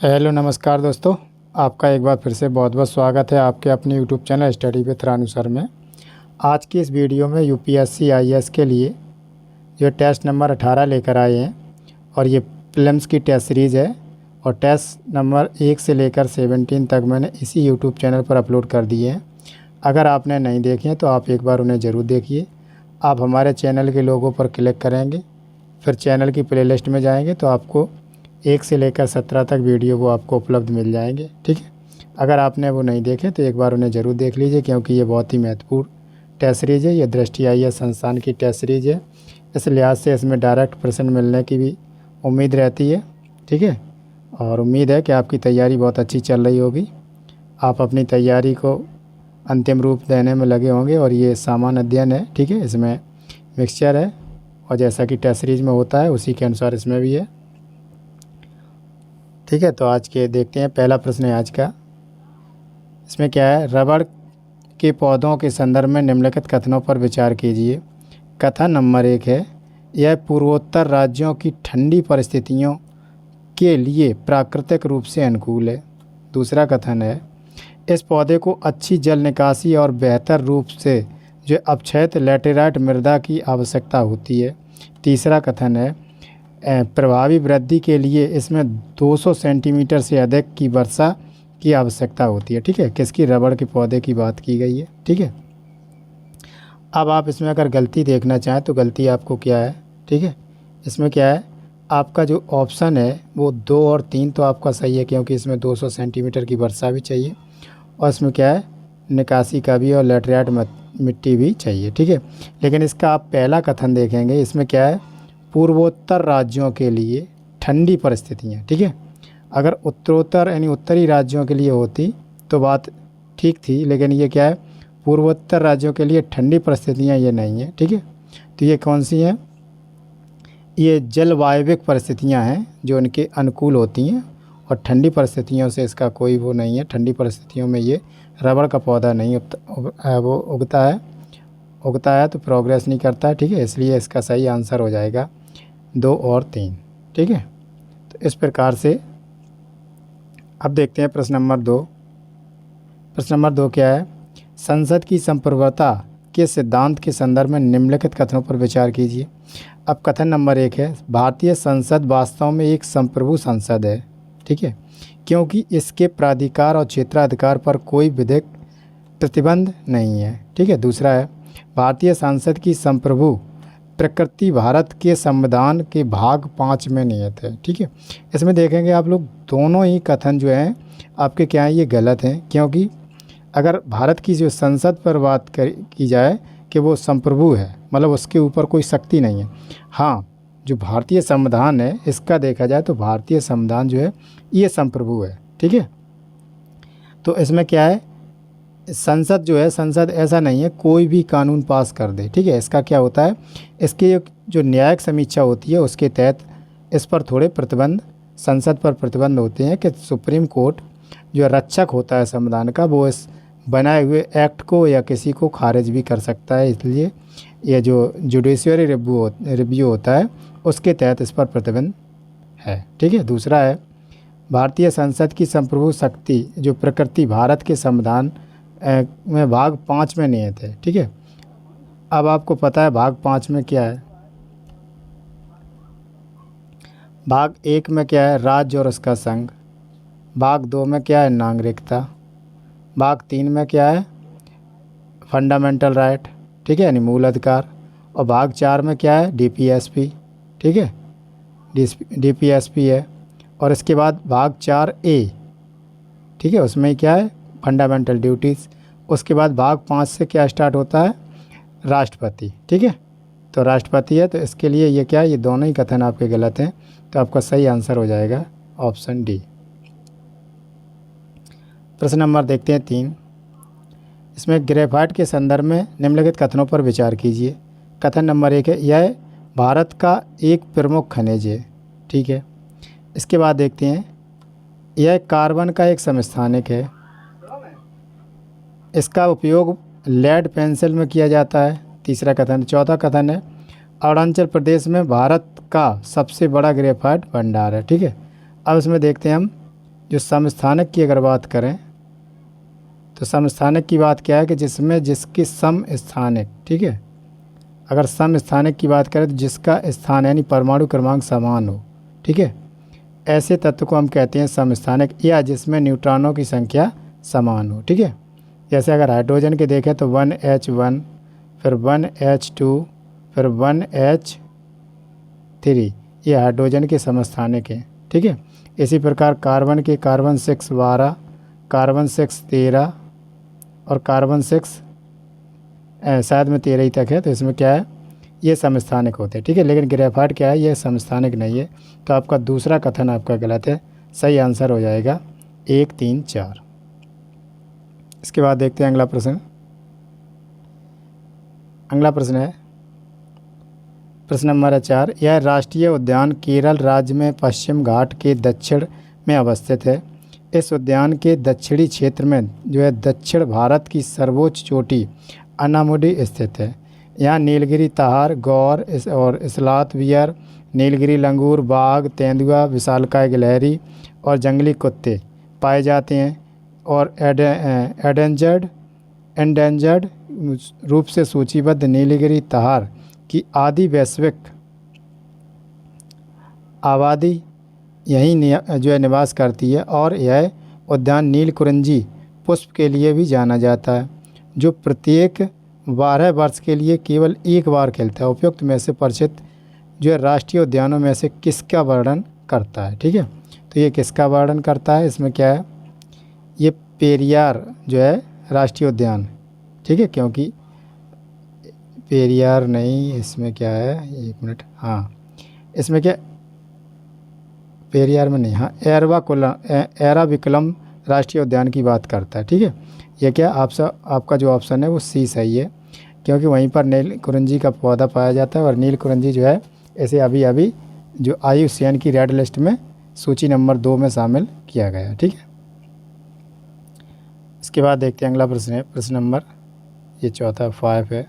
Hello नमस्कार दोस्तों। आपका एक बार फिर से बहुत बहुत स्वागत है आपके अपने YouTube channel study with Ranu sir में। आज की इस वीडियो में यूपीएससी आईएएस के लिए जो टेस्ट नंबर 18 लेकर आए हैं और ये प्रीलिम्स की टेस्ट सीरीज़ है और टेस्ट नंबर 1 से लेकर 17 तक मैंने इसी यूट्यूब चैनल पर अपलोड कर दिए हैं। अगर आपने नहीं देखे हैं तो आप एक बार उन्हें ज़रूर देखिए। आप हमारे चैनल के लोगों पर क्लिक करेंगे, फिर चैनल की प्लेलिस्ट में जाएंगे तो आपको 1 से लेकर 17 तक वीडियो वो आपको उपलब्ध मिल जाएंगे। ठीक है, अगर आपने वो नहीं देखे तो एक बार उन्हें ज़रूर देख लीजिए, क्योंकि ये बहुत ही महत्वपूर्ण टेस्ट सीरीज़ है। ये दृष्टि आईएएस संस्थान की टेस्ट सीरीज़ है, इस लिहाज से इसमें डायरेक्ट प्रश्न मिलने की भी उम्मीद रहती है। ठीक है, और उम्मीद है कि आपकी तैयारी बहुत अच्छी चल रही होगी। आप अपनी तैयारी को अंतिम रूप देने में लगे होंगे और ये सामान्य अध्ययन है। ठीक है, इसमें मिक्सचर है और जैसा कि टेस्ट सीरीज़ में होता है उसी के अनुसार इसमें भी है। ठीक है, तो आज के देखते हैं। पहला प्रश्न है आज का। इसमें क्या है, रबड़ के पौधों के संदर्भ में निम्नलिखित कथनों पर विचार कीजिए। कथन नंबर 1 है, यह पूर्वोत्तर राज्यों की ठंडी परिस्थितियों के लिए प्राकृतिक रूप से अनुकूल है। दूसरा कथन है, इस पौधे को अच्छी जल निकासी और बेहतर रूप से जो अपक्षयित लैटेराइट मृदा की आवश्यकता होती है। तीसरा कथन है, प्रभावी वृद्धि के लिए इसमें 200 सेंटीमीटर से अधिक की वर्षा की आवश्यकता होती है। ठीक है, किसकी, रबड़ के पौधे की बात की गई है। ठीक है, अब आप इसमें अगर गलती देखना चाहें तो गलती आपको क्या है। ठीक है, इसमें क्या है, आपका जो ऑप्शन है वो 2 और 3 तो आपका सही है, क्योंकि इसमें 200 सेंटीमीटर की वर्षा भी चाहिए और इसमें क्या है, निकासी का भी और लैटेराइट मिट्टी भी चाहिए। ठीक है, लेकिन इसका आप पहला कथन देखेंगे, इसमें क्या है, पूर्वोत्तर राज्यों के लिए ठंडी परिस्थितियाँ। ठीक है, अगर उत्तरोत्तर यानी उत्तरी राज्यों के लिए होती तो बात ठीक थी, लेकिन ये क्या है, पूर्वोत्तर राज्यों के लिए ठंडी परिस्थितियाँ ये नहीं है। ठीक है, तो ये कौन सी हैं, ये जलवायविक परिस्थितियाँ हैं जो इनके अनुकूल होती हैं और ठंडी परिस्थितियों से इसका कोई वो नहीं है। ठंडी परिस्थितियों में ये रबड़ का पौधा नहीं वो उगता है तो प्रोग्रेस नहीं करता है। ठीक है, इसलिए इसका सही आंसर हो जाएगा 2 और 3। ठीक है, तो इस प्रकार से अब देखते हैं प्रश्न नंबर 2। प्रश्न नंबर 2 क्या है, संसद की संप्रभुता के सिद्धांत के संदर्भ में निम्नलिखित कथनों पर विचार कीजिए। अब कथन नंबर 1 है, भारतीय संसद वास्तव में एक संप्रभु संसद है। ठीक है, क्योंकि इसके प्राधिकार और क्षेत्राधिकार पर कोई विधिक प्रतिबंध नहीं है। ठीक है, दूसरा है, भारतीय संसद की संप्रभु प्रकृति भारत के संविधान के भाग 5 में निहित है। ठीक है, इसमें देखेंगे आप लोग दोनों ही कथन जो हैं आपके क्या हैं, ये गलत हैं, क्योंकि अगर भारत की जो संसद पर बात की जाए कि वो संप्रभु है, मतलब उसके ऊपर कोई शक्ति नहीं है। हाँ, जो भारतीय संविधान है इसका देखा जाए तो भारतीय संविधान जो है ये संप्रभु है। ठीक है, तो इसमें क्या है, संसद जो है, संसद ऐसा नहीं है कोई भी कानून पास कर दे। ठीक है, इसका क्या होता है, इसके जो न्यायिक समीक्षा होती है उसके तहत इस पर थोड़े प्रतिबंध, संसद पर प्रतिबंध होते हैं कि सुप्रीम कोर्ट जो रक्षक होता है संविधान का, वो इस बनाए हुए एक्ट को या किसी को खारिज भी कर सकता है। इसलिए ये जो जुडिशियरी रिव्यू होता है उसके तहत इस पर प्रतिबंध है। ठीक है, दूसरा है, भारतीय संसद की संप्रभु शक्ति जो प्रकृति भारत के संविधान में भाग 5 में निहित है। ठीक है, अब आपको पता है भाग 5 में क्या है। भाग 1 में क्या है, राज्य और उसका संघ। भाग 2 में क्या है, नागरिकता। भाग 3 में क्या है, फंडामेंटल राइट। ठीक है, यानी मूल अधिकार। और भाग 4 में क्या है, डीपीएसपी। ठीक है, डीपीएसपी है। और इसके बाद भाग 4A, ठीक है, उसमें क्या है, फंडामेंटल ड्यूटीज़। उसके बाद भाग 5 से क्या स्टार्ट होता है, राष्ट्रपति। ठीक है, तो राष्ट्रपति है, तो इसके लिए ये क्या है, ये दोनों ही कथन आपके गलत हैं, तो आपका सही आंसर हो जाएगा ऑप्शन डी। प्रश्न नंबर देखते हैं 3। इसमें ग्रेफाइट के संदर्भ में निम्नलिखित कथनों पर विचार कीजिए। कथन नंबर 1 है, यह भारत का एक प्रमुख खनिज है। ठीक है, इसके बाद देखते हैं, यह कार्बन का एक समस्थानिक है। इसका उपयोग लेड पेंसिल में किया जाता है। तीसरा कथन। चौथा कथन है, अरुणाचल प्रदेश में भारत का सबसे बड़ा ग्रेफाइट भंडार है। ठीक है, अब इसमें देखते हैं हम जो समस्थानिक की अगर बात करें तो समस्थानिक की बात क्या है कि जिसमें जिसकी समस्थानिक, ठीक है, अगर समस्थानिक की बात करें तो जिसका स्थान यानी परमाणु क्रमांक समान हो, ठीक है, ऐसे तत्व को हम कहते हैं समस्थानिक, या जिसमें न्यूट्रॉनों की संख्या समान हो, ठीक है। जैसे अगर हाइड्रोजन के देखें तो 1H1, फिर 1H2, फिर 1H3, ये हाइड्रोजन के समस्थानिक हैं, ठीक है। इसी प्रकार कार्बन के कार्बन 6 12, कार्बन 6 13 और कार्बन 6 शायद में 13 ही तक है, तो इसमें क्या है, ये समस्थानिक होते हैं, ठीक है। लेकिन ग्रेफाइट क्या है, ये समस्थानिक नहीं है, तो आपका दूसरा कथन आपका गलत है। सही आंसर हो जाएगा 1 3 4। इसके बाद देखते हैं अगला प्रश्न। अगला प्रश्न है प्रश्न नंबर 4। यह राष्ट्रीय उद्यान केरल राज्य में पश्चिम घाट के दक्षिण में अवस्थित है। इस उद्यान के दक्षिणी क्षेत्र में जो है दक्षिण भारत की सर्वोच्च चोटी अनामुडी स्थित है। यहाँ नीलगिरी ताहार, गौर और इस्लात बियर, नीलगिरी लंगूर, बाघ, तेंदुआ, विशालकाय गिलहरी और जंगली कुत्ते पाए जाते हैं। और एंडेंजर्ड रूप से सूचीबद्ध नीलगिरी ताहार की आधी वैश्विक आबादी यहीं जो है निवास करती है। और यह उद्यान नीलकुरिंजी पुष्प के लिए भी जाना जाता है, जो प्रत्येक 12 वर्ष के लिए केवल एक बार खिलता है। उपयुक्त में से परिचित जो है राष्ट्रीय उद्यानों में से किसका वर्णन करता है, ठीक है। तो ये किसका वर्णन करता है, इसमें क्या है, ये पेरियार जो है राष्ट्रीय उद्यान, ठीक है, क्योंकि पेरियार नहीं, इसमें क्या है, एक मिनट, हाँ इसमें क्या, पेरियार में नहीं, हाँ एराविकुलम राष्ट्रीय उद्यान की बात करता है, ठीक है। यह क्या आपका जो ऑप्शन है वो सी सही है, क्योंकि वहीं पर नीलकुरिंजी का पौधा पाया जाता है। और नीलकुरिंजी जो है इसे अभी अभी जो IUCN की रेड लिस्ट में सूची नंबर 2 में शामिल किया गया है, ठीक है। इसके बाद देखते हैं अगला प्रश्न है, प्रश्न नंबर ये चौथा 5 है।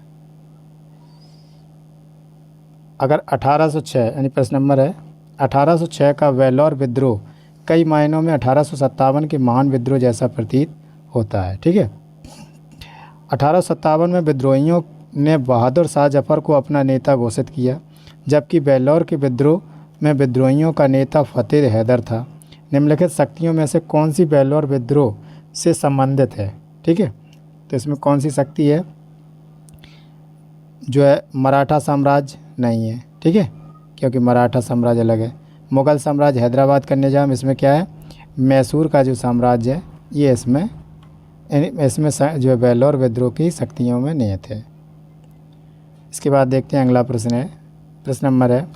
अगर 1806 यानी प्रश्न नंबर है 1806 का वेल्लोर विद्रोह कई मायनों में 1857 के महान विद्रोह जैसा प्रतीत होता है, ठीक है। 1857 में विद्रोहियों ने बहादुर शाह जफर को अपना नेता घोषित किया, जबकि वेल्लोर के विद्रोह में विद्रोहियों का नेता फतेह हैदर था। निम्नलिखित शक्तियों में से कौन सी वेल्लोर विद्रोह से संबंधित है, ठीक है। तो इसमें कौन सी शक्ति है, जो है मराठा साम्राज्य नहीं है, ठीक है, क्योंकि मराठा साम्राज्य अलग है। मुग़ल साम्राज्य हैदराबाद का निज़ाम, इसमें क्या है, मैसूर का जो साम्राज्य है ये इसमें जो है वेल्लोर विद्रोह की शक्तियों में निहित है। इसके बाद देखते हैं अगला प्रश्न है, प्रश्न नंबर है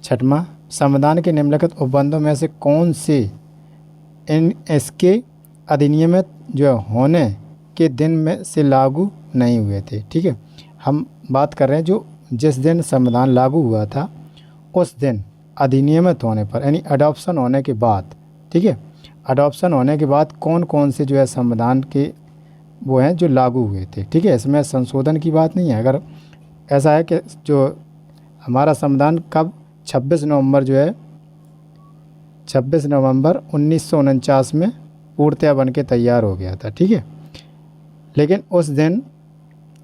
6वां। संविधान के निम्नलिखित उपबंधों में से कौन से इसके अधिनियमित जो होने के दिन में से लागू नहीं हुए थे, ठीक है। हम बात कर रहे हैं जो जिस दिन संविधान लागू हुआ था उस दिन अधिनियमित होने पर यानी अडॉप्शन होने के बाद, ठीक है, अडॉप्शन होने के बाद कौन कौन से जो है संविधान के वो हैं जो लागू हुए थे, ठीक है। इसमें संशोधन की बात नहीं है। अगर ऐसा है कि जो हमारा संविधान कब 26 नवंबर जो है 26 नवंबर 1949 में पूर्णतया बन के तैयार हो गया था, ठीक है। लेकिन उस दिन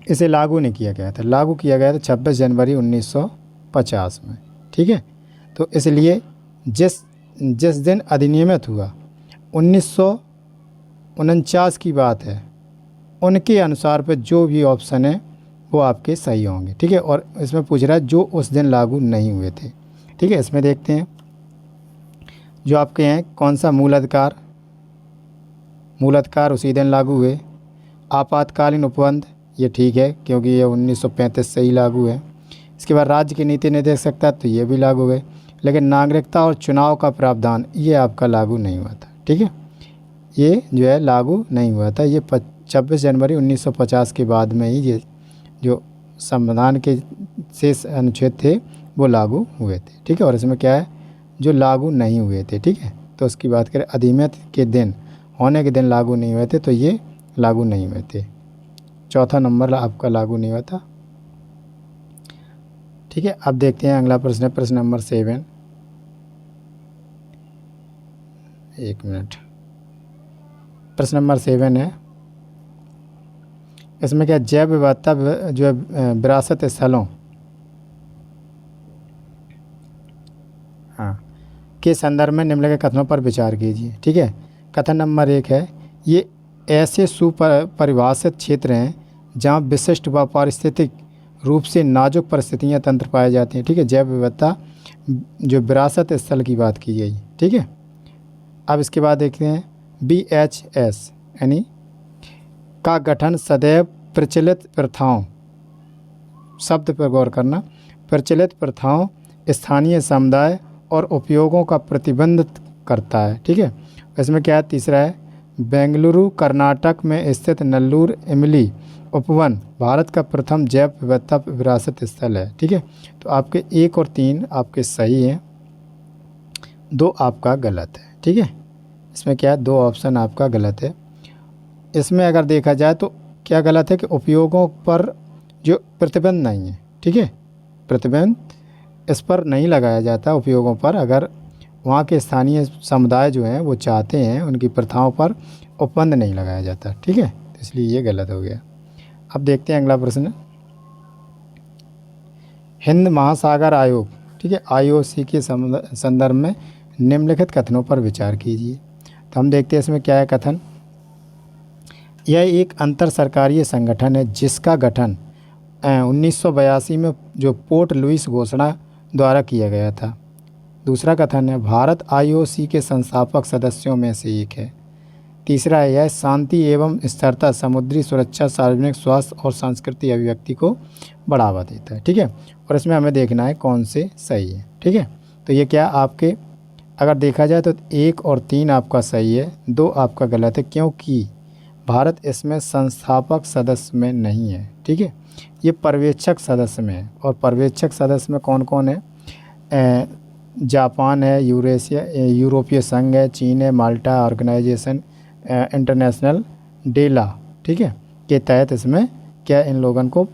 इसे लागू नहीं किया गया था, लागू किया गया था 26 जनवरी 1950 में, ठीक है। तो इसलिए जिस दिन अधिनियमित हुआ 1949 की बात है, उनके अनुसार पे जो भी ऑप्शन है वो आपके सही होंगे, ठीक है। और इसमें पूछ रहा है जो उस दिन लागू नहीं हुए थे, ठीक है। इसमें देखते हैं जो आपके हैं कौन सा मूल अधिकार उसी दिन लागू हुए। आपातकालीन उपबंध ये ठीक है क्योंकि ये 1935 से ही लागू है। इसके बाद राज्य की नीति निर्देश सकता तो ये भी लागू है, लेकिन नागरिकता और चुनाव का प्रावधान ये आपका लागू नहीं हुआ था, ठीक है। ये जो है लागू नहीं हुआ था, ये 26 जनवरी 1950 के बाद में ही ये जो संविधान के शेष अनुच्छेद थे वो लागू हुए थे, ठीक है। और इसमें क्या है जो लागू नहीं हुए थे, ठीक है। तो उसकी बात करें अधिनियमित के दिन होने के दिन लागू नहीं हुए थे, तो ये लागू नहीं हुए थे। चौथा नंबर आपका लागू नहीं हुआ था, ठीक है। अब देखते हैं अगला प्रश्न है, प्रश्न नंबर 7। एक मिनट। प्रश्न नंबर 7 है, इसमें क्या जैव विविधता जो है विरासत स्थलों हाँ के संदर्भ में निम्नलिखित कथनों पर विचार कीजिए। ठीक है, कथन नंबर 1 है, ये ऐसे सुपरिभाषित क्षेत्र हैं जहाँ विशिष्ट व पारिस्थितिक रूप से नाजुक परिस्थितियाँ तंत्र पाए जाते हैं। ठीक है, जैव विविधता जो विरासत स्थल की बात की गई। ठीक है, अब इसके बाद देखते हैं BHS यानी का गठन सदैव प्रचलित प्रथाओं, शब्द पर गौर करना, प्रचलित प्रथाओं, स्थानीय समुदाय और उपयोगों का प्रतिबंधित करता है। ठीक है, इसमें क्या है, तीसरा है बेंगलुरु कर्नाटक में स्थित नल्लूर इमली उपवन भारत का प्रथम जैव विविधता विरासत स्थल है। ठीक है, तो आपके 1 और 3 आपके सही हैं, 2 आपका गलत है। ठीक है, इसमें क्या है, 2 ऑप्शन आपका गलत है। इसमें अगर देखा जाए तो क्या गलत है कि उपयोगों पर जो प्रतिबंध नहीं है। ठीक है, प्रतिबंध इस पर नहीं लगाया जाता उपयोगों पर, अगर वहाँ के स्थानीय समुदाय जो हैं वो चाहते हैं उनकी प्रथाओं पर उपबंध नहीं लगाया जाता। ठीक है, तो इसलिए ये गलत हो गया। अब देखते हैं अगला प्रश्न, हिंद महासागर आयोग, ठीक है, IOC के संदर्भ में निम्नलिखित कथनों पर विचार कीजिए। तो हम देखते हैं इसमें क्या है कथन, यह एक अंतर सरकारीय संगठन है जिसका गठन 1982 में जो पोर्ट लुइस घोषणा द्वारा किया गया था। दूसरा कथन है भारत IOC के संस्थापक सदस्यों में से एक है। तीसरा है यह शांति एवं स्थिरता, समुद्री सुरक्षा, सार्वजनिक स्वास्थ्य और सांस्कृतिक अभिव्यक्ति को बढ़ावा देता है। ठीक है, और इसमें हमें देखना है कौन से सही है। ठीक है, तो ये क्या आपके अगर देखा जाए तो 1 और 3 आपका सही है, 2 आपका गलत है, क्योंकि भारत इसमें संस्थापक सदस्य में नहीं है। ठीक है, ये पर्यवेक्षक सदस्य में है, और पर्यवेक्षक सदस्य में कौन कौन है, जापान है, यूरोपीय संघ है, चीन है, माल्टा ऑर्गेनाइजेशन इंटरनेशनल डेला, ठीक है, के तहत इसमें क्या इन लोगों को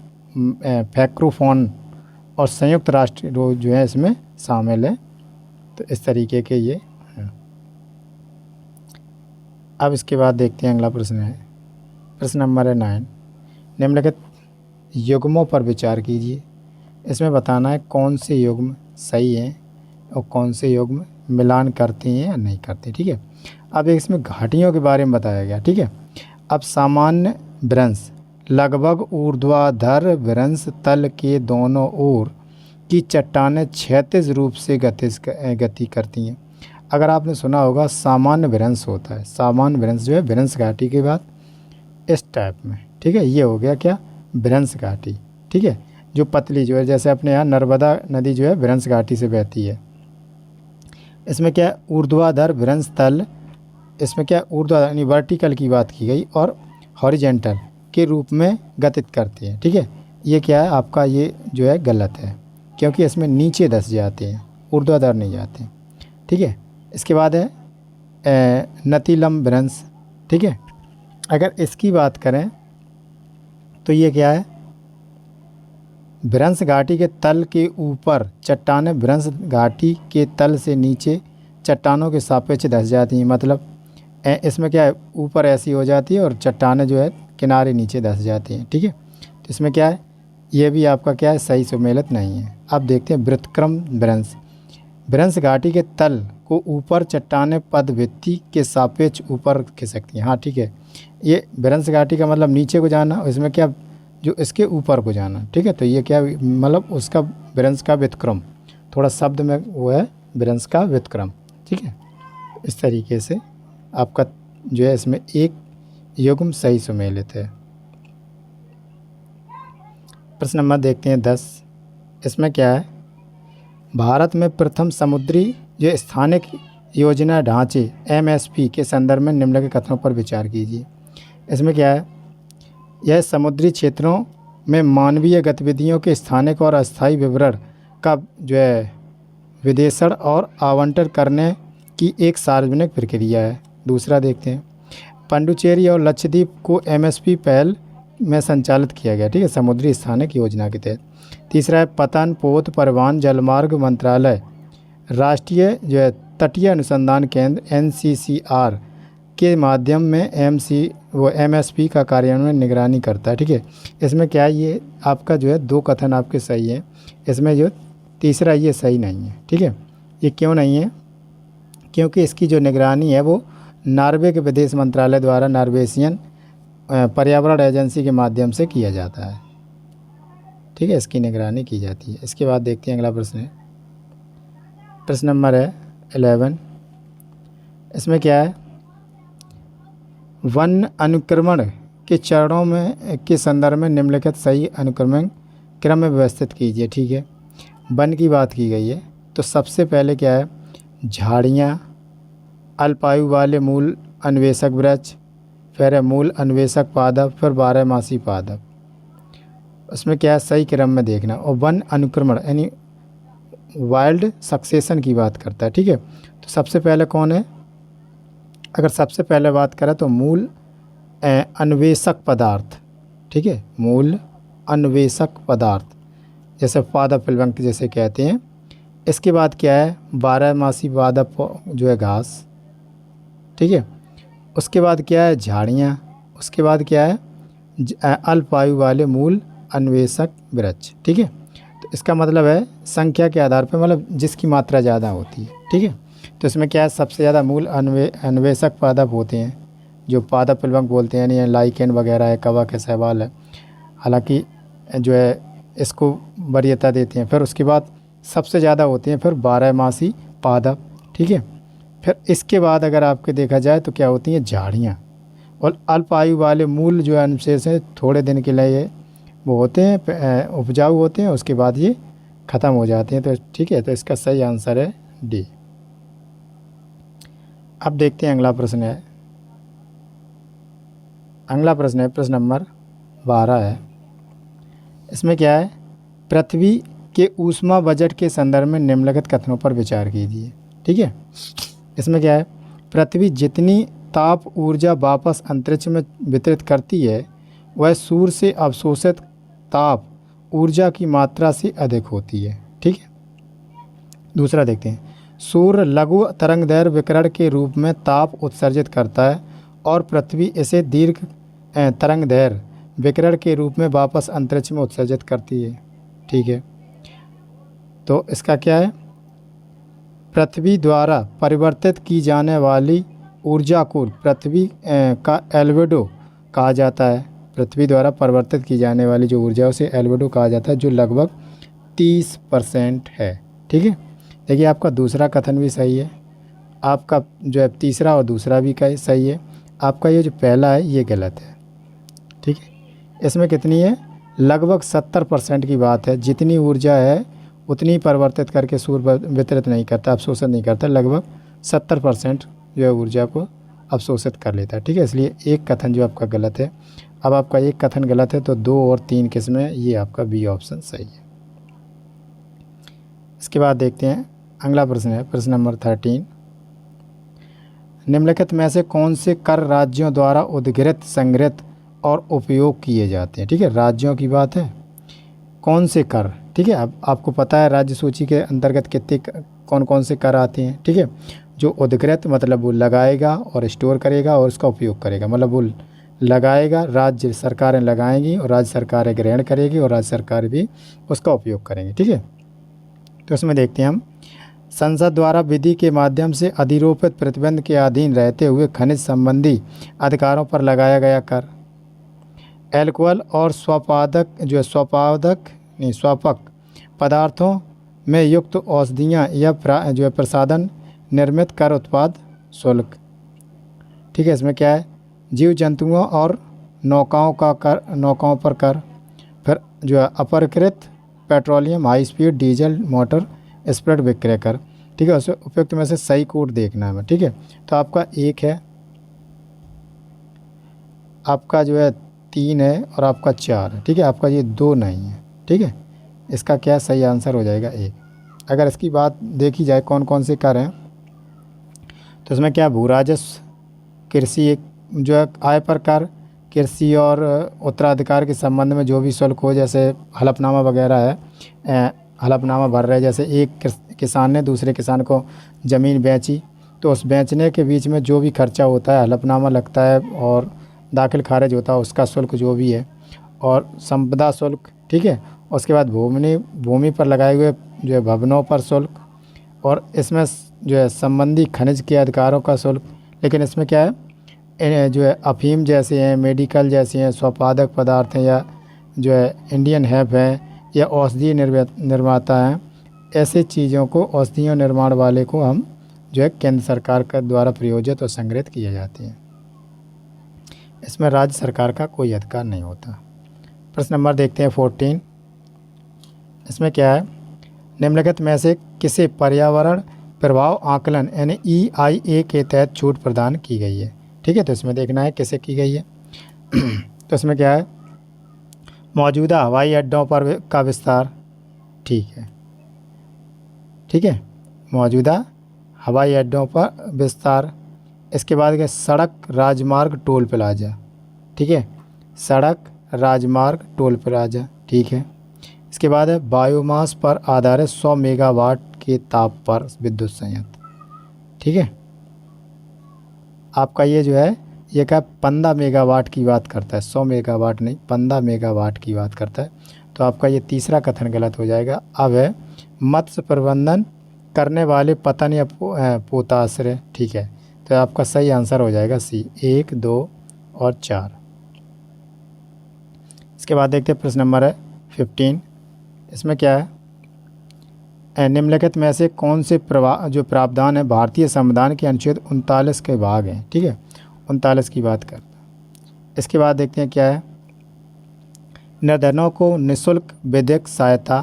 फैक्रोफोन और संयुक्त राष्ट्र जो है इसमें शामिल है। तो इस तरीके के ये हैं। अब इसके बाद देखते हैं अगला प्रश्न है, प्रश्न नंबर है 9, निम्नलिखित युग्मों पर विचार कीजिए। इसमें बताना है कौन से युग्म सही हैं और कौन से युग्म मिलान करते हैं या नहीं करते। ठीक है, अब इसमें घाटियों के बारे में बताया गया। ठीक है, अब सामान्य भ्रंश लगभग ऊर्ध्वाधर भ्रंश तल के दोनों ओर की चट्टानें क्षैतिज रूप से गति करती हैं। अगर आपने सुना होगा सामान्य भ्रंश होता है, सामान्य भ्रंश जो है भ्रंश घाटी के बाद इस टाइप में। ठीक है, ये हो गया क्या भ्रंश घाटी। ठीक है, जो पतली जो है, जैसे अपने यहाँ नर्मदा नदी जो है भ्रंश घाटी से बहती है। इसमें क्या ऊर्ध्वाधर भ्रंश तल, इसमें क्या ऊर्ध्वाधर यानी वर्टिकल की बात की गई, और हॉरिजेंटल के रूप में गतित करती है। ठीक है, ये क्या है आपका, ये जो है गलत है, क्योंकि इसमें नीचे धस जाते हैं, ऊर्ध्वाधर नहीं जाते। ठीक है, इसके बाद है नतीलम भ्रंश। ठीक है, अगर इसकी बात करें तो ये क्या है, भ्रंश घाटी के तल के ऊपर चट्टानें भ्रंश घाटी के तल से नीचे चट्टानों के सापेक्ष धस जाती हैं। मतलब इसमें क्या है, ऊपर ऐसी हो जाती है और चट्टानें जो है किनारे नीचे धस जाती हैं। ठीक है, तो इसमें क्या है, ये भी आपका क्या है सही सुमेलित नहीं है। अब देखते हैं व्युत्क्रम भ्रंश, भ्रंश घाटी के तल को ऊपर चट्टानें पदभित्ति के सापेक्ष ऊपर खिसकती हैं। हाँ ठीक है, ये भ्रंश घाटी का मतलब नीचे को जाना, इसमें क्या जो इसके ऊपर को जाना। ठीक है, तो ये क्या मतलब उसका भ्रंश का व्युत्क्रम, थोड़ा शब्द में वो है भ्रंश का व्युत्क्रम। ठीक है, इस तरीके से आपका जो है इसमें एक युग्म सही सुमेलित है। प्रश्न नंबर देखते हैं 10, इसमें क्या है, भारत में प्रथम समुद्री जो स्थानिक योजना ढांचे MSP के संदर्भ में निम्नलिखित कथनों पर विचार कीजिए। इसमें क्या है, यह समुद्री क्षेत्रों में मानवीय गतिविधियों के स्थानिक और अस्थायी विवरण का जो है विदेशण और आवंटन करने की एक सार्वजनिक प्रक्रिया है। दूसरा देखते हैं, पुडुचेरी और लक्षद्वीप को MSP पहल में संचालित किया गया। ठीक है, समुद्री स्थानिक योजना के तहत। तीसरा है पतन पोत परिवहन जलमार्ग मंत्रालय राष्ट्रीय जो है तटीय अनुसंधान केंद्र NCCR के माध्यम में MSP का कार्यान्वयन निगरानी करता है। ठीक है, इसमें क्या है, ये आपका जो है 2 कथन आपके सही है, इसमें जो तीसरा ये सही नहीं है। ठीक है, ये क्यों नहीं है? क्योंकि इसकी जो निगरानी है वो नॉर्वे के विदेश मंत्रालय द्वारा नॉर्वेशियन पर्यावरण एजेंसी के माध्यम से किया जाता है। ठीक है, इसकी निगरानी की जाती है। इसके बाद देखते हैं अगला प्रश्न है, प्रश्न नंबर है 11। इसमें क्या है, वन अनुक्रमण के चरणों में के संदर्भ में निम्नलिखित सही अनुक्रमण क्रम में व्यवस्थित कीजिए। ठीक है, वन की बात की गई है तो सबसे पहले क्या है, झाड़ियाँ, अल्पायु वाले मूल अन्वेषक वृक्ष, फिर है मूल अन्वेषक पादप, फिर 12मासी पादप। उसमें क्या है, सही क्रम में देखना। और वन अनुक्रमण यानी वाइल्ड सक्सेशन की बात करता है। ठीक है, तो सबसे पहले कौन है, अगर सबसे पहले बात करें तो मूल अन्वेषक पदार्थ। ठीक है, मूल अन्वेषक पदार्थ जैसे पादप फिल्वंक जैसे कहते हैं। इसके बाद क्या है, 12मासी पादप जो है घास। ठीक है, उसके बाद क्या है, झाड़ियाँ। उसके बाद क्या है, अल्पायु वाले मूल अन्वेषक वृक्ष। ठीक है, तो इसका मतलब है संख्या के आधार पर, मतलब जिसकी मात्रा ज़्यादा होती है। ठीक है, तो इसमें क्या है, सबसे ज़्यादा मूल अन्वेषक पादप होते हैं, जो पादप फिल्वंक बोलते हैं, यानी लाइकेन वगैरह है, कवक है, शैवाल है, हालांकि जो है इसको वरीयता देते हैं। फिर उसके बाद सबसे ज़्यादा होते हैं फिर 12मासी पादप। ठीक है, फिर इसके बाद अगर आपके देखा जाए तो क्या होती हैं, झाड़ियाँ। और अल्पायु वाले मूल जो अनुशेष हैं थोड़े दिन के लिए वो होते हैं, उपजाऊ होते हैं, उसके बाद ये ख़त्म हो जाते हैं। तो ठीक है, तो इसका सही आंसर है डी। अब देखते हैं अगला प्रश्न है, अगला प्रश्न है प्रश्न नंबर 12 है। इसमें क्या है, पृथ्वी के ऊष्मा बजट के संदर्भ में निम्नलिखित कथनों पर विचार कीजिए। ठीक है, इसमें क्या है, पृथ्वी जितनी ताप ऊर्जा वापस अंतरिक्ष में वितरित करती है वह सूर्य से अवशोषित ताप ऊर्जा की मात्रा से अधिक होती है। ठीक है, दूसरा देखते हैं, सूर्य लघु तरंगदैर्घ्य विकिरण के रूप में ताप उत्सर्जित करता है और पृथ्वी इसे दीर्घ तरंगदैर्घ्य विकिरण के रूप में वापस अंतरिक्ष में उत्सर्जित करती है। ठीक है, तो इसका क्या है, पृथ्वी द्वारा परिवर्तित की जाने वाली ऊर्जा को पृथ्वी का एल्बेडो कहा जाता है। पृथ्वी द्वारा परिवर्तित की जाने वाली जो ऊर्जा है उसे एल्बेडो कहा जाता है, जो लगभग 30% है। ठीक है, देखिए आपका दूसरा कथन भी सही है, आपका जो है तीसरा और दूसरा भी का सही है, आपका ये जो पहला है ये गलत है। ठीक है, इसमें कितनी है, लगभग 70% की बात है। जितनी ऊर्जा है उतनी परिवर्तित करके सूर्य वितरित नहीं करता, अवशोषित नहीं करता, लगभग 70% जो है ऊर्जा को अवशोषित कर लेता है। ठीक है, इसलिए एक कथन जो आपका गलत है। अब आपका एक कथन गलत है तो 2 और 3 किस्में, ये आपका बी ऑप्शन सही है। इसके बाद देखते हैं अगला प्रश्न है प्रश्न नंबर 13। निम्नलिखित में से कौन से कर राज्यों द्वारा उद्गृहित, संग्रहित और उपयोग किए जाते हैं। ठीक है, राज्यों की बात है, कौन से कर। ठीक है, अब आपको पता है राज्य सूची के अंतर्गत कितने कौन कौन से कर आते हैं। ठीक है, जो उद्गृहित मतलब वो लगाएगा और स्टोर करेगा और उसका उपयोग करेगा, मतलब वो लगाएगा, राज्य सरकारें लगाएंगी और राज्य सरकारें ग्रहण करेगी और राज्य सरकार भी उसका उपयोग करेंगी। ठीक है, तो इसमें देखते हैं हम, संसद द्वारा विधि के माध्यम से अधिरोपित प्रतिबंध के अधीन रहते हुए खनिज संबंधी अधिकारों पर लगाया गया कर। एल्कोहल और स्वापक पदार्थों में युक्त औषधियाँ या जो है प्रसाधन निर्मित कर उत्पाद शुल्क। ठीक है, इसमें क्या है, जीव जंतुओं और नौकाओं पर कर। फिर जो है अपरकृत petroleum, high speed diesel motor spirit विक्रय कर। ठीक है, उसे उपयुक्त में से सही कोड देखना है। ठीक है, तो आपका 1 है, आपका जो है 3 है और आपका 4 है। ठीक है, आपका ये 2 नहीं है। ठीक है, इसका क्या सही आंसर हो जाएगा 1। अगर इसकी बात देखी जाए कौन कौन से कर हैं तो इसमें क्या, भू राजस्व, कृषि एक जो है आय पर कर, कृषि और उत्तराधिकार के संबंध में जो भी शुल्क हो, जैसे हलफनामा वगैरह है, हलफनामा भर रहे, जैसे एक किसान ने दूसरे किसान को ज़मीन बेची, तो उस बेचने के बीच में जो भी खर्चा होता है, हलफनामा लगता है और दाखिल खारिज होता है, उसका शुल्क जो भी है, और संपदा शुल्क, ठीक है। उसके बाद भूमि पर लगाए हुए जो है भवनों पर शुल्क, और इसमें जो है संबंधी खनिज के अधिकारों का शुल्क। लेकिन इसमें क्या है, जो है अफ़ीम जैसे हैं, मेडिकल जैसे हैं, स्वापादक पदार्थ हैं, या जो है इंडियन हेम्प है, या औषधीय निर्माता हैं, ऐसे चीज़ों को, औषधियों निर्माण वाले को हम जो है केंद्र सरकार के द्वारा प्रायोजित और संग्रहित किए जाते हैं। इसमें राज्य सरकार का कोई अधिकार नहीं होता। प्रश्न नंबर देखते हैं 14। इसमें क्या है, निम्नलिखित में से किसे पर्यावरण प्रभाव आकलन यानी EIA के तहत छूट प्रदान की गई है, ठीक है। तो इसमें देखना है किसे की गई है। तो इसमें क्या है, मौजूदा हवाई अड्डों पर का विस्तार, ठीक है, ठीक है, मौजूदा हवाई अड्डों पर विस्तार। इसके बाद क्या, सड़क राजमार्ग टोल प्लाजा, ठीक है, सड़क राजमार्ग टोल प्लाजा, ठीक है। इसके बाद है बायोमास पर आधारित 100 मेगावाट के ताप पर विद्युत संयंत्र, ठीक है। आपका ये जो है, ये क्या 15 मेगावाट की बात करता है, 100 मेगावाट नहीं, 15 मेगावाट की बात करता है। तो आपका ये तीसरा कथन गलत हो जाएगा। अब है मत्स्य प्रबंधन करने वाले पतन या पोताश्रय, ठीक है। तो आपका सही आंसर हो जाएगा सी, 1, 2 और 4। इसके बाद देखते हैं प्रश्न नंबर है 15। इसमें क्या है, निम्नलिखित में से कौन से जो प्रावधान है भारतीय संविधान के अनुच्छेद 39 के भाग हैं, ठीक है, 39 की बात करता है। इसके बाद देखते हैं क्या है, निर्धनों को निःशुल्क विधिक सहायता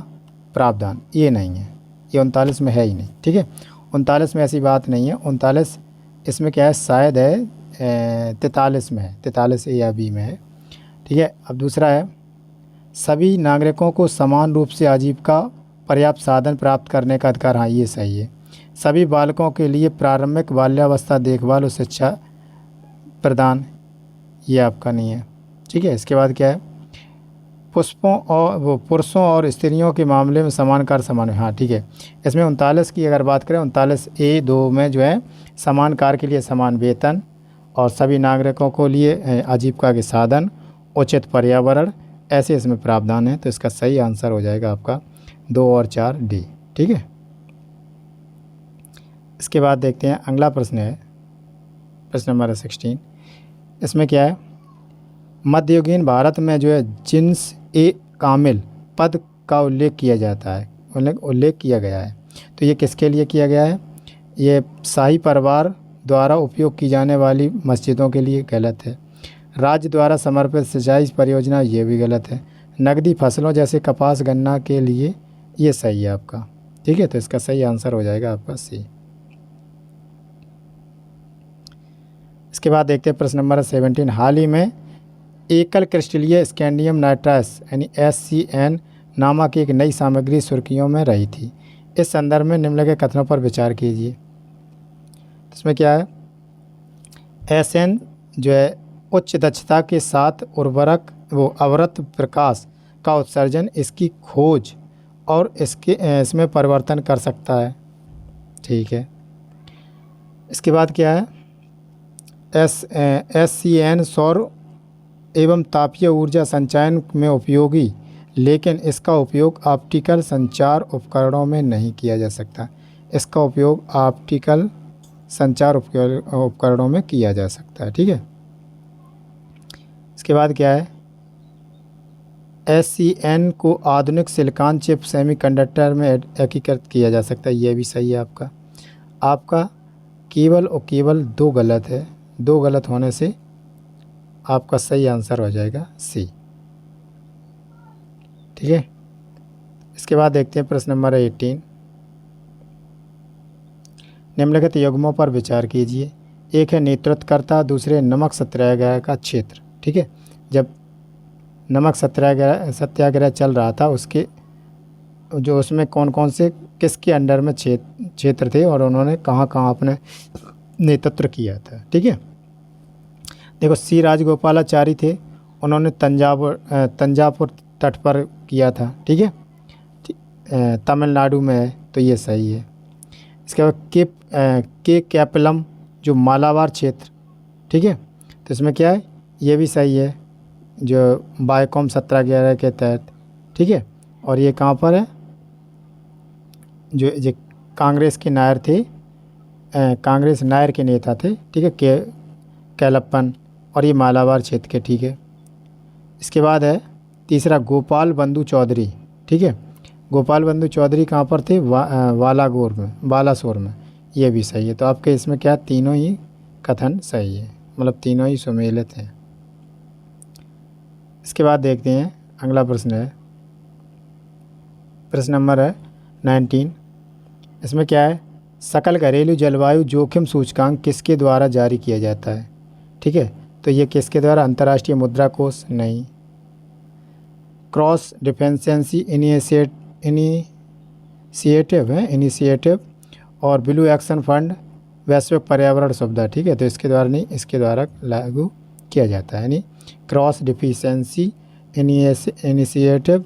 प्रावधान, ये नहीं है, ये 39 में है ही नहीं, ठीक है। 39 में ऐसी बात नहीं है। 39 इसमें क्या है, शायद है 43 में है, 43 A या B में है, ठीक है। अब दूसरा है, सभी नागरिकों को समान रूप से आजीविका पर्याप्त साधन प्राप्त करने का अधिकार, हाँ ये सही है। सभी बालकों के लिए प्रारंभिक बाल्यावस्था देखभाल और शिक्षा प्रदान, ये आपका नहीं है, ठीक है। इसके बाद क्या है, पुरुषों और स्त्रियों के मामले में समान कार्य समान, हाँ ठीक है। इसमें 39 की अगर बात करें, 39A(2) में जो है समान कार्य के लिए समान वेतन, और सभी नागरिकों को लिए आजीविका के साधन, उचित पर्यावरण, ऐसे इसमें प्रावधान है। तो इसका सही आंसर हो जाएगा आपका 2 और 4 D, ठीक है। इसके बाद देखते हैं अगला प्रश्न है, प्रश्न नंबर 16। इसमें क्या है, मध्ययुगीन भारत में जो है जिन्स ए कामिल पद का उल्लेख किया जाता है, उल्लेख किया गया है। तो ये किसके लिए किया गया है, ये शाही परिवार द्वारा उपयोग की जाने वाली मस्जिदों के लिए गलत है। राज्य द्वारा समर्पित सिंचाई परियोजना, ये भी गलत है। नकदी फसलों जैसे कपास गन्ना के लिए, ये सही है आपका, ठीक है। तो इसका सही आंसर हो जाएगा आपका सी। इसके बाद देखते हैं प्रश्न नंबर 17। हाल ही में एकल क्रिस्टलीय स्कैंडियम नाइट्राइस यानी SCN नामक एक नई सामग्री सुर्खियों में रही थी। इस संदर्भ में निम्नलिखित कथनों पर विचार कीजिए। इसमें क्या है, SN जो है उच्च दक्षता के साथ उर्वरक अवरक्त प्रकाश का उत्सर्जन, इसकी खोज और इसमें परिवर्तन कर सकता है, ठीक है। इसके बाद क्या है, SCN सौर एवं तापीय ऊर्जा संचयन में उपयोगी, लेकिन इसका उपयोग ऑप्टिकल संचार उपकरणों में नहीं किया जा सकता। इसका उपयोग ऑप्टिकल संचार उपकरणों में किया जा सकता है, ठीक है। इसके बाद क्या है, SCN को आधुनिक सिलिकॉन चिप सेमीकंडक्टर में एकीकृत किया जा सकता है, ये भी सही है आपका। आपका केवल और केवल 2 गलत है, 2 गलत होने से आपका सही आंसर हो जाएगा सी, ठीक है। इसके बाद देखते हैं प्रश्न नंबर 18। निम्नलिखित युग्मों पर विचार कीजिए। एक है नेतृत्वकर्ता, दूसरे नमक सत्याग्रह का क्षेत्र, ठीक है। जब नमक सत्याग्रह चल रहा था, उसके जो उसमें कौन कौन से किसके अंडर में क्षेत्र थे और उन्होंने कहाँ कहाँ अपने नेतृत्व किया था, ठीक है। देखो, C राजगोपालाचारी थे, उन्होंने तंजावुर तट पर किया था, ठीक है। तमिलनाडु में है, तो ये सही है। इसके बाद के कैपलम जो मालाबार क्षेत्र, ठीक है, तो इसमें क्या है, ये भी सही है, जो बायकॉम 1711 के तहत, ठीक है। और ये कहाँ पर है, जो कांग्रेस के नायर थे, कांग्रेस नायर के नेता थे, ठीक है, कैलप्पन, और ये मालाबार क्षेत्र के, ठीक है। इसके बाद है तीसरा गोपाल बंधु चौधरी, ठीक है। गोपाल बंधु चौधरी कहाँ पर थे, बालासोर में, ये भी सही है। तो आपके इसमें क्या, तीनों ही कथन सही है, मतलब तीनों ही सुमेलित हैं। इसके बाद देखते हैं अगला प्रश्न है, प्रश्न नंबर है 19। इसमें क्या है, सकल घरेलू जलवायु जोखिम सूचकांक किसके द्वारा जारी किया जाता है, ठीक है। तो ये किसके द्वारा, अंतर्राष्ट्रीय मुद्रा कोष, नहीं। क्रॉस डिफेंसेंसी इनिशिएटिव और ब्लू एक्शन फंड वैश्विक पर्यावरण सुविधा, ठीक है, तो इसके द्वारा नहीं, इसके द्वारा लागू किया जाता है, यानी क्रॉस डिफिशेंसी इनिशिएटिव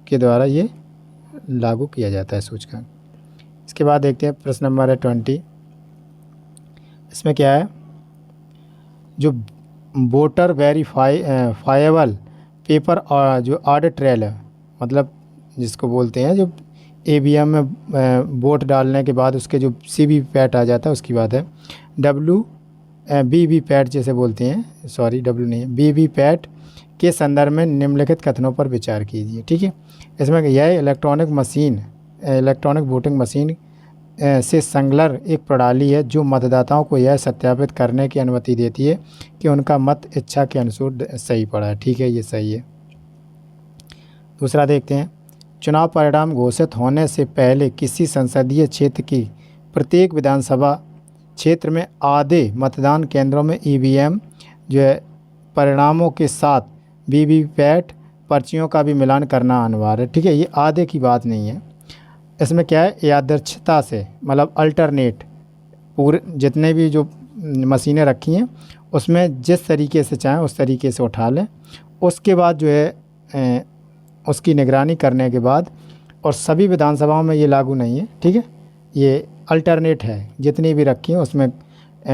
के द्वारा ये लागू किया जाता है सूचकांक। इसके बाद देखते हैं प्रश्न नंबर है 20। इसमें क्या है, जो वोटर वेरीफाइबल पेपर जो ऑडिट ट्रेल है, मतलब जिसको बोलते हैं जो ईवीएम में वोट डालने के बाद उसके जो वीवीपैट आ जाता है, उसकी बात है। वीवीपैट जैसे बोलते हैं, सॉरी डब्ल्यू नहीं है, वीवीपैट के संदर्भ में निम्नलिखित कथनों पर विचार कीजिए, ठीक है। इसमें यह इलेक्ट्रॉनिक वोटिंग मशीन से संलग्न एक प्रणाली है जो मतदाताओं को यह सत्यापित करने की अनुमति देती है कि उनका मत इच्छा के अनुसार सही पड़ा है, ठीक है, ये सही है। दूसरा देखते हैं, चुनाव परिणाम घोषित होने से पहले किसी संसदीय क्षेत्र की प्रत्येक विधानसभा क्षेत्र में आधे मतदान केंद्रों में ईवीएम जो है परिणामों के साथ वीवीपैट पर्चियों का भी मिलान करना अनिवार्य है, ठीक है। ये आधे की बात नहीं है, इसमें क्या है, यादृच्छिकता से, मतलब अल्टरनेट, पूरे जितने भी जो मशीनें रखी हैं उसमें जिस तरीके से चाहें उस तरीके से उठा लें। उसके बाद जो है उसकी निगरानी करने के बाद, और सभी विधानसभाओं में ये लागू नहीं है, ठीक है, ये अल्टरनेट है, जितनी भी रखी हैं उसमें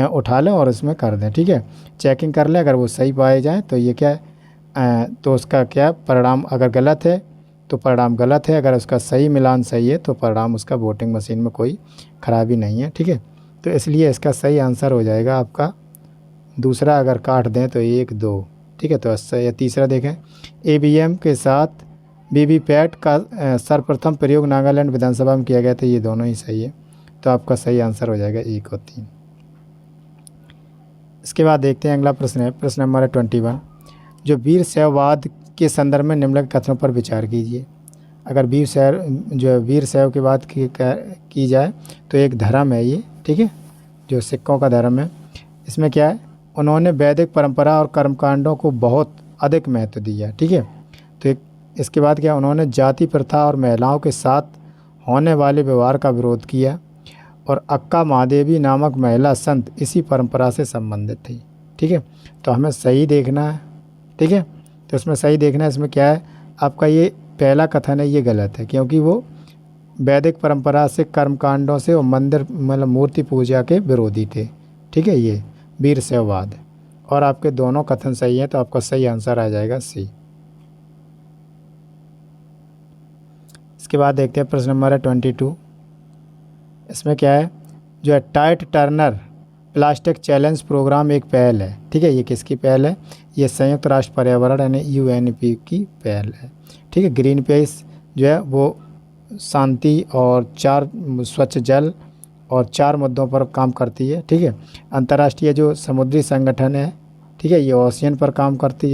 उठा लें और उसमें कर दें, ठीक है। चेकिंग कर लें, अगर वो सही पाए जाएँ तो ये क्या है, तो उसका क्या परिणाम, अगर गलत है तो परिणाम गलत है, अगर उसका सही मिलान सही है तो परिणाम उसका वोटिंग मशीन में कोई ख़राबी नहीं है, ठीक है। तो इसलिए इसका सही आंसर हो जाएगा आपका दूसरा, अगर काट दें तो 1 2, ठीक है। तो या तीसरा देखें, ईवीएम के साथ वीवीपैट का सर्वप्रथम प्रयोग नागालैंड विधानसभा में किया गया था, ये दोनों ही सही है, तो आपका सही आंसर हो जाएगा 1 और 3। इसके बाद देखते हैं अगला प्रश्न है, प्रश्न नंबर 21, जो वीरशैववाद के संदर्भ में निम्नलिखित कथनों पर विचार कीजिए। अगर वीरशैव की बात की जाए तो एक धर्म है ये, ठीक है, जो सिखों का धर्म है। इसमें क्या है, उन्होंने वैदिक परंपरा और कर्मकांडों को बहुत अधिक महत्व दिया, ठीक है। तो इसके बाद क्या, उन्होंने जाति प्रथा और महिलाओं के साथ होने वाले व्यवहार का विरोध किया, और अक्का महादेवी नामक महिला संत इसी परंपरा से संबंधित थी, ठीक है। तो हमें सही देखना है, ठीक है। तो इसमें सही देखना है, इसमें क्या है आपका, ये पहला कथन है ये गलत है, क्योंकि वो वैदिक परंपरा से, कर्मकांडों से और मंदिर मतलब मूर्ति पूजा के विरोधी थे, ठीक है, ये वीरशैववाद। और आपके दोनों कथन सही हैं, तो आपका सही आंसर आ जाएगा सी। इसके बाद देखते हैं प्रश्न नंबर 22। इसमें क्या है, जो है tide turner plastic challenge program एक पहल है, ठीक है। ये किसकी पहल है, ये संयुक्त राष्ट्र पर्यावरण यानी यूएनईपी की पहल है, ठीक है। ग्रीन पीस जो है वो शांति और 4 स्वच्छ जल और 4 मुद्दों पर काम करती है, ठीक है। अंतर्राष्ट्रीय जो समुद्री संगठन है, ठीक है, ये ओशियन पर काम करता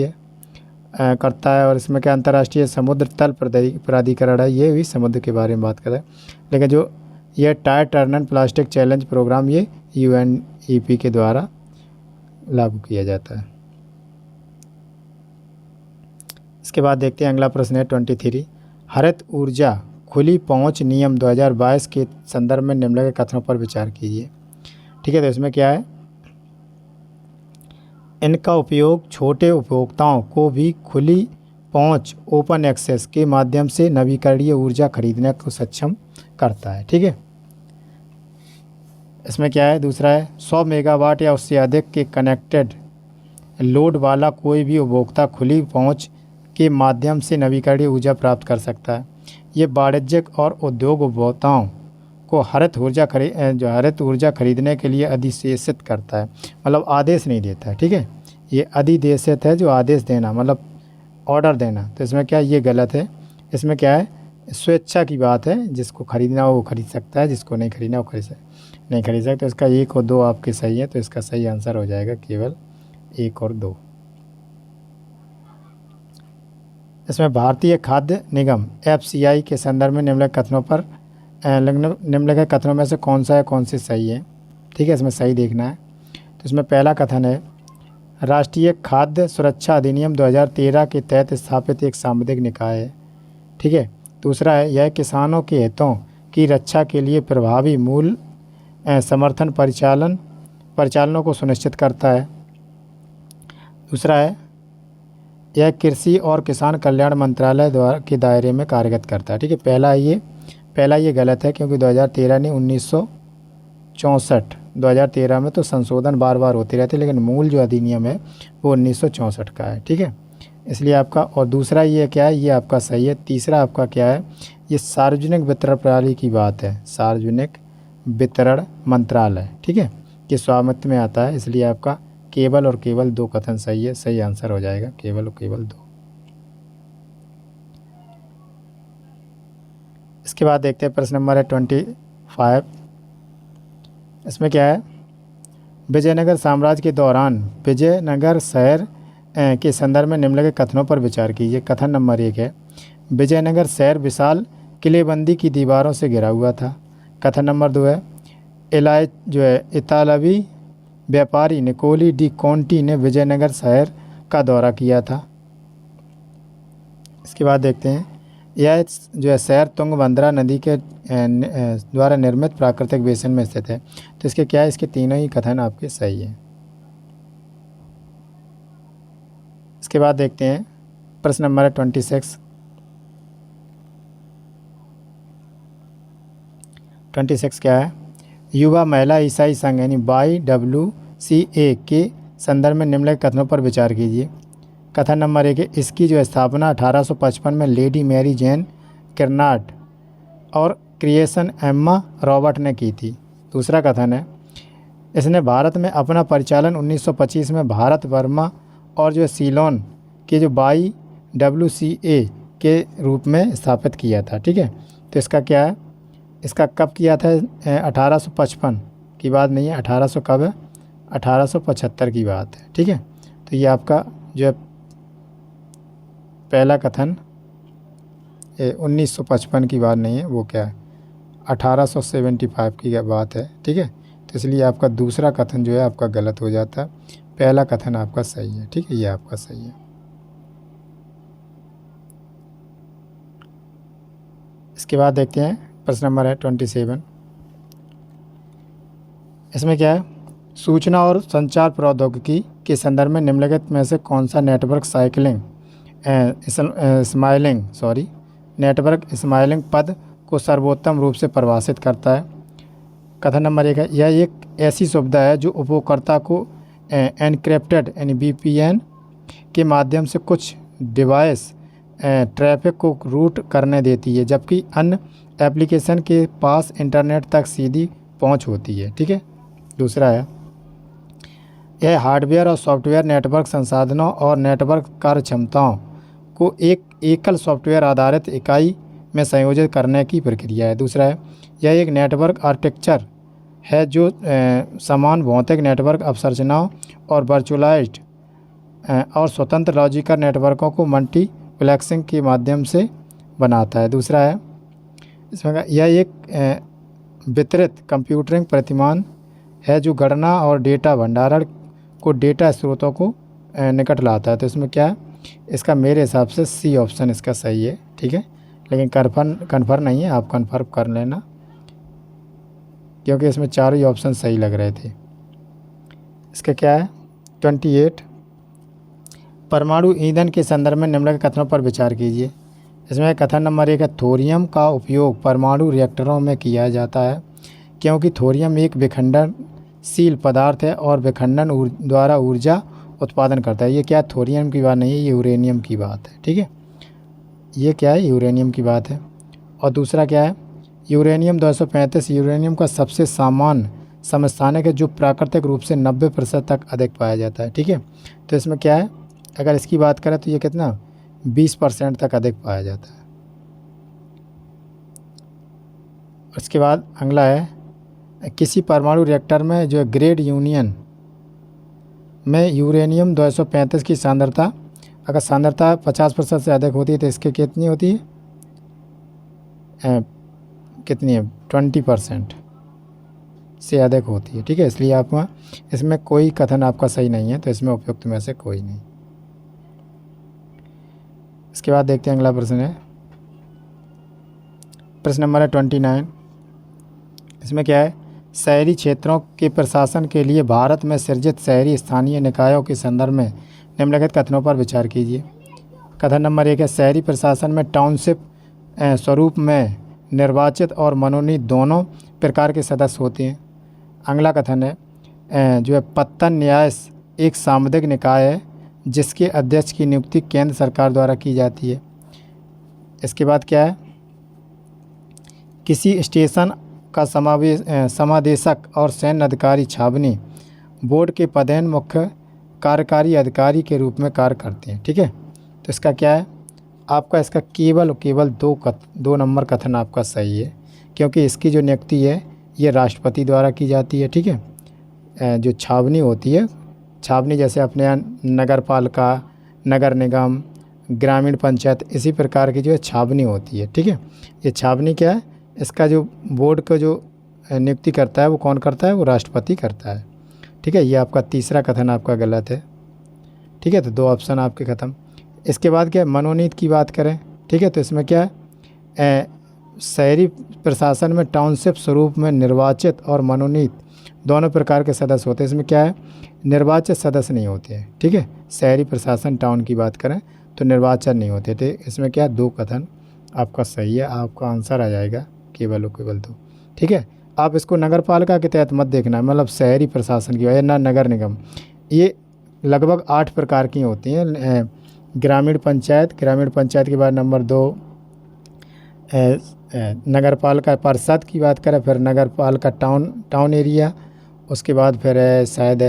है। और इसमें क्या, अंतर्राष्ट्रीय समुद्र तल प्राधिकरण है, ये भी समुद्र के बारे में बात कर रहा है। लेकिन जो यह tide turner plastic challenge program ये यूएनईपी के द्वारा लागू किया जाता है। इसके बाद देखते हैं अगला प्रश्न है 23, हरित ऊर्जा खुली पहुंच नियम 2022 के संदर्भ में निम्नलिखित कथनों पर विचार कीजिए, ठीक है। तो इसमें क्या है, इनका उपयोग छोटे उपभोक्ताओं को भी खुली पहुंच ओपन एक्सेस के माध्यम से नवीकरणीय ऊर्जा खरीदने को सक्षम करता है। ठीक है, इसमें क्या है, दूसरा है 100 मेगावाट या उससे अधिक के कनेक्टेड लोड वाला कोई भी उपभोक्ता खुली पहुंच के माध्यम से नवीकरणीय ऊर्जा प्राप्त कर सकता है। ये वाणिज्यिक और उद्योग उपभोक्ताओं को हरित ऊर्जा खरीदने के लिए अधिसूचित करता है, मतलब आदेश नहीं देता है। ठीक है, ये अधिदेशित है, जो आदेश देना मतलब ऑर्डर देना। तो इसमें क्या है, ये गलत है। इसमें क्या है, स्वेच्छा की बात है, जिसको खरीदना हो वो खरीद सकता है, जिसको नहीं खरीदना वो नहीं खरीद सकता। तो इसका 1 और 2 आपके सही है, तो इसका सही आंसर हो जाएगा केवल 1 और 2। इसमें भारतीय खाद्य निगम FCI के संदर्भ में निम्नलिखित कथनों में से कौन सा है, कौन से सही है। ठीक है, इसमें सही देखना है। तो इसमें पहला कथन है, राष्ट्रीय खाद्य सुरक्षा अधिनियम 2013 के तहत स्थापित एक सांविधिक निकाय है। ठीक है, दूसरा है, यह किसानों के हितों की रक्षा के लिए प्रभावी मूल्य समर्थन परिचालनों को सुनिश्चित करता है। दूसरा है, यह कृषि और किसान कल्याण मंत्रालय द्वारा के दायरे में कार्यरत करता है। ठीक है, पहला ये गलत है, क्योंकि 2013 नहीं 1964, 2013 में तो संशोधन बार बार होते रहते, लेकिन मूल जो अधिनियम है वो 1964 का है। ठीक है, इसलिए आपका, और दूसरा ये क्या है, ये आपका सही है। तीसरा आपका क्या है, ये सार्वजनिक वितरण प्रणाली की बात है, सार्वजनिक वितरण मंत्रालय। ठीक है, ये स्वामित्व में आता है, इसलिए आपका केवल और केवल 2 कथन सही है। सही आंसर हो जाएगा केवल और केवल 2। इसके बाद देखते हैं प्रश्न नंबर है 25। इसमें क्या है, विजयनगर साम्राज्य के दौरान विजयनगर शहर के संदर्भ में निम्नलिखित कथनों पर विचार कीजिए। कथन नंबर 1 है, विजयनगर शहर विशाल किलेबंदी की दीवारों से घिरा हुआ था। कथन नंबर 2 है, इतालवी व्यापारी निकोली डी कॉन्टी ने विजयनगर शहर का दौरा किया था। इसके बाद देखते हैं, यह शहर तुंगभद्रा नदी के द्वारा निर्मित प्राकृतिक बेसिन में स्थित है। तो इसके क्या है, इसके तीनों ही कथन आपके सही हैं। इसके बाद देखते हैं प्रश्न नंबर है 26। 26 क्या है, युवा महिला ईसाई संघ यानी YWCA के संदर्भ में निम्नलिखित कथनों पर विचार कीजिए। कथन नंबर 1 है, इसकी स्थापना 1855 में लेडी मैरी जेन किर्नाट और क्रिएशन एम्मा रॉबर्ट ने की थी। दूसरा कथन है, इसने भारत में अपना परिचालन 1925 में भारत बर्मा और सीलोन के YWCA के रूप में स्थापित किया था। ठीक है, तो इसका क्या है, इसका कब किया था, 1855 की बात नहीं है, 1800 कब है, 1875 की बात है। ठीक है, तो ये आपका पहला कथन 1955 की बात नहीं है, वो क्या है 1875 की बात है। ठीक है, तो इसलिए आपका दूसरा कथन जो है आपका गलत हो जाता है, पहला कथन आपका सही है। ठीक है, ये आपका सही है। इसके बाद देखते हैं प्रश्न नंबर है 27। इसमें क्या है, सूचना और संचार प्रौद्योगिकी के संदर्भ में निम्नलिखित में से कौन सा नेटवर्क स्माइलिंग पद को सर्वोत्तम रूप से परिभाषित करता है। कथन नंबर 1 है, यह एक ऐसी सुविधा है जो उपयोगकर्ता को एनक्रिप्टेड यानी VPN के माध्यम से कुछ डिवाइस ट्रैफिक को रूट करने देती है, जबकि अन्य एप्लीकेशन के पास इंटरनेट तक सीधी पहुंच होती है। ठीक है, दूसरा है, यह हार्डवेयर और सॉफ्टवेयर नेटवर्क संसाधनों और नेटवर्क कार्यक्षमताओं को एक एकल सॉफ्टवेयर आधारित इकाई में संयोजित करने की प्रक्रिया है। दूसरा है, यह एक नेटवर्क आर्किटेक्चर है जो समान भौतिक नेटवर्क अवसंरचनाओं और वर्चुअलाइज्ड और स्वतंत्र लॉजिकल नेटवर्कों को मल्टीप्लेक्सिंग के माध्यम से बनाता है। दूसरा है, इसमें यह एक वितरित कंप्यूटिंग प्रतिमान है जो गणना और डेटा भंडारण को डेटा स्रोतों को निकट लाता है। तो इसमें क्या है, इसका मेरे हिसाब से C ऑप्शन इसका सही है। ठीक है, लेकिन कन्फर्म नहीं है, आप कन्फर्म कर लेना, क्योंकि इसमें चारों ही ऑप्शन सही लग रहे थे। इसका क्या है 28, परमाणु ईंधन के संदर्भ में निम्नलिखित कथनों पर विचार कीजिए। इसमें कथन नंबर 1 है, थोरियम का उपयोग परमाणु रिएक्टरों में किया जाता है क्योंकि थोरियम एक विखंडनशील पदार्थ है और विखंडन द्वारा ऊर्जा उत्पादन करता है। ये क्या है, थोरियम की बात नहीं है, ये यूरेनियम की बात है। ठीक है, ये क्या है, यूरेनियम की बात है। और दूसरा क्या है, यूरेनियम 235 यूरेनियम का सबसे सामान्य समस्थानिक है जो प्राकृतिक रूप से 90% तक अधिक पाया जाता है। ठीक है, तो इसमें क्या है, अगर इसकी बात करें तो ये कितना 20% तक अधिक पाया जाता है। उसके बाद अगला है, किसी परमाणु रिएक्टर में जो ग्रेड यूनियन में यूरेनियम 235 की सांद्रता, अगर सांद्रता 50% से अधिक होती है तो इसके कितनी होती है, कितनी है, 20% से अधिक होती है। ठीक है, इसलिए आप इसमें कोई कथन आपका सही नहीं है, तो इसमें उपयुक्त में से कोई नहीं। इसके बाद देखते हैं अगला प्रश्न है, प्रश्न नंबर है 29। इसमें क्या है, शहरी क्षेत्रों के प्रशासन के लिए भारत में सृजित शहरी स्थानीय निकायों के संदर्भ में निम्नलिखित कथनों पर विचार कीजिए। कथन नंबर 1 है, शहरी प्रशासन में टाउनशिप स्वरूप में निर्वाचित और मनोनीत दोनों प्रकार के सदस्य होते हैं। अगला कथन है, जो है पत्तन न्यास एक सामुदायिक निकाय है जिसके अध्यक्ष की नियुक्ति केंद्र सरकार द्वारा की जाती है। इसके बाद क्या है, किसी स्टेशन का समादेशक और सैन्य अधिकारी छावनी बोर्ड के पदेन मुख्य कार्यकारी अधिकारी के रूप में कार्य करते हैं। ठीक है, तो इसका क्या है, आपका इसका केवल दो नंबर कथन आपका सही है क्योंकि इसकी जो नियुक्ति है ये राष्ट्रपति द्वारा की जाती है। ठीक है, जो छावनी होती है, छावनी जैसे अपने यहाँ नगर पालिका, नगर निगम, ग्रामीण पंचायत, इसी प्रकार की जो है छावनी होती है। ठीक है, ये छावनी क्या है, इसका जो बोर्ड का जो नियुक्ति करता है वो कौन करता है, वो राष्ट्रपति करता है। ठीक है, ये आपका तीसरा कथन आपका गलत है। ठीक है, तो 2 ऑप्शन आपके ख़त्म। इसके बाद क्या है, मनोनीत की बात करें। ठीक है, तो इसमें क्या है, शहरी प्रशासन में टाउनशिप स्वरूप में निर्वाचित और मनोनीत दोनों प्रकार के सदस्य होते हैं। इसमें क्या है, निर्वाचित सदस्य नहीं होते हैं। ठीक है, शहरी प्रशासन टाउन की बात करें तो निर्वाचन नहीं होते थे। इसमें क्या 2 कथन आपका सही है, आपका आंसर आ जाएगा केवल 2। ठीक है, आप इसको नगर पालिका के तहत मत देखना, मतलब शहरी प्रशासन की वजह ना नगर निगम, ये लगभग 8 प्रकार की होती हैं। ग्रामीण पंचायत के बाद नंबर 2 नगर पालिका परिषद की बात करें, फिर नगर पालिका टाउन एरिया, उसके बाद फिर शायद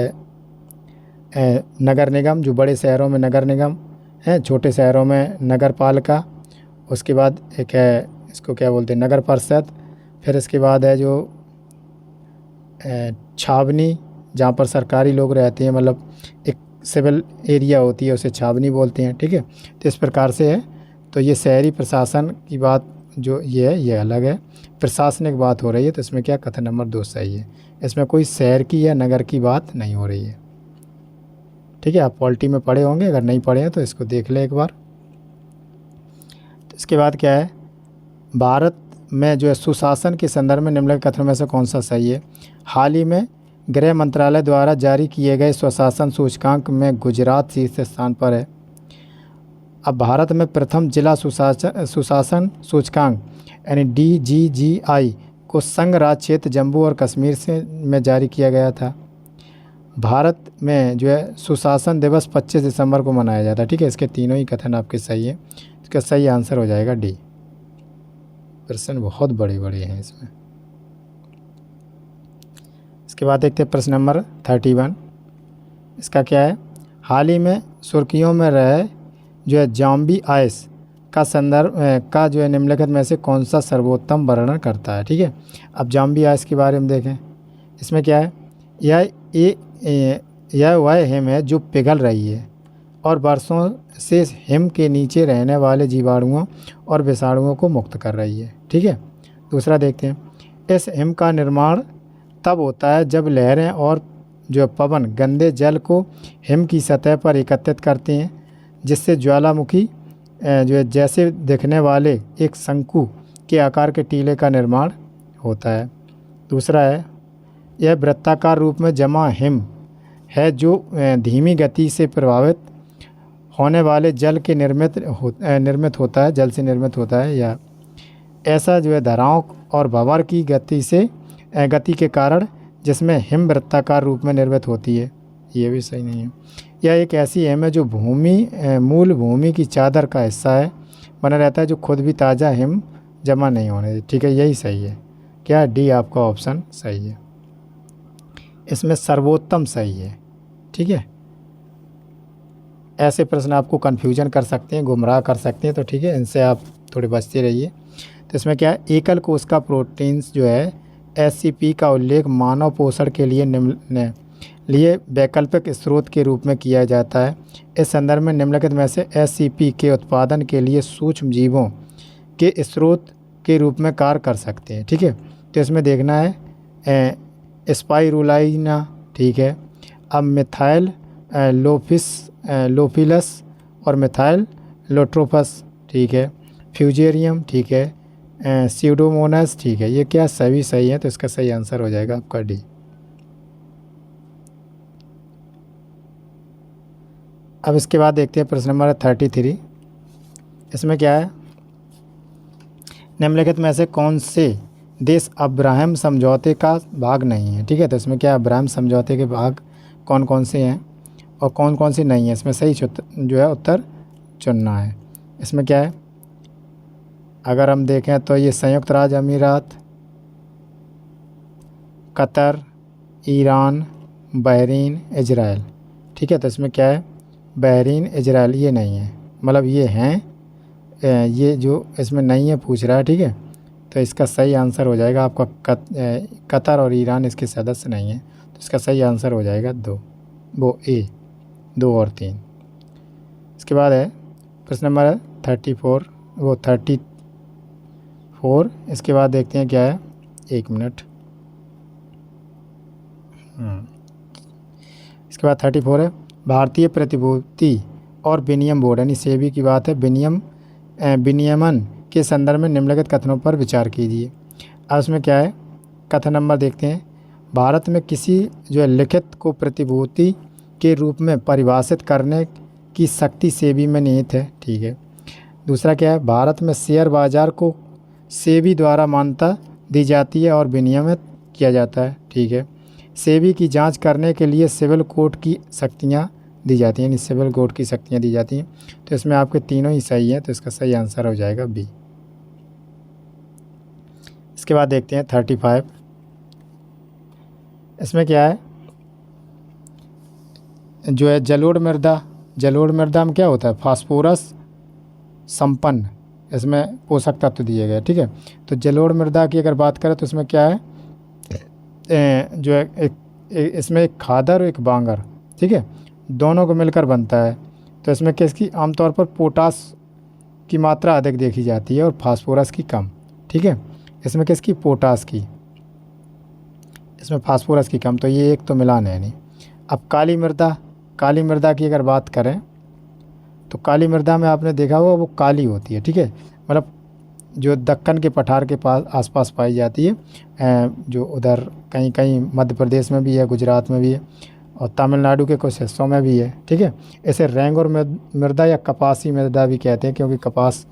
नगर निगम, जो बड़े शहरों में नगर निगम है, छोटे शहरों में नगर पालिका, उसके बाद एक है इसको क्या बोलते हैं, नगर परिषद, फिर इसके बाद है जो छावनी जहाँ पर सरकारी लोग रहते हैं, मतलब एक सिविल एरिया होती है उसे छावनी बोलते हैं। ठीक है, तो इस प्रकार से है। तो ये शहरी प्रशासन की बात जो ये है ये अलग है, प्रशासनिक बात हो रही है, तो इसमें क्या कथन नंबर 2 सही है। इसमें कोई शहर की या नगर की बात नहीं हो रही है। ठीक है, आप पॉलिटी में पढ़े होंगे, अगर नहीं पढ़े हैं तो इसको देख लें एक बार। तो इसके बाद क्या है, भारत में जो है सुशासन के संदर्भ में निम्नलिखित कथनों में से कौन सा सही है। हाल ही में गृह मंत्रालय द्वारा जारी किए गए स्वशासन सूचकांक में गुजरात शीर्ष स्थान पर है। अब भारत में प्रथम जिला सुशासन सूचकांक यानी DGGI को संघ राज्य क्षेत्र जम्मू और कश्मीर से में जारी किया गया था। भारत में जो है सुशासन दिवस 25 दिसंबर को मनाया जाता है। ठीक है, इसके तीनों ही कथन आपके सही है, इसका सही आंसर हो जाएगा D। प्रश्न बहुत बड़े बड़े हैं इसमें। इसके बाद देखते हैं प्रश्न नंबर 31। इसका क्या है, हाल ही में सुर्खियों में रहे जो है जॉम्बी आइस का संदर्भ का जो है निम्नलिखित में से कौन सा सर्वोत्तम वर्णन करता है। ठीक है, अब जॉम्बी आइस के बारे में देखें। इसमें क्या है, यह वह हिम है जो पिघल रही है और वर्षों से हिम के नीचे रहने वाले जीवाणुओं और विषाणुओं को मुक्त कर रही है। ठीक है, दूसरा देखते हैं, इस हिम का निर्माण तब होता है जब लहरें और जो पवन गंदे जल को हिम की सतह पर एकत्रित करते हैं, जिससे ज्वालामुखी जो है जैसे दिखने वाले एक शंकु के आकार के टीले का निर्माण होता है। दूसरा है, यह वृत्ताकार रूप में जमा हिम है जो धीमी गति से प्रभावित होने वाले जल के निर्मित होता है, जल से निर्मित होता है, या ऐसा जो है धाराओं और भंवर की गति के कारण जिसमें हिम वृत्ताकार रूप में निर्मित होती है, ये भी सही नहीं है। यह एक ऐसी हिम है जो मूल भूमि की चादर का हिस्सा है, बना रहता है, जो खुद भी ताज़ा हिम जमा नहीं होने देती। ठीक है, यही सही है। क्या डी आपका ऑप्शन सही है, इसमें सर्वोत्तम सही है। ठीक है, ऐसे प्रश्न आपको कन्फ्यूजन कर सकते हैं, गुमराह कर सकते हैं, तो ठीक है, इनसे आप थोड़े बचते रहिए। तो इसमें क्या है, एकल कोशिका प्रोटीन्स जो है SCP का उल्लेख मानव पोषण के लिए वैकल्पिक स्रोत के रूप में किया जाता है। इस संदर्भ में निम्नलिखित में से SCP के उत्पादन के लिए सूक्ष्म जीवों के स्रोत के रूप में कार्य कर सकते हैं। ठीक है, तो इसमें देखना है स्पाइरुलिना। ठीक है, अब मिथाइल लोफिलस और मिथाइल लोट्रोपस। ठीक है, फ्यूजेरियम। ठीक है, स्यूडोमोनास। ठीक है, ये क्या सभी सही है, तो इसका सही आंसर हो जाएगा आपका डी। अब इसके बाद देखते हैं प्रश्न नंबर 33। इसमें क्या है, निम्नलिखित में से कौन से देश अब्राहम समझौते का भाग नहीं है। ठीक है, तो इसमें क्या अब्राहम समझौते के भाग कौन कौन से हैं और कौन कौन से नहीं है, इसमें सही जो है उत्तर चुनना है। इसमें क्या है, अगर हम देखें तो ये संयुक्त राज्य अमीरात, कतर, ईरान, बहरीन, इजराइल। ठीक है, तो इसमें क्या है, बहरीन, इजराइल ये नहीं है, मतलब ये हैं, ये जो इसमें नहीं है पूछ रहा है। ठीक है, तो इसका सही आंसर हो जाएगा आपका कतर और ईरान इसके सदस्य नहीं है, तो इसका सही आंसर हो जाएगा 2, वो ए 2 और 3। इसके बाद है प्रश्न नंबर 34। इसके बाद देखते हैं क्या है, 1 मिनट। इसके बाद 34 है, भारतीय प्रतिभूति और विनिमय बोर्ड यानी सेबी की बात है, विनियमन के संदर्भ में निम्नलिखित कथनों पर विचार कीजिए। अब इसमें क्या है, कथन नंबर देखते हैं, भारत में किसी जो है लिखित को प्रतिभूति के रूप में परिभाषित करने की शक्ति सेबी में निहित है। ठीक है, दूसरा क्या है, भारत में शेयर बाजार को सेबी द्वारा मान्यता दी जाती है और विनियमित किया जाता है। ठीक है, सेबी की जांच करने के लिए सिविल कोर्ट की शक्तियाँ दी जाती हैं, यानी सिविल कोर्ट की शक्तियाँ दी जाती हैं। तो इसमें आपके तीनों ही सही हैं, तो इसका सही आंसर हो जाएगा बी। इसके बाद देखते हैं 35। इसमें क्या है, जो है जलोढ़ मृदा में क्या होता है, फास्फोरस संपन्न, इसमें पोषक तत्व दिए गए। ठीक है, तो जलोढ़ मृदा की अगर बात करें तो इसमें क्या है, जो है इसमें एक खादर और एक बांगर, ठीक है, दोनों को मिलकर बनता है। तो इसमें किसकी आमतौर पर पोटास की मात्रा अधिक देखी जाती है और फास्फोरस की कम। ठीक है, इसमें किसकी, पोटास की, इसमें फास्फोरस की कम, तो ये एक तो मिलान है नहीं। अब काली मृदा की अगर बात करें तो काली मृदा में आपने देखा होगा वो काली होती है। ठीक है, मतलब जो दक्कन के पठार के पास आसपास पाई जाती है, जो उधर कहीं कहीं मध्य प्रदेश में भी है, गुजरात में भी है और तमिलनाडु के कुछ हिस्सों में भी है। ठीक है, इसे रेंगुर मृदा या कपासी मृदा भी कहते हैं, क्योंकि कपास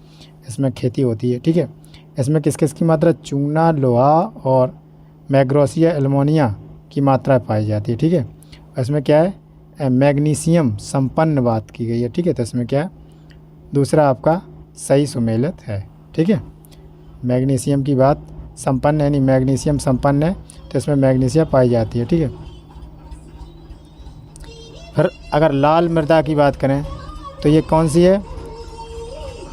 इसमें खेती होती है। ठीक है, इसमें किस किस की मात्रा, चूना, लोहा और मैग्नीशियम एल्युमिनियम की मात्रा पाई जाती है। ठीक है, इसमें क्या है, मैग्नीशियम संपन्न बात की गई है। ठीक है, तो इसमें क्या है, दूसरा आपका सही सुमेलित है। ठीक है, मैग्नीशियम की बात संपन्न यानी मैग्नीशियम संपन्न है, तो इसमें मैग्नीशियम पाई जाती है। ठीक है, फिर अगर लाल मृदा की बात करें तो ये कौन सी है,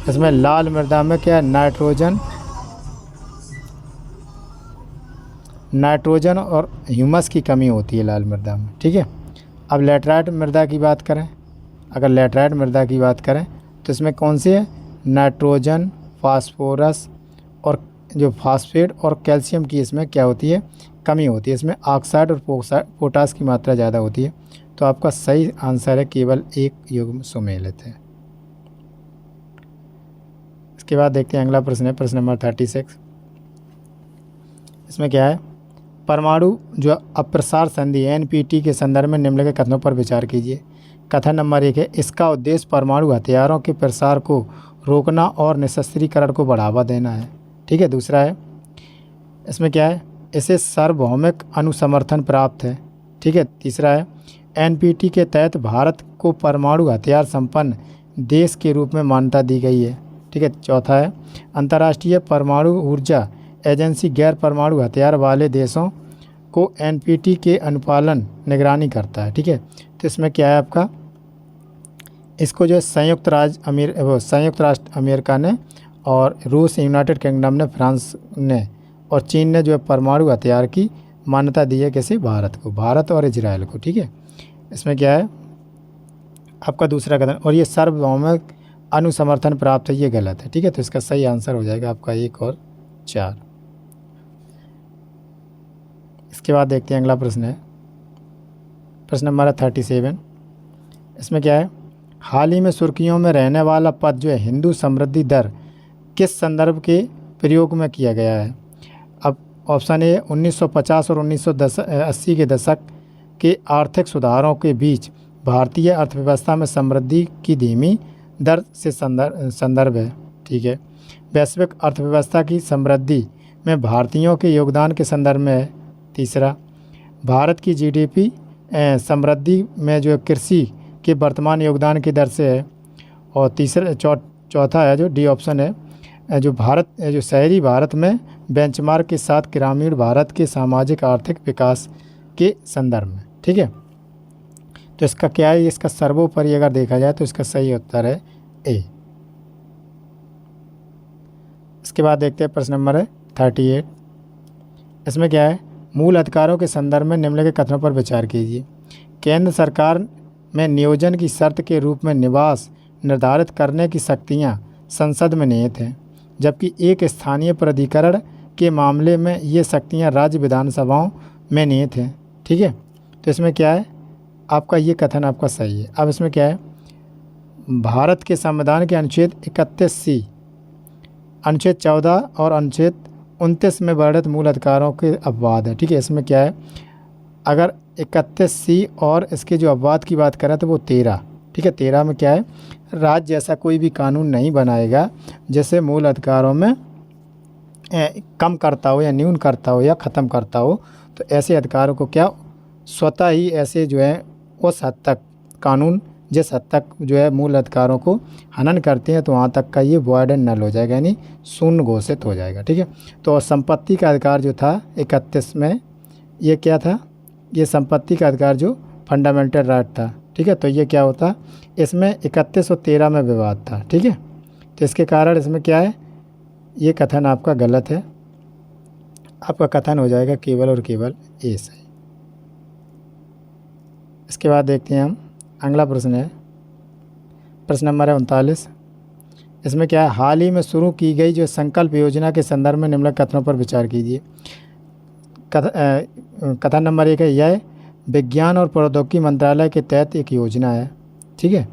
इसमें लाल मृदा में क्या है, नाइट्रोजन और ह्यूमस की कमी होती है लाल मृदा में। ठीक है, अब लैटराइट मृदा की बात करें, अगर लैटराइट मृदा की बात करें तो इसमें कौन सी है, नाइट्रोजन, फास्फोरस और जो फास्फेट और कैल्शियम की इसमें क्या होती है, कमी होती है। इसमें ऑक्साइड और पोटास की मात्रा ज़्यादा होती है। तो आपका सही आंसर है केवल एक युग्म सुमेलित है। इसके बाद देखते हैं अगला प्रश्न है, प्रश्न नंबर 36। इसमें क्या है, परमाणु जो अप्रसार संधि NPT के संदर्भ में निम्नलिखित कथनों पर विचार कीजिए। कथन नंबर 1 है, इसका उद्देश्य परमाणु हथियारों के प्रसार को रोकना और निशस्त्रीकरण को बढ़ावा देना है। ठीक है। दूसरा है, इसमें क्या है, इसे सार्वभौमिक अनुसमर्थन प्राप्त है। ठीक है। तीसरा है, एनपीटी के तहत भारत को परमाणु हथियार संपन्न देश के रूप में मान्यता दी गई है। ठीक है। चौथा है, अंतर्राष्ट्रीय परमाणु ऊर्जा एजेंसी गैर परमाणु हथियार वाले देशों को एनपीटी के अनुपालन निगरानी करता है। ठीक है। तो इसमें क्या है आपका, इसको जो है संयुक्त राष्ट्र अमेरिका ने और रूस, यूनाइटेड किंगडम ने, फ्रांस ने और चीन ने जो है परमाणु हथियार की मान्यता दी है किसी, भारत को, भारत और इजराइल को। ठीक है। इसमें क्या है आपका दूसरा कथन, और ये सार्वभौमिक अनुसमर्थन प्राप्त है, ये गलत है। ठीक है। तो इसका सही आंसर हो जाएगा आपका 1 और 4। इसके बाद देखते हैं अगला प्रश्न है, प्रश्न नंबर 37। इसमें क्या है, हाल ही में सुर्खियों में रहने वाला पद जो है हिंदू समृद्धि दर किस संदर्भ के प्रयोग में किया गया है। अब ऑप्शन ए, 1950 और 1980 के दशक के आर्थिक सुधारों के बीच भारतीय अर्थव्यवस्था में समृद्धि की धीमी दर से संदर्भ है। ठीक है। वैश्विक अर्थव्यवस्था की समृद्धि में भारतीयों के योगदान के संदर्भ में है। तीसरा, भारत की जीडीपी समृद्धि में जो कृषि के वर्तमान योगदान की दर से है। और चौथा है जो डी ऑप्शन है, जो शहरी भारत में बेंचमार्क के साथ ग्रामीण भारत के सामाजिक आर्थिक विकास के संदर्भ में। ठीक है। तो इसका क्या है, इसका सर्वोपरि अगर देखा जाए तो इसका सही उत्तर है ए। इसके बाद देखते हैं प्रश्न नंबर 38। इसमें क्या है, मूल अधिकारों के संदर्भ में निम्नलिखित कथनों पर विचार कीजिए। केंद्र सरकार में नियोजन की शर्त के रूप में निवास निर्धारित करने की शक्तियां संसद में निहित हैं, जबकि एक स्थानीय प्राधिकरण के मामले में ये शक्तियां राज्य विधानसभाओं में निहित हैं। ठीक है। तो इसमें क्या है आपका, ये कथन आपका सही है। अब इसमें क्या है, भारत के संविधान के अनुच्छेद 31C, अनुच्छेद 14 और अनुच्छेद 29 में वर्णित मूल अधिकारों के अपवाद है। ठीक है। इसमें क्या है, अगर 31C और इसके जो अपवाद की बात करें तो वो 13। ठीक है। 13 में क्या है, राज्य ऐसा कोई भी कानून नहीं बनाएगा जैसे मूल अधिकारों में कम करता हो या न्यून करता हो या ख़त्म करता हो। तो ऐसे अधिकारों को क्या स्वतः ही ऐसे जो है उस हद तक कानून जिस हद तक जो है मूल अधिकारों को हनन करते हैं तो वहाँ तक का ये वॉइड एंड नल हो जाएगा, यानी शून्य घोषित हो जाएगा। ठीक है। तो संपत्ति का अधिकार जो था 31 में, ये क्या था, ये संपत्ति का अधिकार जो फंडामेंटल राइट था। ठीक है। तो ये क्या होता, इसमें 31 और 13 में विवाद था। ठीक है। तो इसके कारण इसमें क्या है, ये कथन आपका गलत है। आपका कथन हो जाएगा केवल और केवल ए सही। इसके बाद देखते हैं हम अगला प्रश्न है, प्रश्न नंबर 39। इसमें क्या है, हाल ही में शुरू की गई जो संकल्प योजना के संदर्भ में निम्नलिखित कथनों पर विचार कीजिए। कथन नंबर 1 है, यह विज्ञान और प्रौद्योगिकी मंत्रालय के तहत एक योजना है। ठीक है।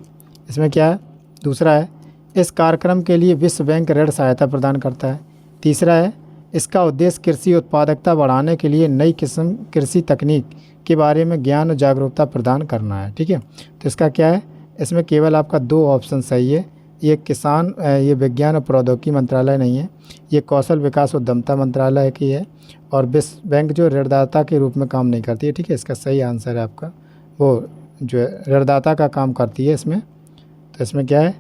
इसमें क्या है, दूसरा है, इस कार्यक्रम के लिए विश्व बैंक ऋण सहायता प्रदान करता है। तीसरा है, इसका उद्देश्य कृषि उत्पादकता बढ़ाने के लिए नई किस्म कृषि तकनीक के बारे में ज्ञान और जागरूकता प्रदान करना है। ठीक है। तो इसका क्या है, इसमें केवल आपका 2 ऑप्शन सही है। ये विज्ञान और प्रौद्योगिकी मंत्रालय नहीं है, ये कौशल विकास उद्यमता मंत्रालय की है और विश्व बैंक जो ऋणदाता के रूप में काम नहीं करती है। ठीक है। इसका सही आंसर है आपका वो जो है ऋणदाता का काम करती है इसमें। तो इसमें क्या है,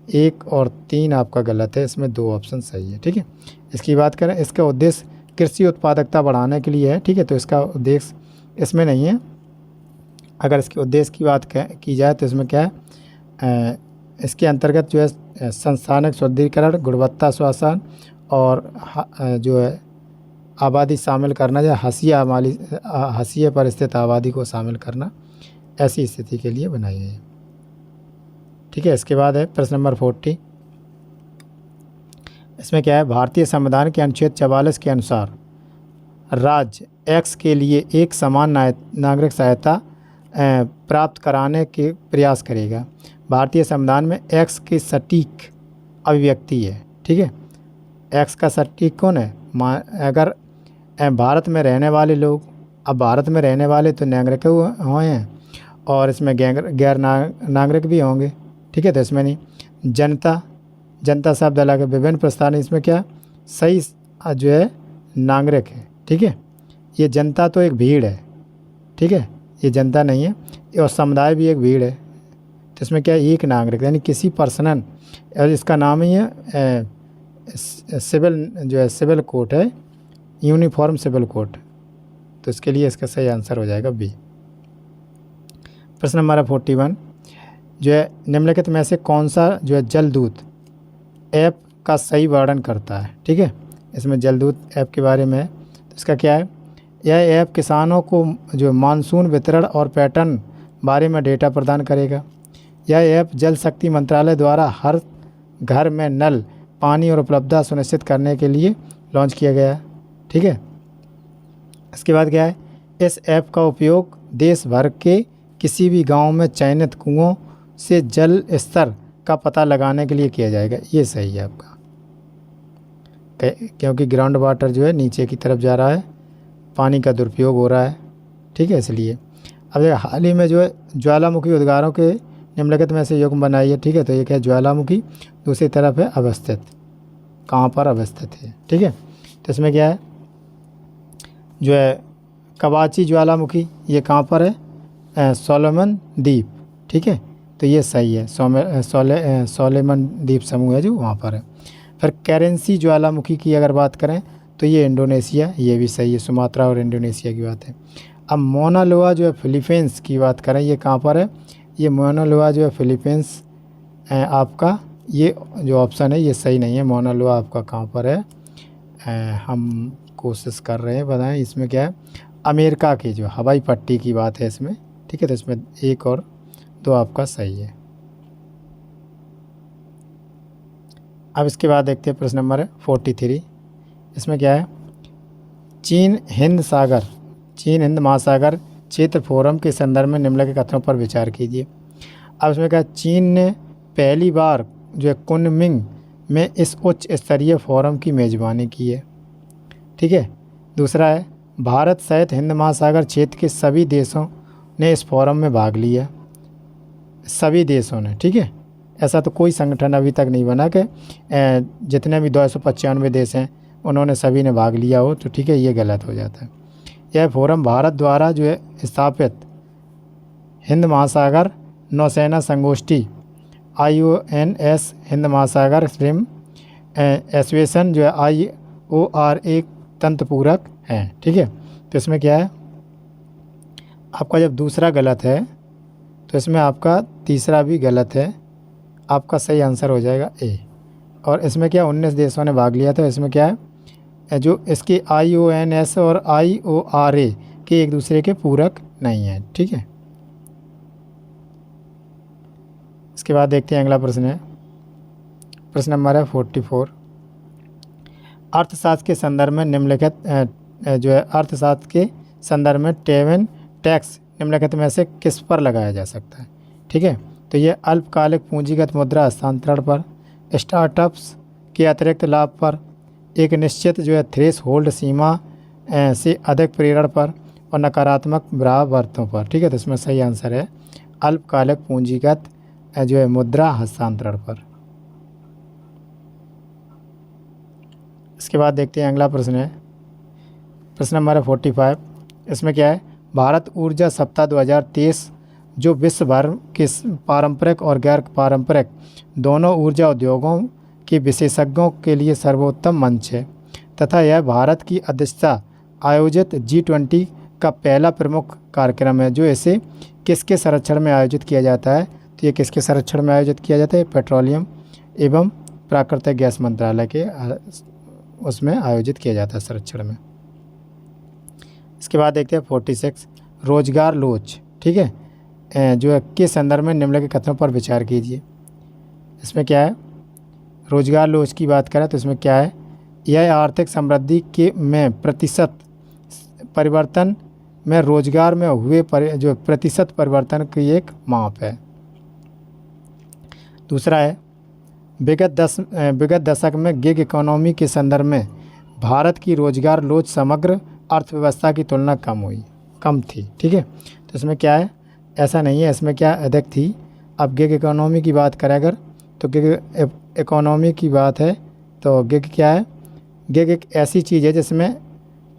1 और 3 आपका गलत है, इसमें 2 ऑप्शन सही है। ठीक है। इसकी बात करें, इसका उद्देश्य कृषि उत्पादकता बढ़ाने के लिए है। ठीक है। तो इसका उद्देश्य इसमें नहीं है। अगर इसके उद्देश्य की बात की जाए तो इसमें क्या है, इसके अंतर्गत जो है संस्थानिक शुद्धिकरण, गुणवत्ता श्वासन और जो है आबादी शामिल करना या हाशिए पर स्थित आबादी को शामिल करना, ऐसी स्थिति के लिए बनाई गई है। ठीक है। इसके बाद है प्रश्न नंबर 40। इसमें क्या है, भारतीय संविधान के अनुच्छेद 44 के अनुसार राज्य एक्स के लिए एक समान नागरिक सहायता प्राप्त कराने के प्रयास करेगा। भारतीय संविधान में एक्स की सटीक अभिव्यक्ति है। ठीक है। एक्स का सटीक कौन है, अगर भारत में रहने वाले लोग, अब भारत में रहने वाले तो नागरिक हुए हैं और इसमें गैर नागरिक भी होंगे, ठीक है, तो इसमें नहीं। जनता, जनता शब्द अलग है। विभिन्न प्रस्थान, इसमें क्या सही जो है नागरिक है, ठीक है। ये जनता तो एक भीड़ है, ठीक है, ये जनता नहीं है। और समुदाय भी एक भीड़ है, तो इसमें क्या है एक नागरिक, यानी किसी पर्सनल, और इसका नाम ही है सिविल, जो है सिविल कोड है, यूनिफॉर्म सिविल कोड। तो इसके लिए इसका सही आंसर हो जाएगा बी। प्रश्न नंबर 41 जो है निम्नलिखित में से कौन सा जो है जलदूत ऐप का सही वर्णन करता है, ठीक है। इसमें जलदूत ऐप के बारे में है, तो इसका क्या है, यह ऐप किसानों को जो मानसून वितरण और पैटर्न बारे में डेटा प्रदान करेगा। यह ऐप जल शक्ति मंत्रालय द्वारा हर घर में नल पानी और उपलब्धता सुनिश्चित करने के लिए लॉन्च किया गया है, ठीक है। इसके बाद क्या है, इस ऐप का उपयोग देश भर के किसी भी गांव में चयनित कुओं से जल स्तर का पता लगाने के लिए किया जाएगा। ये सही है आपका, क्योंकि ग्राउंड वाटर जो है नीचे की तरफ जा रहा है, पानी का दुरुपयोग हो रहा है, ठीक है, इसलिए। अब हाल ही में जो है ज्वालामुखी उद्गारों के निम्नलिखित में से युग्म बनाई है, ठीक है। तो एक है ज्वालामुखी, दूसरी तरफ है अवस्थित, कहाँ पर अवस्थित है, ठीक है। तो इसमें क्या है, जो है कवाची ज्वालामुखी, ये कहाँ पर है, सोलोमन द्वीप, ठीक है। तो ये सही है, सोलोमन द्वीप समूह है जो वहाँ पर है। फिर करेंसी ज्वालामुखी की अगर बात करें तो ये इंडोनेशिया, ये भी सही है, सुमात्रा और इंडोनेशिया की बात है। अब मोना लोआ जो है फिलीपींस की बात करें, ये कहाँ पर है, ये मोना लोआ जो है फिलीपींस आपका, ये जो ऑप्शन है ये सही नहीं है। मोना लोआ आपका कहाँ पर है, हम कोशिश कर रहे हैं बताएं। इसमें क्या है, अमेरिका की जो हवाई पट्टी की बात है इसमें, ठीक है। तो इसमें 1 और 2 आपका सही है। अब इसके बाद देखते हैं प्रश्न नंबर 43। इसमें क्या है, चीन हिंद महासागर क्षेत्र फोरम के संदर्भ में निम्नलिखित कथनों पर विचार कीजिए। अब इसमें क्या है, चीन ने पहली बार जो है कुनमिंग में इस उच्च स्तरीय फोरम की मेज़बानी की है, ठीक है। दूसरा है, भारत सहित हिंद महासागर क्षेत्र के सभी देशों ने इस फोरम में भाग लिया, सभी देशों ने, ठीक है। ऐसा तो कोई संगठन अभी तक नहीं बना कि जितने भी 295 देश हैं उन्होंने सभी ने भाग लिया हो, तो ठीक है, ये गलत हो जाता है। यह फोरम भारत द्वारा जो है स्थापित हिंद महासागर नौसेना संगोष्ठी IONS हिंद महासागर स्ट्रीम एसोसिएशन जो है IORA तंत्रपूरक है, ठीक है। तो इसमें क्या है, आपका जब दूसरा गलत है तो इसमें आपका तीसरा भी गलत है, आपका सही आंसर हो जाएगा ए। और इसमें क्या 19 देशों ने भाग लिया, तो इसमें क्या है, जो इसके IONS और IORA के एक दूसरे के पूरक नहीं है, ठीक है। इसके बाद देखते हैं अगला प्रश्न है, प्रश्न नंबर है 44। अर्थशास्त्र के संदर्भ में निम्नलिखित जो है अर्थशास्त्र के संदर्भ में टेवन टैक्स निम्नलिखित में से किस पर लगाया जा सकता है, ठीक है। तो ये अल्पकालिक पूंजीगत मुद्रा हस्तांतरण पर, स्टार्टअप्स के अतिरिक्त लाभ पर, एक निश्चित जो है थ्रेश होल्ड सीमा से अधिक प्रेरण पर, और नकारात्मक ब्रावर्तों पर, ठीक है। तो इसमें सही आंसर है अल्पकालिक पूंजीगत जो है मुद्रा हस्तांतरण पर। इसके बाद देखते हैं अगला प्रश्न है, प्रश्न नंबर 45। इसमें क्या है, भारत ऊर्जा सप्ताह 2023 जो विश्व भर के पारंपरिक और गैर पारंपरिक दोनों ऊर्जा उद्योगों के विशेषज्ञों के लिए सर्वोत्तम मंच है तथा यह भारत की अध्यक्षता आयोजित G20 का पहला प्रमुख कार्यक्रम है, जो इसे किसके संरक्षण में आयोजित किया जाता है। तो ये किसके संरक्षण में आयोजित किया जाता है, पेट्रोलियम एवं प्राकृतिक गैस मंत्रालय के उसमें आयोजित किया जाता है संरक्षण में। इसके बाद देखते हैं 46 रोजगार लोच, ठीक है, जो है के संदर्भ में निम्नलिखित कथनों पर विचार कीजिए। इसमें क्या है, रोजगार लोच की बात करें तो इसमें क्या है, यह आर्थिक समृद्धि के में प्रतिशत परिवर्तन में रोजगार में हुए जो प्रतिशत परिवर्तन की एक माप है। दूसरा है, विगत दशक में गिग इकोनॉमी के संदर्भ में भारत की रोजगार लोच समग्र अर्थव्यवस्था की तुलना कम थी, ठीक है। तो इसमें क्या है, ऐसा नहीं है, इसमें क्या अधिक थी। अब गिग इकोनॉमी की बात करें अगर, तो गिग इकोनॉमी की बात है तो गिग क्या है? गिग एक ऐसी चीज़ है जिसमें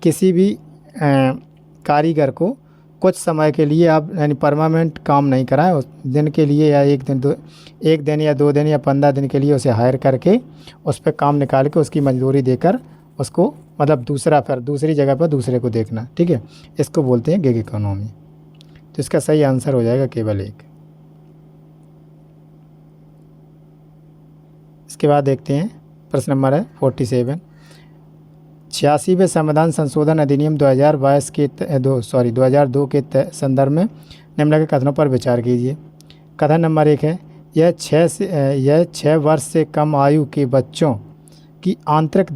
किसी भी कारीगर को कुछ समय के लिए आप यानी परमानेंट काम नहीं कराएं, उस दिन के लिए या एक दिन या 2 दिन या 15 दिन के लिए उसे हायर करके उस पर काम निकाल के उसकी मजदूरी देकर उसको मतलब फिर दूसरी जगह पर दूसरे को देखना, ठीक है, इसको बोलते हैं गिग इकोनॉमी। तो इसका सही आंसर हो जाएगा केवल एक। इसके बाद देखते हैं प्रश्न नंबर है 47। 86वें संविधान संशोधन अधिनियम 2002 के संदर्भ में निम्नलिखित कथनों पर विचार कीजिए। कथन नंबर 1 है, यह 6 वर्ष से कम आयु के बच्चों की आरंभिक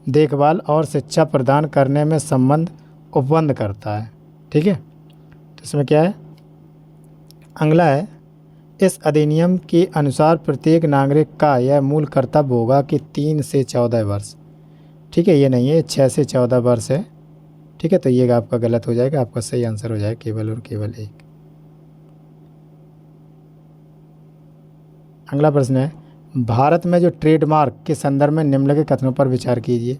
देखभाल और शिक्षा प्रदान करने में संबंध उपबंध करता है, ठीक है। तो इसमें क्या है? अगला है, इस अधिनियम के अनुसार प्रत्येक नागरिक का यह मूल कर्तव्य होगा कि 3 से 14 वर्ष, ठीक है, ये नहीं है, 6 से 14 वर्ष है, ठीक है। तो ये आपका गलत हो जाएगा, आपका सही आंसर हो जाएगा केवल और केवल एक। अगला प्रश्न है, भारत में जो ट्रेडमार्क के संदर्भ में निम्नलिखित कथनों पर विचार कीजिए।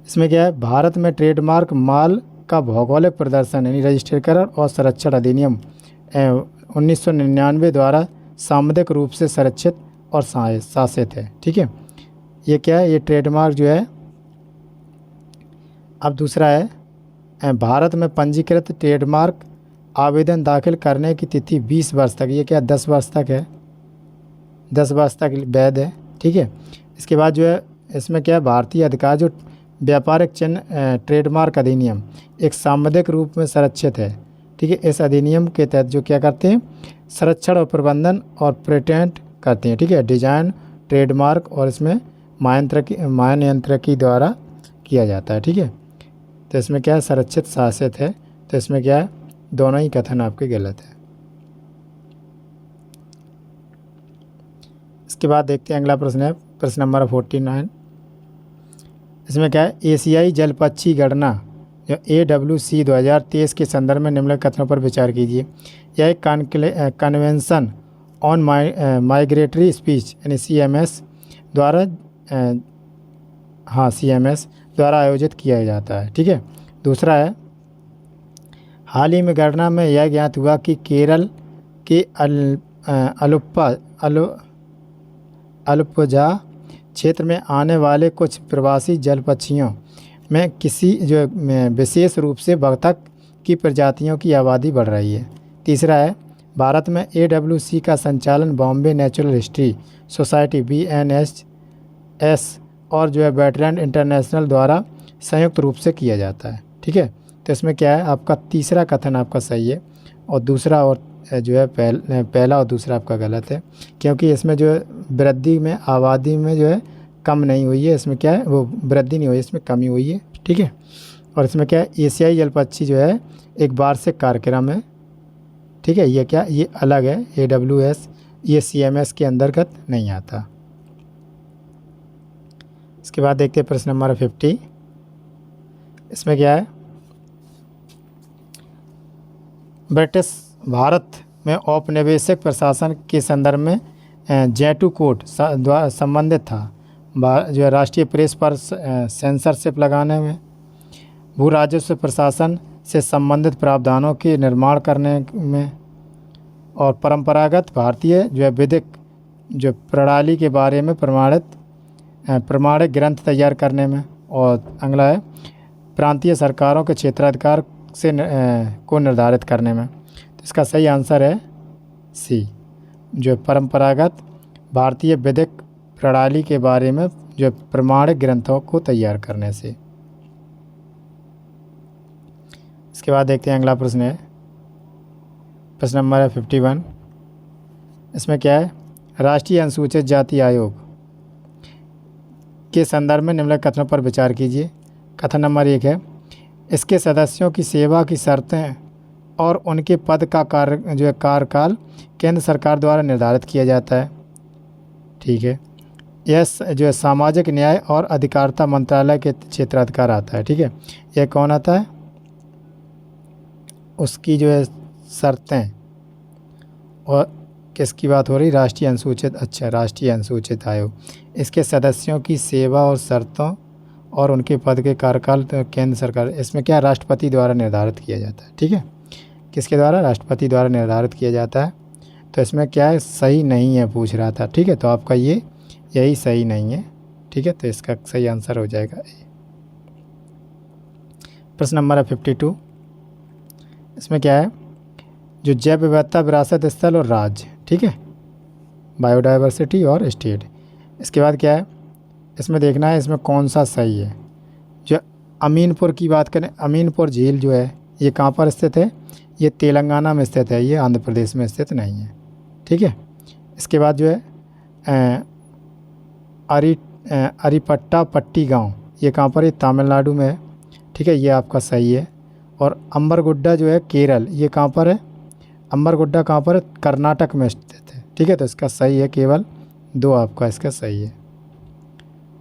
इसमें क्या है? भारत में ट्रेडमार्क माल का भौगोलिक प्रदर्शन यानी रजिस्ट्रेशन और संरक्षण अधिनियम 1999 द्वारा सामुदायिक रूप से संरक्षित और शासित है, ठीक है। ये क्या है? ये ट्रेडमार्क जो है। अब दूसरा है, भारत में पंजीकृत ट्रेडमार्क आवेदन दाखिल करने की तिथि 20 वर्ष तक, ये क्या 10 वर्ष तक है, 10 वर्ष तक वैध है, ठीक है। इसके बाद जो है इसमें क्या है? भारतीय अधिकार जो व्यापारिक चिन्ह ट्रेडमार्क अधिनियम एक सामुदायिक रूप में संरक्षित है, ठीक है। इस अधिनियम के तहत जो क्या करते हैं? संरक्षण और प्रबंधन और पेटेंट करते हैं, ठीक है। डिजाइन ट्रेडमार्क और इसमें महानियंत्रकी द्वारा किया जाता है, ठीक है। तो इसमें क्या है? संरक्षित शासित है। तो इसमें क्या है? दोनों ही कथन आपके गलत है। इसके बाद देखते हैं अगला प्रश्न है प्रश्न नंबर 49। इसमें क्या है? एशियाई जलपक्षी गणना जो AWC 2023 के संदर्भ में निम्नलिखित कथनों पर विचार कीजिए। यह एक कन्वेंशन ऑन माइग्रेटरी स्पीच यानी CMS द्वारा CMS द्वारा आयोजित किया जाता है, ठीक है। दूसरा है, हाल ही में गणना में यह ज्ञात हुआ कि केरल के अल्पजा क्षेत्र में आने वाले कुछ प्रवासी जल पक्षियों में किसी जो विशेष रूप से बतख की प्रजातियों की आबादी बढ़ रही है। तीसरा है, भारत में AWC का संचालन Bombay natural history society BNHS और जो है वेटलैंड इंटरनेशनल द्वारा संयुक्त रूप से किया जाता है, ठीक है। तो इसमें क्या है? आपका तीसरा कथन आपका सही है और दूसरा और जो है पहला और दूसरा आपका गलत है, क्योंकि इसमें जो है वृद्धि में आबादी में जो है कम नहीं हुई है, इसमें क्या है? वो वृद्धि नहीं हुई है, इसमें कमी हुई है, ठीक है। और इसमें क्या है? एशियाई जलपक्षी जो है एक वार्षिक कार्यक्रम है, ठीक है। ये क्या? ये अलग है, AWS ये CMS के अंतर्गत नहीं आता। इसके बाद देखते हैं प्रश्न नंबर 50। इसमें क्या है? ब्रिटिश भारत में औपनिवेशिक प्रशासन के संदर्भ में जेटू कोड द्वारा संबंधित था, जो है राष्ट्रीय प्रेस पर सेंसरशिप लगाने में, भू राजस्व प्रशासन से संबंधित प्रावधानों के निर्माण करने में और परंपरागत भारतीय जो है विधिक जो प्रणाली के बारे में प्रमाणिक ग्रंथ तैयार करने में। और अगला है, प्रांतीय सरकारों के क्षेत्राधिकार से को निर्धारित करने में। तो इसका सही आंसर है C, जो परंपरागत भारतीय विधिक प्रणाली के बारे में जो प्रमाणिक ग्रंथों को तैयार करने से। इसके बाद देखते हैं अगला प्रश्न है प्रश्न नंबर है 51। इसमें क्या है? राष्ट्रीय अनुसूचित जाति आयोग के संदर्भ में निम्नलिखित कथनों पर विचार कीजिए। कथन नंबर 1 है, इसके सदस्यों की सेवा की शर्तें और उनके पद का कार्यकाल केंद्र सरकार द्वारा निर्धारित किया जाता है, ठीक है। यह जो है सामाजिक न्याय और अधिकारिता मंत्रालय के क्षेत्राधिकार आता है, ठीक है। यह कौन आता है? उसकी जो है शर्तें, और किसकी बात हो रही, राष्ट्रीय अनुसूचित, अच्छा राष्ट्रीय अनुसूचित आयोग, इसके सदस्यों की सेवा और शर्तों और उनके पद के कार्यकाल तो केंद्र सरकार, इसमें क्या राष्ट्रपति द्वारा निर्धारित किया जाता है। ठीक है, किसके द्वारा, राष्ट्रपति द्वारा निर्धारित किया जाता है। तो इसमें क्या है, सही नहीं है पूछ रहा था। ठीक है, तो आपका ये यही सही नहीं है। ठीक है, तो इसका सही आंसर हो जाएगा ए। प्रश्न नंबर है 52। इसमें क्या है, जो जैव विविधता, विरासत स्थल और राज्य, ठीक है, बायोडाइवर्सिटी और स्टेट। इसके बाद क्या है, इसमें देखना है इसमें कौन सा सही है। जो अमीनपुर की बात करें, अमीनपुर झील जो है ये कहाँ पर स्थित है, ये तेलंगाना में स्थित है, ये आंध्र प्रदेश में स्थित नहीं है। ठीक है, इसके बाद जो है अरिपट्टा पट्टी गांव, ये कहाँ पर है, तमिलनाडु में है। ठीक है, ये आपका सही है। और अम्बरगुड्डा जो है केरल, ये कहाँ पर है, अम्बरगुड्डा कहाँ पर है, कर्नाटक में स्थित है। ठीक है, तो इसका सही है, केवल 2 आपका इसका सही है।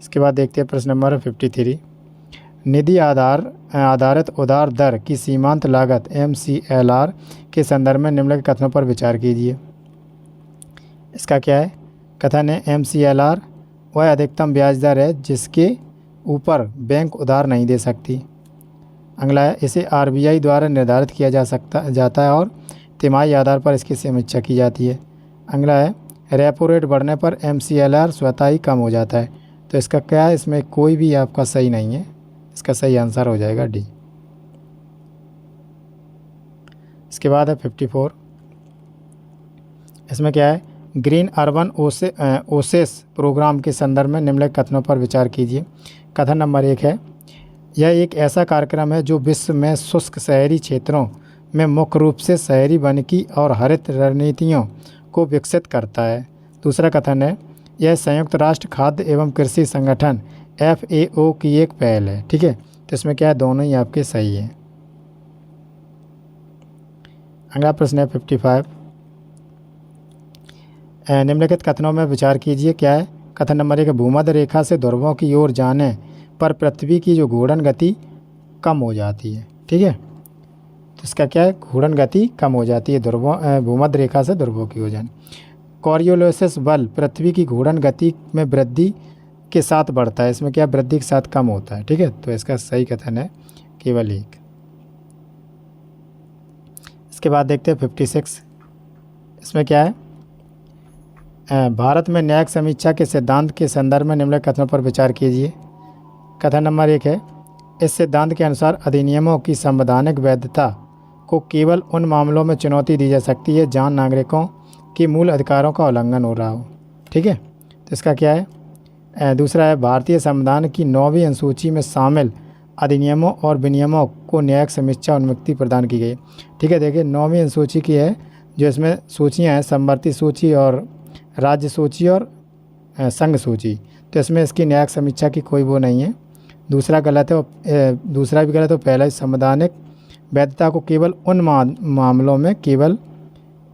इसके बाद देखते हैं प्रश्न नंबर 53। निधि आधारित उधार दर की सीमांत लागत MCLR के संदर्भ में निम्नलिखित कथनों पर विचार कीजिए। इसका क्या है, कथन है MCLR वह अधिकतम ब्याज दर है जिसके ऊपर बैंक उधार नहीं दे सकती। अगला है, इसे RBI द्वारा निर्धारित किया जाता है और तिमाही आधार पर इसकी समीक्षा की जाती है। अगला है, रेपो रेट बढ़ने पर MCLR स्वतः ही कम हो जाता है। तो इसका क्या है, इसमें कोई भी आपका सही नहीं है, इसका सही आंसर हो जाएगा डी। इसके बाद है 54। इसमें क्या है, ग्रीन अर्बन ओसेस प्रोग्राम के संदर्भ में निम्नलिखित कथनों पर विचार कीजिए। कथन नंबर 1 है, यह एक ऐसा कार्यक्रम है जो विश्व में शुष्क शहरी क्षेत्रों में मुख्य रूप से शहरी वानिकी और हरित रणनीतियों को विकसित करता है। दूसरा कथन है, यह संयुक्त राष्ट्र खाद्य एवं कृषि संगठन FAO की एक पहल है। ठीक है, तो इसमें क्या है, दोनों ही आपके सही हैं। अगला प्रश्न है 55। निम्नलिखित कथनों में विचार कीजिए। क्या है, कथन नंबर 1, भूमध्य रेखा से ध्रुवों की ओर जाने पर पृथ्वी की जो घूर्णन गति कम हो जाती है। ठीक है, तो इसका क्या है, घूर्णन गति कम हो जाती है भूमध्य रेखा से ध्रुवों की ओर जाने। कॉरियोलिसिस बल पृथ्वी की घूर्णन गति में वृद्धि के साथ बढ़ता है, इसमें क्या वृद्धि के साथ कम होता है। ठीक है, तो इसका सही कथन है केवल 1। इसके बाद देखते हैं 56। इसमें क्या है, भारत में न्यायिक समीक्षा के सिद्धांत के संदर्भ में निम्नलिखित कथनों पर विचार कीजिए। कथन नंबर 1 है, इस सिद्धांत के अनुसार अधिनियमों की संवैधानिक वैधता को केवल उन मामलों में चुनौती दी जा सकती है जहां नागरिकों के मूल अधिकारों का उल्लंघन हो रहा हो। ठीक है, तो इसका क्या है, दूसरा है, भारतीय संविधान की 9वीं अनुसूची में शामिल अधिनियमों और विनियमों को न्यायिक समीक्षा अनुमति प्रदान की गई। ठीक है, देखिए 9वीं अनुसूची की है, जो इसमें सूचियाँ हैं, समवर्ती सूची और राज्य सूची और संघ सूची, तो इसमें इसकी न्यायिक समीक्षा की कोई वो नहीं है। दूसरा गलत है, दूसरा भी गलत है। पहला, संवैधानिक वैधता को केवल उन मामलों में केवल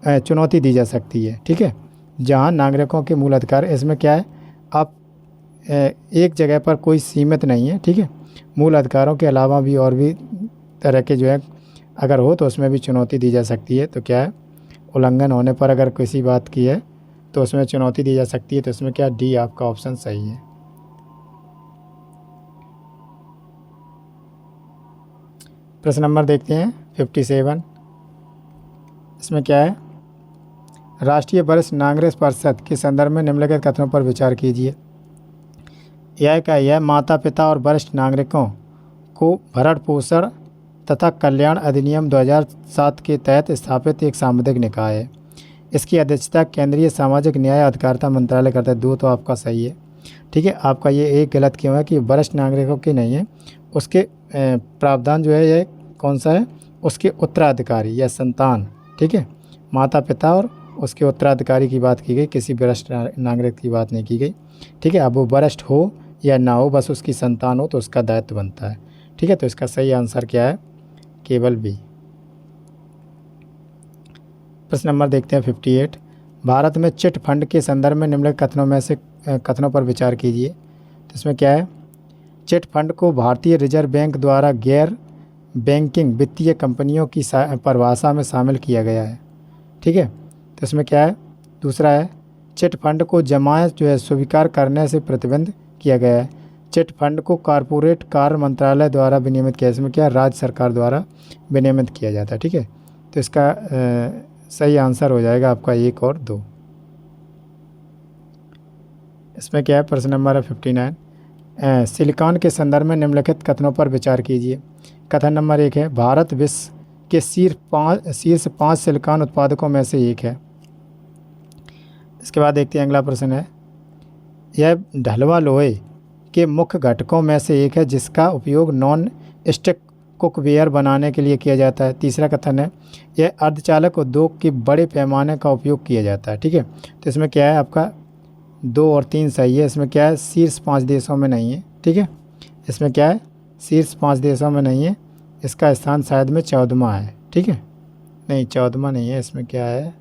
चुनौती दी जा सकती है। ठीक है, जहां नागरिकों के मूल अधिकार, इसमें क्या है, आप एक जगह पर कोई सीमित नहीं है। ठीक है, मूल अधिकारों के अलावा भी और भी तरह के जो है अगर हो तो उसमें भी चुनौती दी जा सकती है। तो क्या है, उल्लंघन होने पर अगर किसी बात की है तो उसमें चुनौती दी जा सकती है। तो इसमें क्या, डी आपका ऑप्शन सही है। प्रश्न नंबर देखते हैं 57। इसमें क्या है, राष्ट्रीय वरिष्ठ नागरिक परिषद के संदर्भ में निम्नलिखित कथनों पर विचार कीजिए। यह माता पिता और वरिष्ठ नागरिकों को भरण पोषण तथा कल्याण अधिनियम 2007 के तहत स्थापित एक सामुदायिक निकाय है। इसकी अध्यक्षता केंद्रीय सामाजिक न्याय अधिकारिता मंत्रालय करता है। 2 तो आपका सही है। ठीक है, आपका ये एक गलत क्यों है कि वरिष्ठ नागरिकों की नहीं है, उसके प्रावधान जो है ये कौन सा है, उसके उत्तराधिकारी या संतान। ठीक है, माता पिता और उसके उत्तराधिकारी की बात की गई, किसी वरिष्ठ नागरिक की बात नहीं की गई। ठीक है, अब वो वरिष्ठ हो या ना हो, बस उसकी संतान हो तो उसका दायित्व बनता है। ठीक है, तो इसका सही आंसर क्या है, केवल बी। प्रश्न नंबर देखते हैं 58। भारत में चिट फंड के संदर्भ में निम्नलिखित कथनों में से कथनों पर विचार कीजिए। तो इसमें क्या है, चिट फंड को भारतीय रिजर्व बैंक द्वारा गैर बैंकिंग वित्तीय कंपनियों की परिभाषा में शामिल किया गया है। ठीक है, तो इसमें क्या है, दूसरा है चिट फंड को जमायत जो है स्वीकार करने से प्रतिबंध किया गया है। चिट फंड को कॉरपोरेट कार्य मंत्रालय द्वारा विनियमित किया, इसमें क्या राज्य सरकार द्वारा विनियमित किया जाता है। ठीक है, तो इसका सही आंसर हो जाएगा आपका 1 और 2। इसमें क्या है, प्रश्न नंबर है 59, सिलिकॉन के संदर्भ में निम्नलिखित कथनों पर विचार कीजिए। कथन नंबर 1 है भारत विश्व के शीर्ष पाँच सिलिकॉन उत्पादकों में से एक है। इसके बाद देखते हैं अगला प्रश्न है, यह ढलवा लोहे के मुख्य घटकों में से एक है जिसका उपयोग नॉन स्टिक कुकवेयर बनाने के लिए किया जाता है। तीसरा कथन है यह अर्धचालक उद्योग के बड़े पैमाने का उपयोग किया जाता है। ठीक है, तो इसमें क्या है आपका 2 और 3 सही है। इसमें क्या है, शीर्ष 5 देशों में नहीं है। ठीक है, इसमें क्या है, शीर्ष 5 देशों में नहीं है, इसका स्थान शायद में 14वां है। ठीक है, नहीं 14वां नहीं है, इसमें क्या है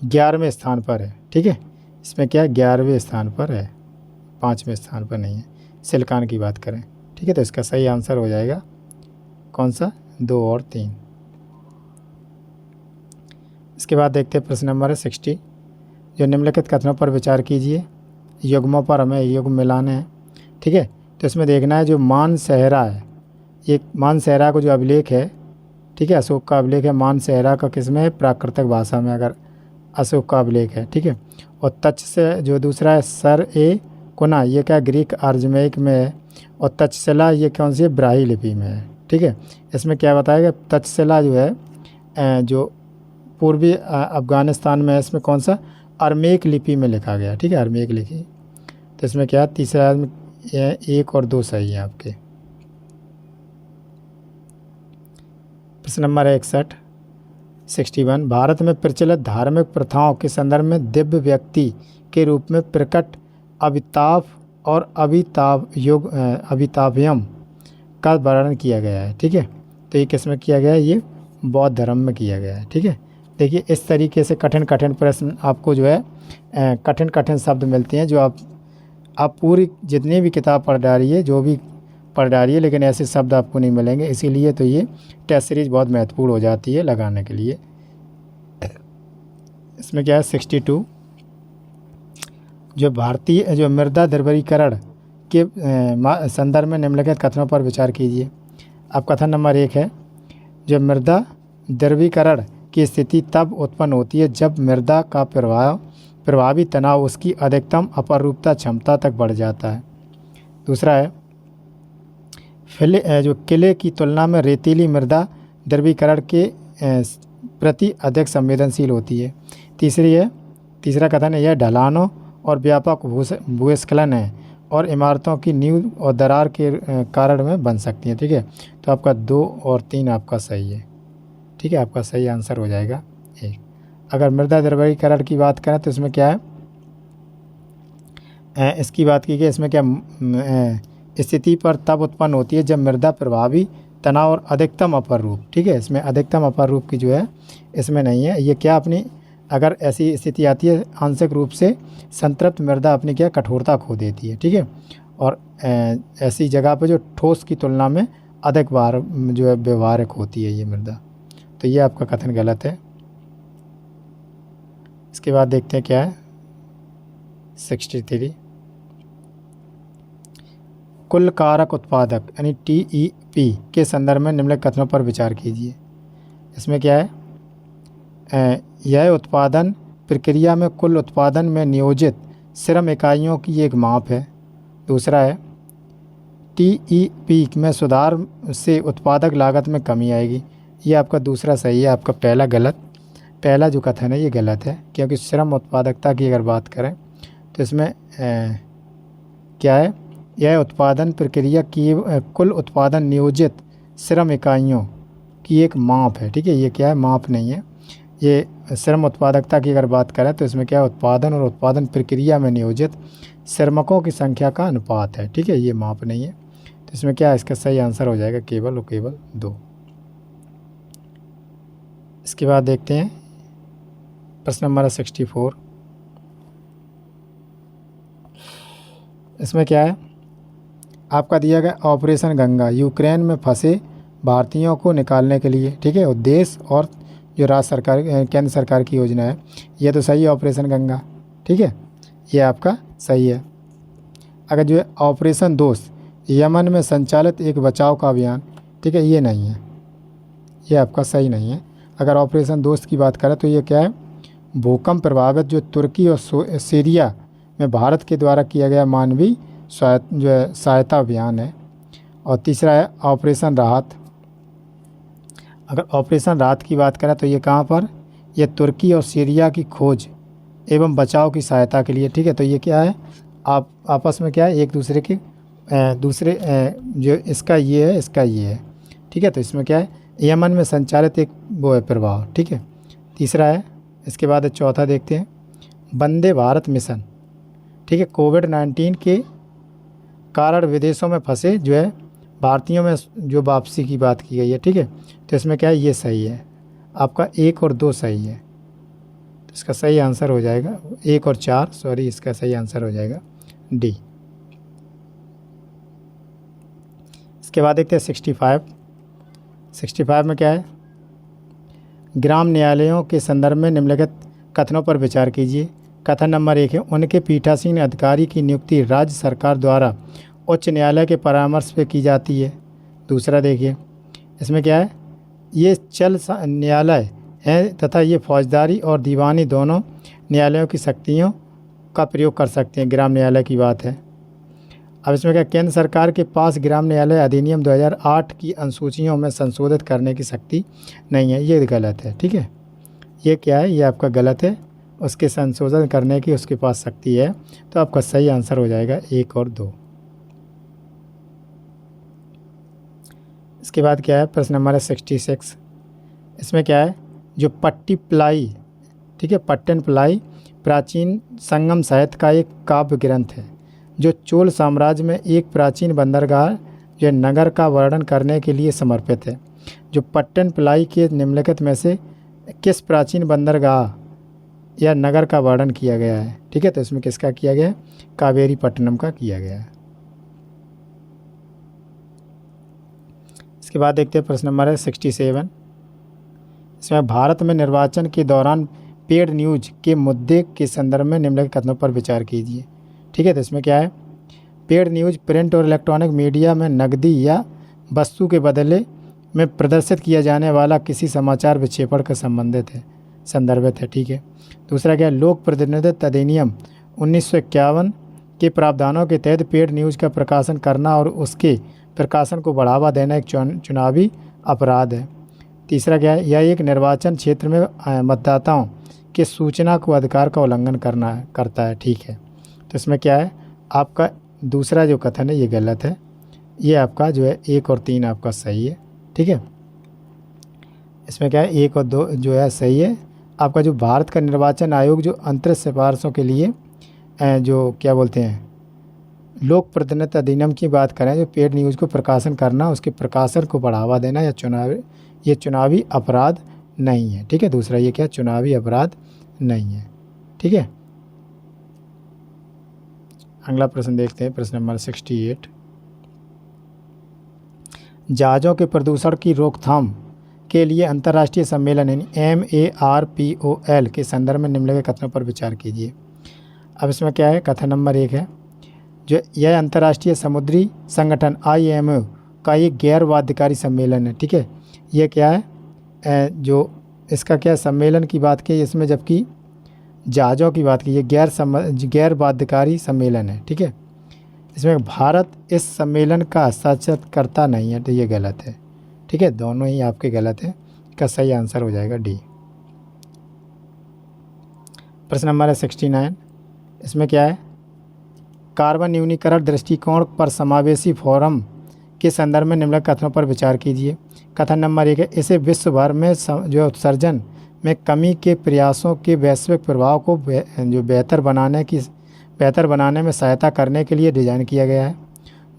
11वें स्थान पर है। ठीक है, इसमें क्या है 11वें स्थान पर है, 5वें स्थान पर नहीं है, सिलिकॉन की बात करें। ठीक है, तो इसका सही आंसर हो जाएगा कौन सा, 2 और 3। इसके बाद देखते हैं प्रश्न नंबर है 60, जो निम्नलिखित कथनों पर विचार कीजिए। युग्मों पर हमें युग्म मिलाने हैं। ठीक है, तो इसमें देखना है जो मानसहरा है, ये मानसहरा को जो अभिलेख है, ठीक है, अशोक का अभिलेख है, मानसहरा का किसमें है, प्राकृतिक भाषा में अगर अशोक का अभिलेख है। ठीक है, और तच से जो दूसरा है सर ए कुना, ये क्या ग्रीक आर्जमेइक में है, और तक्षशिला ये कौन सी है, ब्राही लिपि में है। ठीक है, इसमें क्या बताएगा, तक्षशिला जो है जो पूर्वी अफगानिस्तान में है, इसमें कौन सा, अरमेक लिपि में लिखा गया। ठीक है, अरमेक लिपि। तो इसमें क्या है, तीसरा 1 और 2 सही है आपके। प्रश्न नंबर 61 भारत में प्रचलित धार्मिक प्रथाओं के संदर्भ में दिव्य व्यक्ति के रूप में प्रकट अमिताभ और अभिताभ्यम का वर्णन किया गया है। ठीक है, तो ये किस में किया गया है, ये बौद्ध धर्म में किया गया है। ठीक है, देखिए इस तरीके से कठिन कठिन प्रश्न आपको जो है कठिन कठिन शब्द मिलते हैं, जो आप पूरी जितनी भी किताब पढ़ डालिए, जो भी पढ़ डालिए, लेकिन ऐसे शब्द आपको नहीं मिलेंगे। इसीलिए तो ये टेस्ट सीरीज बहुत महत्वपूर्ण हो जाती है लगाने के लिए। इसमें क्या है 62, जो भारतीय जो मृदा द्रवीकरण के संदर्भ में निम्नलिखित कथनों पर विचार कीजिए। अब कथन नंबर 1 है, जो मृदा द्रवीकरण की स्थिति तब उत्पन्न होती है जब मृदा का प्रभावी तनाव उसकी अधिकतम अपरूपता क्षमता तक बढ़ जाता है। दूसरा है जो किले की तुलना में रेतीली मृदा द्रवीकरण के प्रति अधिक संवेदनशील होती है। तीसरा कथन है यह ढलानों और व्यापक भूस्खलन है और इमारतों की नींव और दरार के कारण में बन सकती है। ठीक है, तो आपका 2 और 3 आपका सही है। ठीक है, आपका सही आंसर हो जाएगा 1। अगर मृदा द्रवीकरण की बात करें तो इसमें क्या है, इसकी बात की गई, इसमें क्या स्थिति पर तब उत्पन्न होती है जब मृदा प्रभावी तनाव और अधिकतम अपर रूप। ठीक है, इसमें अधिकतम अपर रूप की जो है इसमें नहीं है। ये क्या अपनी अगर ऐसी स्थिति आती है, आंशिक रूप से संतृप्त मृदा अपनी क्या कठोरता खो देती है। ठीक है, और ऐसी जगह पर जो ठोस की तुलना में अधिक बार जो है व्यवहारिक होती है ये मृदा। तो ये आपका कथन गलत है। इसके बाद देखते हैं क्या है 63, कुल कारक उत्पादक यानी TEP के संदर्भ में निम्नलिखित कथनों पर विचार कीजिए। इसमें क्या है, यह उत्पादन प्रक्रिया में कुल उत्पादन में नियोजित श्रम इकाइयों की एक माप है। दूसरा है TEP में सुधार से उत्पादक लागत में कमी आएगी। ये आपका दूसरा सही है, आपका पहला गलत। पहला जो कथन है ये गलत है, क्योंकि श्रम उत्पादकता की अगर बात करें तो इसमें क्या है, यह उत्पादन प्रक्रिया की कुल उत्पादन नियोजित श्रम इकाइयों की एक माप है। ठीक है, ये क्या है, माप नहीं है। ये श्रम उत्पादकता की अगर बात करें तो इसमें क्या है, उत्पादन और उत्पादन प्रक्रिया में नियोजित श्रमिकों की संख्या का अनुपात है। ठीक है, ये माप नहीं है। तो इसमें क्या है, इसका सही आंसर हो जाएगा केवल और केवल 2। इसके बाद देखते हैं प्रश्न नंबर 64। इसमें क्या है, आपका दिया गया ऑपरेशन गंगा, यूक्रेन में फंसे भारतीयों को निकालने के लिए, ठीक है, उद्देश्य और जो राज्य सरकार केंद्र सरकार की योजना है, ये तो सही है ऑपरेशन गंगा, ठीक है, ये आपका सही है। अगर जो है ऑपरेशन दोस्त, यमन में संचालित एक बचाव का अभियान, ठीक है, ये नहीं है, ये आपका सही नहीं है। अगर ऑपरेशन दोस्त की बात करें तो ये क्या है, भूकंप प्रभावित जो तुर्की और सीरिया में भारत के द्वारा किया गया मानवीय जो है सहायता अभियान है। और तीसरा है ऑपरेशन राहत। अगर ऑपरेशन राहत की बात करें तो ये कहाँ पर, ये तुर्की और सीरिया की खोज एवं बचाव की सहायता के लिए, ठीक है। तो ये क्या है, आप आपस में क्या है, एक दूसरे के जो इसका ये है, इसका ये है, ठीक है। तो इसमें क्या है, यमन में संचालित एक वो है प्रभाव, ठीक है, तीसरा है। इसके बाद चौथा देखते हैं, वंदे भारत मिशन, ठीक है। कोविड-19 के कारण विदेशों में फंसे जो है भारतीयों में जो वापसी की बात की गई है, ठीक है। तो इसमें क्या है, ये सही है, आपका 1 और 2 सही है। तो इसका सही आंसर हो जाएगा 1 और 4, सॉरी, इसका सही आंसर हो जाएगा डी। इसके बाद देखते हैं 65 में क्या है, ग्राम न्यायालयों के संदर्भ में निम्नलिखित कथनों पर विचार कीजिए। कथन नंबर 1 है, उनके पीठासीन अधिकारी की नियुक्ति राज्य सरकार द्वारा उच्च न्यायालय के परामर्श पे की जाती है। दूसरा देखिए, इसमें क्या है, ये चल न्यायालय हैं तथा ये फौजदारी और दीवानी दोनों न्यायालयों की शक्तियों का प्रयोग कर सकते हैं। ग्राम न्यायालय की बात है। अब इसमें क्या, केंद्र सरकार के पास ग्राम न्यायालय अधिनियम 2008 की अनुसूचियों में संशोधित करने की शक्ति नहीं है, ये गलत है, ठीक है। ये क्या है, ये आपका गलत है, उसके संशोधन करने की उसके पास शक्ति है। तो आपका सही आंसर हो जाएगा 1 और 2। इसके बाद क्या है, प्रश्न नंबर है 66। इसमें क्या है, जो पट्टी प्लाई, ठीक है, पट्टन प्लाई प्राचीन संगम साहित्य का एक काव्य ग्रंथ है जो चोल साम्राज्य में एक प्राचीन बंदरगाह जो नगर का वर्णन करने के लिए समर्पित है। जो पट्टन प्लाई के निम्नलिखित में से किस प्राचीन बंदरगाह या नगर का वर्णन किया गया है, ठीक है। तो इसमें किसका किया गया है, कावेरी पट्टनम का किया गया है। इसके बाद देखते हैं प्रश्न नंबर है 67। इसमें भारत में निर्वाचन के दौरान पेड न्यूज के मुद्दे के संदर्भ में निम्नलिखित कथनों पर विचार कीजिए, ठीक है। तो इसमें क्या है, पेड न्यूज प्रिंट और इलेक्ट्रॉनिक मीडिया में नकदी या वस्तु के बदले में प्रदर्शित किया जाने वाला किसी समाचार विक्षेपण का संदर्भित है, ठीक है। दूसरा क्या है, लोक प्रतिनिधित्व अधिनियम 1951 के प्रावधानों के तहत पेड न्यूज का प्रकाशन करना और उसके प्रकाशन को बढ़ावा देना एक चुनावी अपराध है। तीसरा क्या है, यह एक निर्वाचन क्षेत्र में मतदाताओं के सूचना को अधिकार का उल्लंघन करता है, ठीक है। तो इसमें क्या है, आपका दूसरा जो कथन है ये गलत है, ये आपका जो है 1 और 3 आपका सही है, ठीक है। इसमें क्या है, 1 और 2 जो है सही है। आपका जो भारत का निर्वाचन आयोग जो अंतरिम सिफारिशों के लिए जो क्या बोलते हैं, लोक प्रतिनिधित्व अधिनियम की बात करें, जो पेड न्यूज़ को प्रकाशन करना, उसके प्रकाशन को बढ़ावा देना या चुनावी अपराध नहीं है, ठीक है। दूसरा ये क्या, चुनावी अपराध नहीं है, ठीक है। अगला प्रश्न देखते हैं, प्रश्न नंबर 68। जहाज़ों के प्रदूषण की रोकथाम के लिए अंतर्राष्ट्रीय सम्मेलन MARPOL के संदर्भ में निम्नलिखित कथनों पर विचार कीजिए। अब इसमें क्या है, कथन नंबर 1 है, जो यह अंतर्राष्ट्रीय समुद्री संगठन IMO का एक गैर बाध्यकारी सम्मेलन है, ठीक है। यह क्या है, जो इसका क्या सम्मेलन की बात की, इसमें जबकि जहाज़ों की बात की, ये गैर बाध्यकारी सम्मेलन है, ठीक है। इसमें भारत इस सम्मेलन का हस्ताक्षरकर्ता नहीं है, तो ये गलत है, ठीक है। दोनों ही आपके गलत है, इसका सही आंसर हो जाएगा डी। प्रश्न नंबर है 69। इसमें क्या है, कार्बन न्यूनीकरण दृष्टिकोण पर समावेशी फोरम के संदर्भ में निम्नलिखित कथनों पर विचार कीजिए। कथन नंबर 1 है, इसे विश्व भर में जो उत्सर्जन में कमी के प्रयासों के वैश्विक प्रभाव को जो बेहतर बनाने में सहायता करने के लिए डिज़ाइन किया गया है।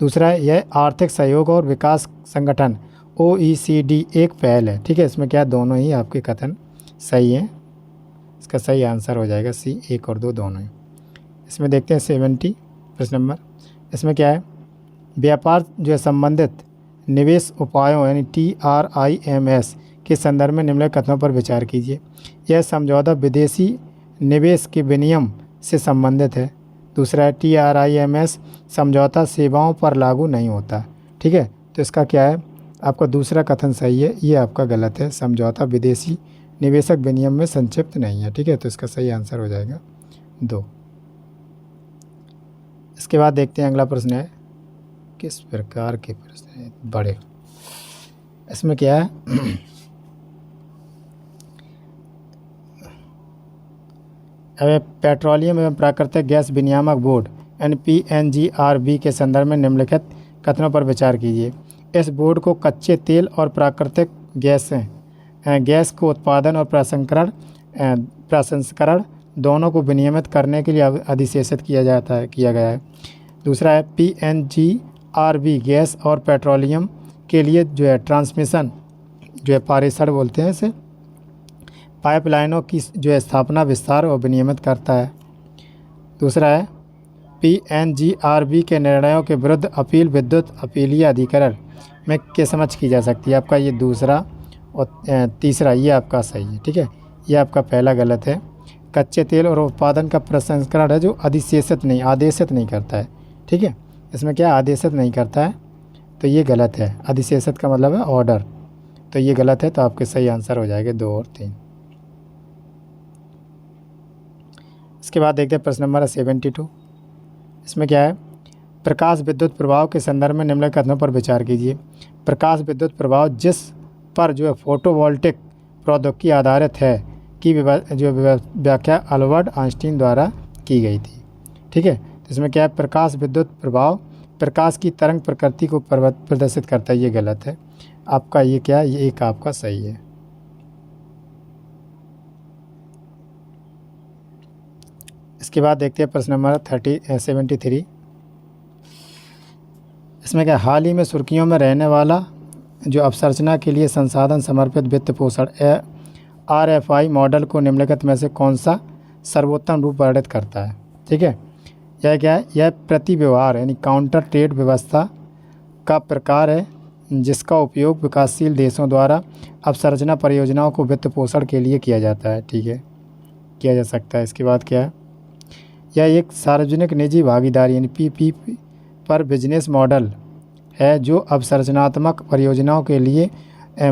दूसरा, यह आर्थिक सहयोग और विकास संगठन OECD एक पहल है, ठीक है। इसमें क्या, दोनों ही आपके कथन सही हैं, इसका सही आंसर हो जाएगा सी, 1 और 2 दोनों ही। इसमें देखते हैं 70 प्रश्न नंबर। इसमें क्या है, व्यापार जो है संबंधित निवेश उपायों यानी TRIMS के संदर्भ में निम्नलिखित कथनों पर विचार कीजिए। यह समझौता विदेशी निवेश के विनियम से संबंधित है। दूसरा है TRIMS समझौता सेवाओं पर लागू नहीं होता। ठीक है, तो इसका क्या है, आपका दूसरा कथन सही है, ये आपका गलत है। समझौता विदेशी निवेशक विनियम में संक्षिप्त नहीं है। ठीक है, तो इसका सही आंसर हो जाएगा 2। इसके बाद देखते हैं अगला प्रश्न है, किस प्रकार के प्रश्न हैं बड़े। इसमें क्या है अब पेट्रोलियम एवं प्राकृतिक गैस विनियामक बोर्ड PNGRB के संदर्भ में निम्नलिखित कथनों पर विचार कीजिए। इस बोर्ड को कच्चे तेल और प्राकृतिक गैस को उत्पादन और प्रसंस्करण दोनों को विनियमित करने के लिए अधिशेषित किया गया है। दूसरा है PNGRB गैस और पेट्रोलियम के लिए जो है ट्रांसमिशन जो है पारेषण बोलते हैं इसे, पाइपलाइनों की जो है स्थापना, विस्तार और विनियमित करता है। दूसरा है PNGRB के निर्णयों के विरुद्ध अपील विद्युत अपीलीय अधिकरण में के समक्ष की जा सकती है। आपका ये दूसरा और तीसरा ये आपका सही है। ठीक है, ये आपका पहला गलत है। कच्चे तेल और उत्पादन का प्रसंस्करण है जो आदेशित नहीं करता है। ठीक है, इसमें क्या आदेशित नहीं करता है, तो ये गलत है। अधिशेषित का मतलब है ऑर्डर, तो ये गलत है। तो आपके सही आंसर हो जाएंगे 2 और 3। इसके बाद देखते हैं प्रश्न नंबर 72। इसमें क्या है, प्रकाश विद्युत प्रभाव के संदर्भ में निम्नलिखित कथनों पर विचार कीजिए। प्रकाश विद्युत प्रभाव जिस पर जो है फोटोवोल्टिक प्रौद्योगिकी आधारित है की व्याख्या अल्बर्ट आइंस्टीन द्वारा की गई थी। ठीक है, तो इसमें क्या है, प्रकाश विद्युत प्रभाव प्रकाश की तरंग प्रकृति को प्रदर्शित करता है, ये गलत है। आपका ये क्या है, ये एक आपका सही है। इसके बाद देखते हैं प्रश्न नंबर 73। इसमें क्या, हाल ही में सुर्खियों में रहने वाला जो अवसंरचना के लिए संसाधन समर्पित वित्त पोषण RFI मॉडल को निम्नलिखित में से कौन सा सर्वोत्तम रूप वर्णित करता है। ठीक है, यह क्या है, यह प्रति व्यवहार यानी काउंटर ट्रेड व्यवस्था का प्रकार है जिसका उपयोग विकासशील देशों द्वारा अवसंरचना परियोजनाओं को वित्त पोषण के लिए किया जाता है। ठीक है, किया जा सकता है। इसके बाद क्या है, यह एक सार्वजनिक निजी भागीदारी यानी PPP पर बिजनेस मॉडल है जो अवसंरचनात्मक परियोजनाओं के लिए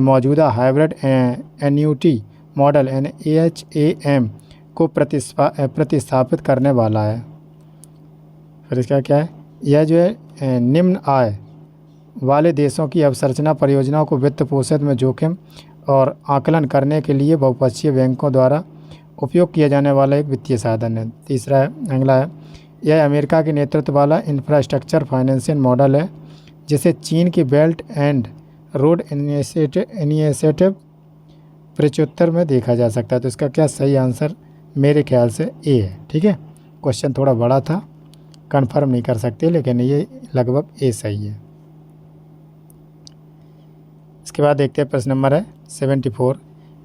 मौजूदा हाइब्रिड एन्युटी मॉडल HAM को प्रतिस्थापित करने वाला है। फिर इसका क्या है, यह जो है निम्न आय वाले देशों की अवसंरचना परियोजनाओं को वित्त पोषण में जोखिम और आकलन करने के लिए बहुपक्षीय बैंकों द्वारा उपयोग किया जाने वाला एक वित्तीय साधन है। तीसरा है, अगला है, यह अमेरिका के नेतृत्व वाला इंफ्रास्ट्रक्चर फाइनेंशियल मॉडल है जिसे चीन की बेल्ट एंड रोड इनिशिएटिव प्रत्युत्तर में देखा जा सकता है। तो इसका क्या सही आंसर मेरे ख्याल से ए है। ठीक है, क्वेश्चन थोड़ा बड़ा था, कंफर्म नहीं कर सकते, लेकिन ये लगभग ए सही है। इसके बाद देखते हैं प्रश्न नंबर है 74।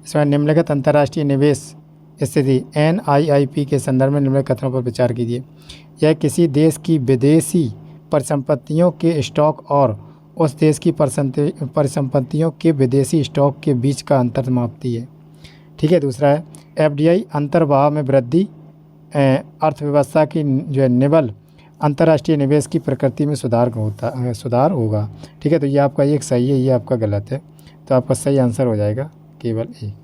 इसमें निम्नलिखित अंतर्राष्ट्रीय निवेश स्थिति NIIP के संदर्भ में निम्नलिखित कथनों पर विचार कीजिए। यह किसी देश की विदेशी परिसंपत्तियों के स्टॉक और उस देश की परिसंपत्तियों के विदेशी स्टॉक के बीच का अंतर मापती है। ठीक है, दूसरा है, FDI अंतर्वाह में वृद्धि अर्थव्यवस्था की जो है निवल अंतर्राष्ट्रीय निवेश की प्रकृति में सुधार होगा। ठीक है, तो ये आपका एक सही है, ये आपका गलत है। तो आपका सही आंसर हो जाएगा केवल एक।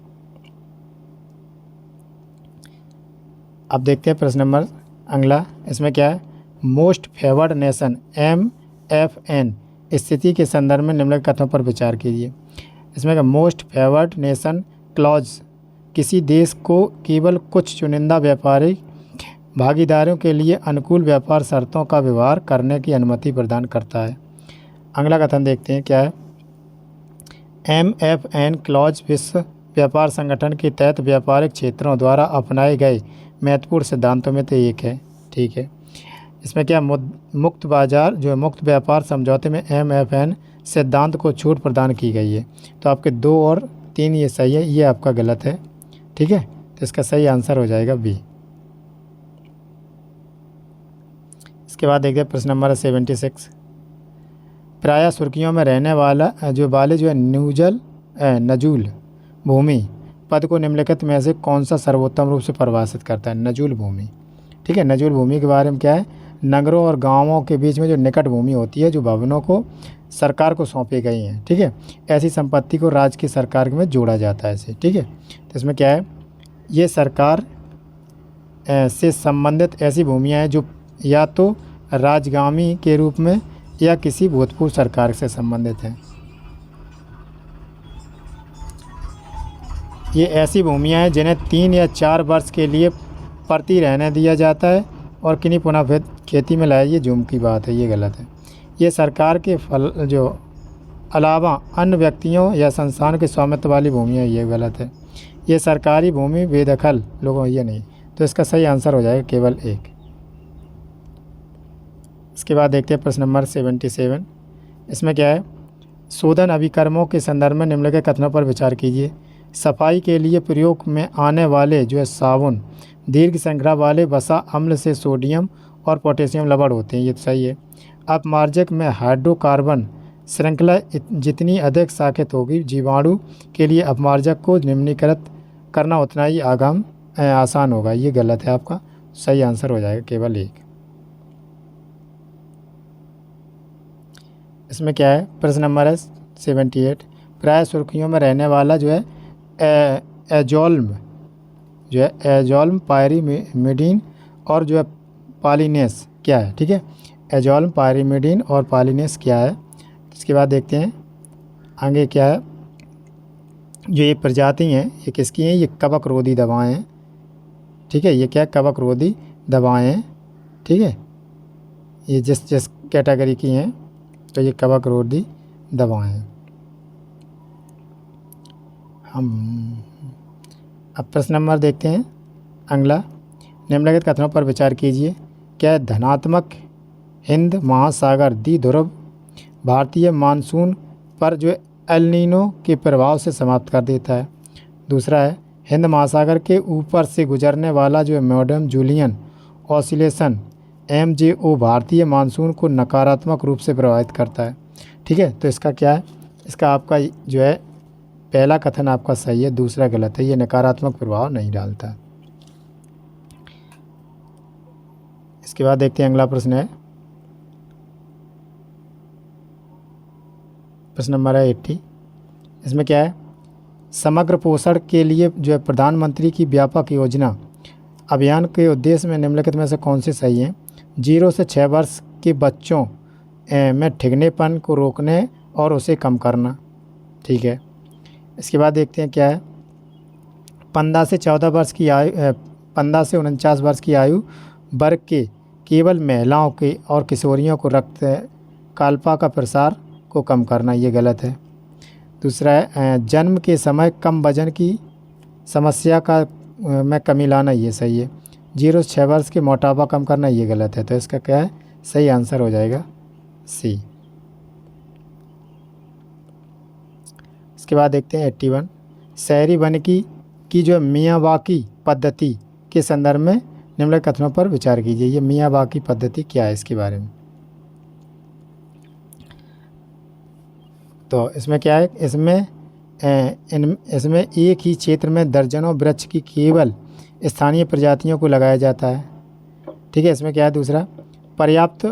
अब देखते हैं प्रश्न नंबर अगला। इसमें क्या है, मोस्ट फेवर्ड नेशन MFN स्थिति के संदर्भ में निम्नलिखित कथनों पर विचार कीजिए। इसमें क्या, मोस्ट फेवर्ड नेशन क्लॉज किसी देश को केवल कुछ चुनिंदा व्यापारिक भागीदारों के लिए अनुकूल व्यापार शर्तों का व्यवहार करने की अनुमति प्रदान करता है। अगला कथन देखते हैं क्या है, MFN क्लॉज विश्व व्यापार संगठन के तहत व्यापारिक क्षेत्रों द्वारा अपनाए गए महत्वपूर्ण सिद्धांतों में से एक है। ठीक है, इसमें क्या, मुक्त बाजार जो है मुक्त व्यापार समझौते में MFN सिद्धांत को छूट प्रदान की गई है। तो आपके 2 और 3 ये सही है, ये आपका गलत है। ठीक है, तो इसका सही आंसर हो जाएगा B। इसके बाद देखिए प्रश्न नंबर 76। प्रायः सुर्खियों में रहने वाला जो है नजूल भूमि पद को निम्नलिखित में से कौन सा सर्वोत्तम रूप से परिभाषित करता है? नजूल भूमि। ठीक है, नजूल भूमि के बारे में क्या है? नगरों और गांवों के बीच में जो निकट भूमि होती है, जो भवनों को सरकार को सौंपी गई हैं। ठीक है, ऐसी संपत्ति को राज्य की सरकार में जोड़ा जाता है इसे। ठीक है, तो इसमें क्या है? ये सरकार से संबंधित ऐसी भूमियाँ हैं जो या तो राजगामी के रूप में या किसी भूतपूर्व सरकार से संबंधित हैं। ये ऐसी भूमियाँ हैं जिन्हें 3 या 4 वर्ष के लिए प्रति रहने दिया जाता है और किन्हीं पुनः फिर खेती में लाया। ये जुर्म की बात है, ये गलत है। ये सरकार के अलावा अन्य व्यक्तियों या संस्थान के स्वामित्व वाली भूमियाँ, ये गलत है। ये सरकारी भूमि बेदखल लोगों, ये नहीं। तो इसका सही आंसर हो जाएगा केवल 1। इसके बाद देखते हैं प्रश्न नंबर 77। इसमें क्या है? शोधन अभिकर्मों के संदर्भ में निम्नलिखित कथनों पर विचार कीजिए। सफाई के लिए प्रयोग में आने वाले जो है साबुन दीर्घ श्रृंखला वाले वसा अम्ल से सोडियम और पोटेशियम लवण होते हैं, ये तो सही है। अपमार्जक में हाइड्रोकार्बन श्रृंखला जितनी अधिक शाखित होगी, जीवाणु के लिए अपमार्जक को निम्नीकृत करना उतना ही आसान होगा, ये गलत है। आपका सही आंसर हो जाएगा केवल 1। इसमें क्या है? प्रश्न नंबर है 78। प्राय सुर्खियों में रहने वाला जो है एजोल्म पायरीमिडीन और जो है पॉलिनेस क्या है? ठीक है, एजोल्म पायरीमिडीन और पॉलिनेस क्या है? इसके बाद देखते हैं आगे क्या है। जो ये प्रजाति हैं ये किसकी हैं? ये कवक रोधी दवाएँ हैं। ठीक है, ये क्या है? कवक रोधी दवाएँ हैं। ठीक है, ये जिस कैटेगरी की हैं, तो ये कवक रोधी दवाएँ हैं। हम अब प्रश्न नंबर देखते हैं अगला। निम्नलिखित कथनों पर विचार कीजिए। क्या धनात्मक हिंद महासागर द्विध्रुव भारतीय मानसून पर जो एल नीनो के प्रभाव से समाप्त कर देता है? दूसरा है, हिंद महासागर के ऊपर से गुजरने वाला जो मैडम जूलियन ऑसिलेशन MJO भारतीय मानसून को नकारात्मक रूप से प्रभावित करता है। ठीक है, तो इसका क्या है? इसका आपका जो है पहला कथन आपका सही है, दूसरा गलत है। ये नकारात्मक प्रभाव नहीं डालता। इसके बाद देखते हैं अगला प्रश्न है प्रश्न नंबर है 80। इसमें क्या है? समग्र पोषण के लिए जो है प्रधानमंत्री की व्यापक योजना अभियान के उद्देश्य में निम्नलिखित में से कौन से सही हैं? 0 से 6 वर्ष के बच्चों में ठिगनेपन को रोकने और उसे कम करना। ठीक है, इसके बाद देखते हैं क्या है? 15 से 14 वर्ष की आयु 15 से 49 वर्ष की आयु वर्ग के केवल महिलाओं के और किशोरियों को रक्त काल्पा का प्रसार को कम करना, ये गलत है। दूसरा है जन्म के समय कम वजन की समस्या में कमी लाना, ये सही है। 0 से 6 वर्ष के मोटापा कम करना, ये गलत है। तो इसका क्या है? सही आंसर हो जाएगा C। इसके बाद देखते हैं 81। शहरी वानिकी की जो मियावाकी पद्धति के संदर्भ में निम्नलिखित कथनों पर विचार कीजिए। ये मियावाकी पद्धति क्या है, इसके बारे में? तो इसमें क्या है? इसमें एक ही क्षेत्र में दर्जनों वृक्ष की केवल स्थानीय प्रजातियों को लगाया जाता है। ठीक है, इसमें क्या है? दूसरा, पर्याप्त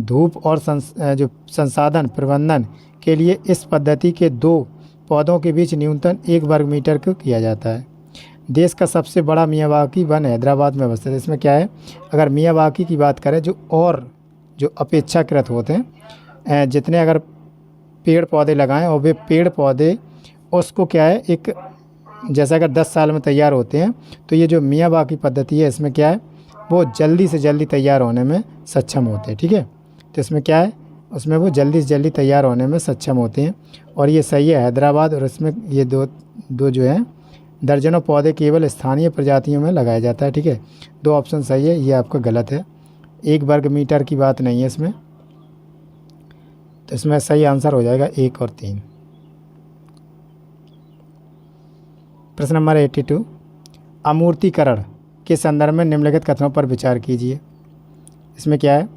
धूप और जो संसाधन प्रबंधन के लिए इस पद्धति के 2 पौधों के बीच न्यूनतम 1 वर्ग मीटर को किया जाता है। देश का सबसे बड़ा मियावाकी वन हैदराबाद में अवस्थित है। इसमें क्या है? अगर मियावाकी की बात करें जो अपेक्षाकृत होते हैं, जितने अगर पेड़ पौधे लगाएं और वे पेड़ पौधे उसको क्या है, एक जैसे अगर 10 साल में तैयार होते हैं, तो ये जो मियावाकी पद्धति है इसमें क्या है? वो जल्दी से जल्दी तैयार होने में सक्षम होते हैं। ठीक है, तो इसमें क्या है? उसमें वो जल्दी से जल्दी तैयार होने में सक्षम होते हैं, और ये सही है हैदराबाद। और इसमें ये दो जो है दर्जनों पौधे केवल स्थानीय प्रजातियों में लगाया जाता है। ठीक है, 2 ऑप्शन सही है, ये आपका गलत है। 1 वर्ग मीटर की बात नहीं है इसमें, तो इसमें सही आंसर हो जाएगा 1 और 3। प्रश्न नंबर 82। अमूर्तीकरण के संदर्भ में निम्नलिखित कथनों पर विचार कीजिए। इसमें क्या है?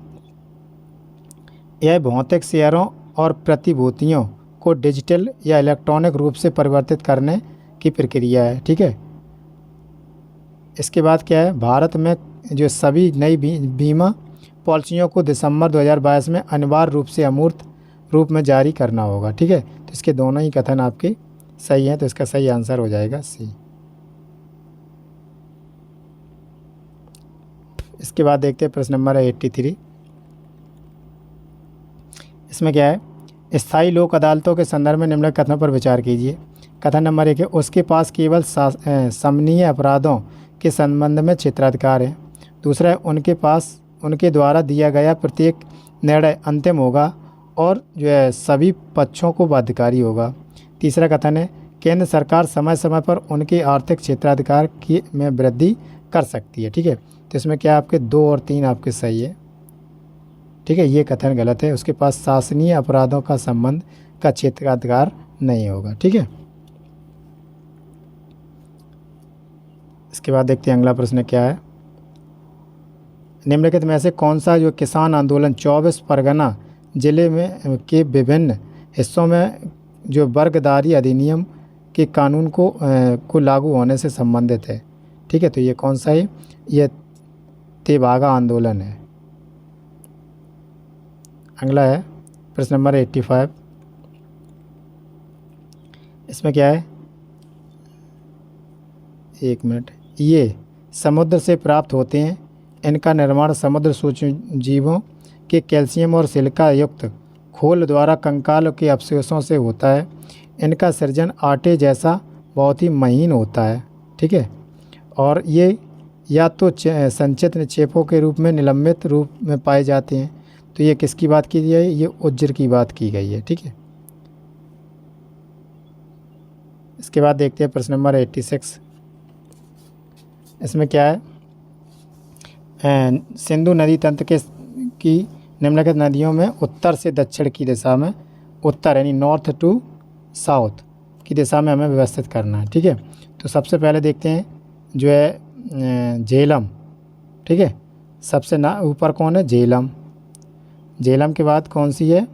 यह भौतिक शहरों और प्रतिभूतियों को डिजिटल या इलेक्ट्रॉनिक रूप से परिवर्तित करने की प्रक्रिया है। ठीक है। इसके बाद क्या है, भारत में जो सभी नई बीमा पॉलिसियों को दिसंबर 2022 में अनिवार्य रूप से अमूर्त रूप में जारी करना होगा। ठीक है। तो इसके दोनों ही कथन आपके सही हैं, तो इसका सही आंसर हो जाएगा सी। इसके बाद देखते हैं प्रश्न नंबर 83। इसमें क्या है, स्थायी लोक अदालतों के संदर्भ में निम्नलिखित कथनों पर विचार कीजिए। कथन नंबर 1 है, उसके पास केवल समनीय अपराधों के संबंध में क्षेत्राधिकार है। दूसरा है, उनके पास उनके द्वारा दिया गया प्रत्येक निर्णय अंतिम होगा और जो है सभी पक्षों को बाध्यकारी होगा। तीसरा कथन है, केंद्र सरकार समय समय पर उनके आर्थिक क्षेत्राधिकार की में वृद्धि कर सकती है। ठीक है। तो इसमें क्या आपके 2 और 3 आपके सही है। ठीक है, ये कथन गलत है। उसके पास शासनीय अपराधों का संबंध का क्षेत्राधिकार नहीं होगा। ठीक है। इसके बाद देखते हैं अगला प्रश्न क्या है, निम्नलिखित में से कौन सा जो किसान आंदोलन 24 परगना जिले में के विभिन्न हिस्सों में जो वर्गदारी अधिनियम के कानून को लागू होने से संबंधित है। ठीक है। तो ये कौन सा है, ये तेभागा आंदोलन है। अगला है प्रश्न नंबर 85। इसमें क्या है, एक मिनट, ये समुद्र से प्राप्त होते हैं। इनका निर्माण समुद्र सूक्ष्म जीवों के कैल्शियम और सिलिका युक्त खोल द्वारा कंकाल के अवशेषों से होता है। इनका सृजन आटे जैसा बहुत ही महीन होता है। ठीक है। और ये या तो संचित निक्षेपों के रूप में निलंबित रूप में पाए जाते हैं। तो ये किसकी बात की गई है, ये उज्जर की बात की गई है। ठीक है। इसके बाद देखते हैं प्रश्न नंबर 86। इसमें क्या है, सिंधु नदी तंत्र की निम्नलिखित नदियों में उत्तर से दक्षिण की दिशा में, उत्तर यानी नॉर्थ टू साउथ की दिशा में हमें व्यवस्थित करना है। ठीक है। तो सबसे पहले देखते हैं जो है झेलम। ठीक है। सबसे ऊपर कौन है, झेलम। झेलम के बाद कौन सी है,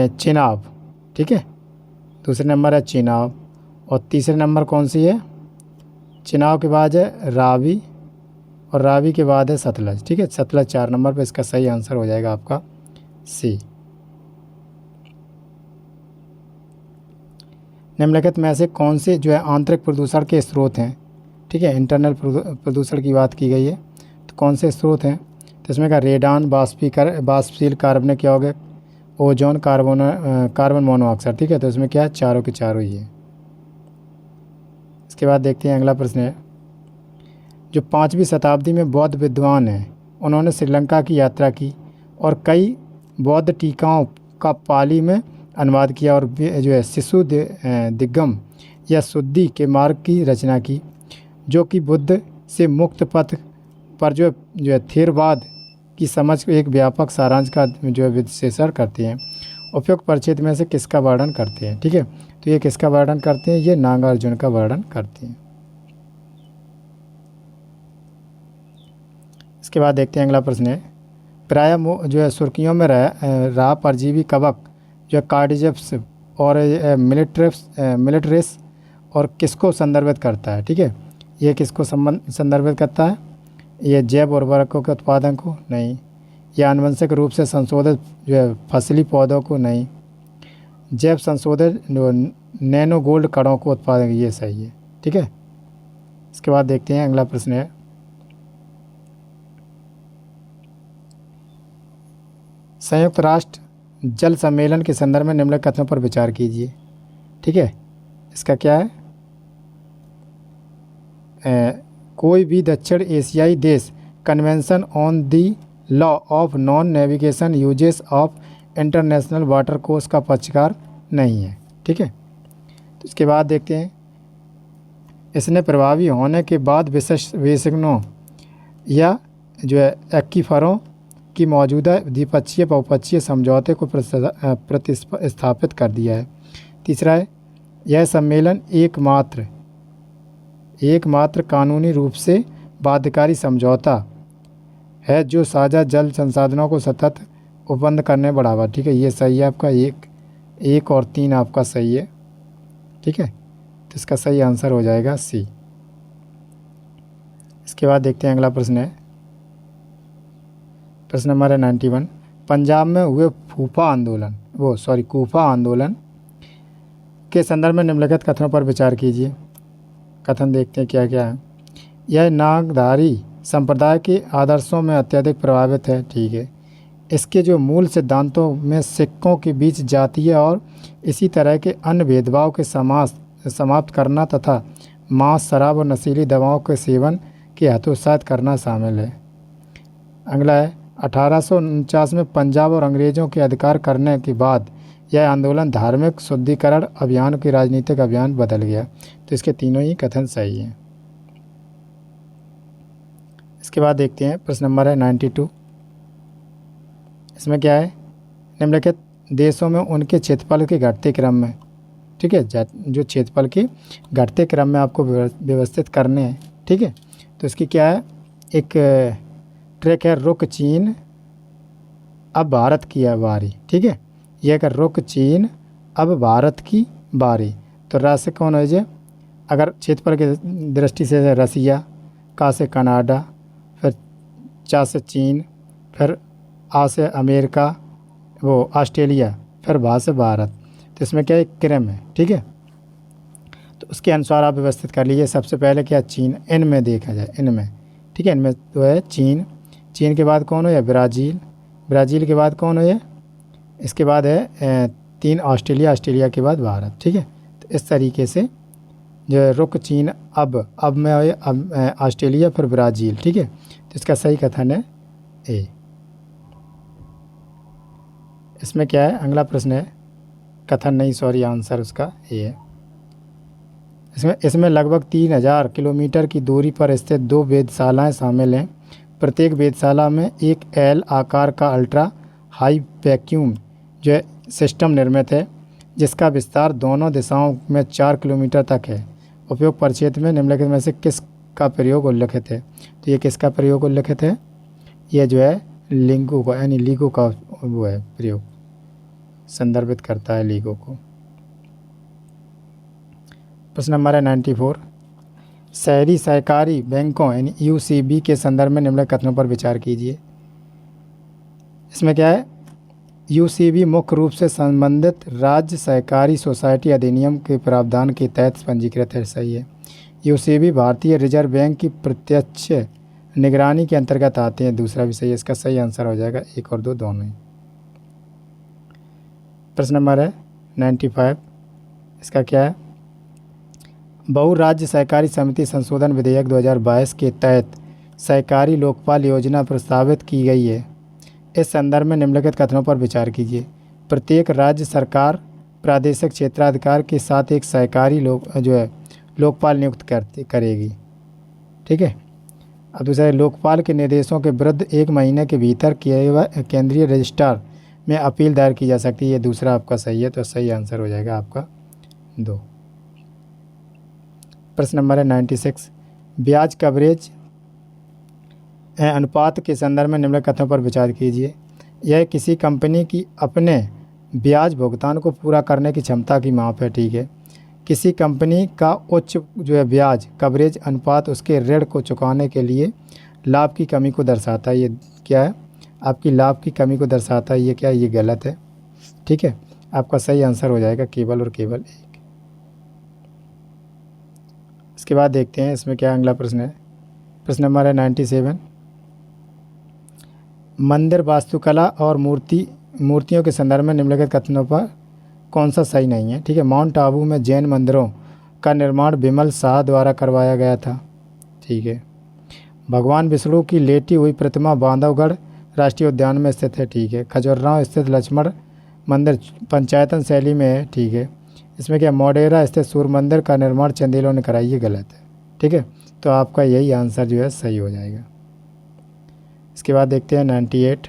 चिनाब। ठीक है। दूसरे नंबर है चिनाब और तीसरे नंबर कौन सी है, चिनाब के बाद है रावी और रावी के बाद है सतलज। ठीक है। सतलज 4 नंबर पर, इसका सही आंसर हो जाएगा आपका सी। निम्नलिखित में से कौन से जो है आंतरिक प्रदूषण के स्रोत हैं। ठीक है। इंटरनल प्रदूषण की बात की गई है, तो कौन से स्रोत हैं, तो इसमें का रेडान, वाष्पशील कार्बनिक यौगिक, ओजोन, कार्बन मोनोऑक्साइड। ठीक है। तो इसमें क्या है, चारों के चारों ही है। इसके बाद देखते हैं अगला प्रश्न है, जो 5वीं शताब्दी में बौद्ध विद्वान हैं, उन्होंने श्रीलंका की यात्रा की और कई बौद्ध टीकाओं का पाली में अनुवाद किया और जो है शिशु दिग्गम या शुद्धि के मार्ग की रचना की, जो कि बुद्ध से मुक्त पथ पर जो है थेरवाद की समझ को एक व्यापक सारांश का जो है विश्लेषण करते हैं। उपयुक्त परिच्छेद में से किसका वर्णन करते हैं। ठीक है। तो ये किसका वर्णन करते हैं, ये नागार्जुन का वर्णन करते हैं। इसके बाद देखते हैं अगला प्रश्न है, प्रायः जो है सुर्खियों में रहा परजीवी कवक जो है कार्डिजेप्स और मिलिट्रिस और किसको संदर्भित करता है। ठीक है। ये किसको संदर्भित करता है, ये जैव उर्वरकों के उत्पादन को नहीं, या आनुवंशिक रूप से संशोधित जो है फसली पौधों को नहीं, जैव संशोधित नैनो गोल्ड कणों को उत्पादन, ये सही है। ठीक है। इसके बाद देखते हैं अगला प्रश्न है, संयुक्त राष्ट्र जल सम्मेलन के संदर्भ में निम्नलिखित कथनों पर विचार कीजिए। ठीक है। इसका क्या है, कोई भी दक्षिण एशियाई देश convention on the law of non navigation uses of international water course का पक्षकार नहीं है। ठीक है। तो इसके बाद देखते हैं, इसने प्रभावी होने के बाद विशेषज्ञों या जो है एक्कीफरों की मौजूदा द्विपक्षीय बहुपक्षीय समझौते को प्रतिस्थापित कर दिया है। तीसरा है, यह सम्मेलन एकमात्र कानूनी रूप से बाध्यकारी समझौता है जो साझा जल संसाधनों को सतत उपबंध करने बढ़ावा, ठीक है, ये सही है आपका। एक और 3 आपका सही है, ठीक है। तो इसका सही आंसर हो जाएगा सी। इसके बाद देखते हैं अगला प्रश्न है, प्रश्न नंबर है 91। पंजाब में हुए कूफा आंदोलन के संदर्भ में निम्नलिखित कथनों पर विचार कीजिए। कथन देखते हैं क्या क्या है। यह नागधारी संप्रदाय के आदर्शों में अत्यधिक प्रभावित है, ठीक है। इसके जो मूल सिद्धांतों में सिखों के बीच जातीय और इसी तरह के अन्य भेदभाव के समाप्त करना तथा मांस, शराब और नशीली दवाओं के सेवन के हतोत्साहित करना शामिल है। अगला है 1849 में पंजाब और अंग्रेज़ों के अधिकार करने के बाद यह आंदोलन धार्मिक शुद्धिकरण अभियान के राजनीतिक अभियान बदल गया। तो इसके तीनों ही कथन सही हैं। इसके बाद देखते हैं प्रश्न नंबर है 92। इसमें क्या है, निम्नलिखित देशों में उनके क्षेत्रफल के घटते क्रम में, ठीक है, जो क्षेत्रफल के घटते क्रम में आपको व्यवस्थित करने हैं, ठीक है। तो इसकी क्या है, एक ट्रैक है रुक चीन अब भारत की बारी, ठीक है। यह कर रुक चीन अब भारत की बारी। तो रा से कौन हो जाए, अगर क्षेत्रफल की दृष्टि से रसिया, का से कनाडा, फिर चा से चीन, फिर आ से अमेरिका, वो ऑस्ट्रेलिया, फिर भा से भारत। तो इसमें क्या एक क्रम है, ठीक है। तो उसके अनुसार आप व्यवस्थित कर लीजिए। सबसे पहले क्या, चीन, इन में देखा जाए, इनमें, ठीक है, इनमें तो है चीन। चीन के बाद कौन हो या ब्राज़ील, ब्राज़ील के बाद कौन हो या, इसके बाद है 3 ऑस्ट्रेलिया, ऑस्ट्रेलिया के बाद भारत, ठीक है। तो इस तरीके से जो रुक चीन अब में हो अब ऑस्ट्रेलिया, फिर ब्राज़ील, ठीक है। तो इसका सही कथन है ए। इसमें क्या है, अगला प्रश्न है, कथन नहीं सॉरी आंसर उसका ए है। इसमें लगभग 3000 किलोमीटर की दूरी पर स्थित 2 वेधशालाएँ शामिल हैं। प्रत्येक वेधशाला में एक एल आकार का अल्ट्रा हाई वैक्यूम जो है सिस्टम निर्मित है, जिसका विस्तार दोनों दिशाओं में 4 किलोमीटर तक है। उपयोग परिक्षेत्र में निम्नलिखित में से किस का प्रयोग उल्लिखित है। तो ये किसका प्रयोग उल्लिखित है, ये जो है लिंगो का, यानी लीगो का वो है प्रयोग, संदर्भित करता है लीगो को। प्रश्न नंबर है 94। शहरी सहकारी बैंकों यानी यूसीबी के संदर्भ में निम्नलिखित कथनों पर विचार कीजिए। इसमें क्या है, यूसीबी मुख्य रूप से संबंधित राज्य सहकारी सोसाइटी अधिनियम के प्रावधान के तहत पंजीकृत है, सही है। यूसीबी भारतीय रिजर्व बैंक की प्रत्यक्ष निगरानी के अंतर्गत आते हैं, दूसरा भी सही है। इसका सही आंसर हो जाएगा 1 और 2 दोनों ही। प्रश्न नंबर है 95। इसका क्या है, बहुराज्य सहकारी समिति संशोधन विधेयक 2022 के तहत सहकारी लोकपाल योजना प्रस्तावित की गई है। इस संदर्भ में निम्नलिखित कथनों पर विचार कीजिए। प्रत्येक राज्य सरकार प्रादेशिक क्षेत्राधिकार के साथ एक सहकारी लोकपाल नियुक्त करेगी, ठीक है। अब दूसरा, लोकपाल के निर्देशों के विरुद्ध 1 महीने के भीतर केंद्रीय रजिस्ट्रार में अपील दायर की जा सकती है, ये दूसरा आपका सही है। तो सही आंसर हो जाएगा आपका 2। प्रश्न नंबर है 96। ब्याज कवरेज अनुपात के संदर्भ में निम्नलिखित कथनों पर विचार कीजिए। यह किसी कंपनी की अपने ब्याज भुगतान को पूरा करने की क्षमता की माप है, ठीक है। किसी कंपनी का उच्च जो है ब्याज कवरेज अनुपात उसके ऋण को चुकाने के लिए लाभ की कमी को दर्शाता है। ये क्या है, आपकी लाभ की कमी को दर्शाता है। ये क्या है, ये गलत है, ठीक है। आपका सही आंसर हो जाएगा केवल और केवल 1। इसके बाद देखते हैं इसमें क्या अगला प्रश्न है। प्रश्न नंबर है 97। मंदिर वास्तुकला और मूर्तियों के संदर्भ में निम्नलिखित कथनों पर कौन सा सही नहीं है, ठीक है। माउंट आबू में जैन मंदिरों का निर्माण विमल शाह द्वारा करवाया गया था, ठीक है। भगवान विष्णु की लेटी हुई प्रतिमा बांधवगढ़ राष्ट्रीय उद्यान में स्थित है, ठीक है। खजुराहो स्थित लक्ष्मण मंदिर पंचायतन शैली में है, ठीक है। इसमें क्या, मोढेरा स्थित सूर्य मंदिर का निर्माण चंदेलों ने कराई, ये गलत है, ठीक है। तो आपका यही आंसर जो है सही हो जाएगा। इसके बाद देखते हैं 98।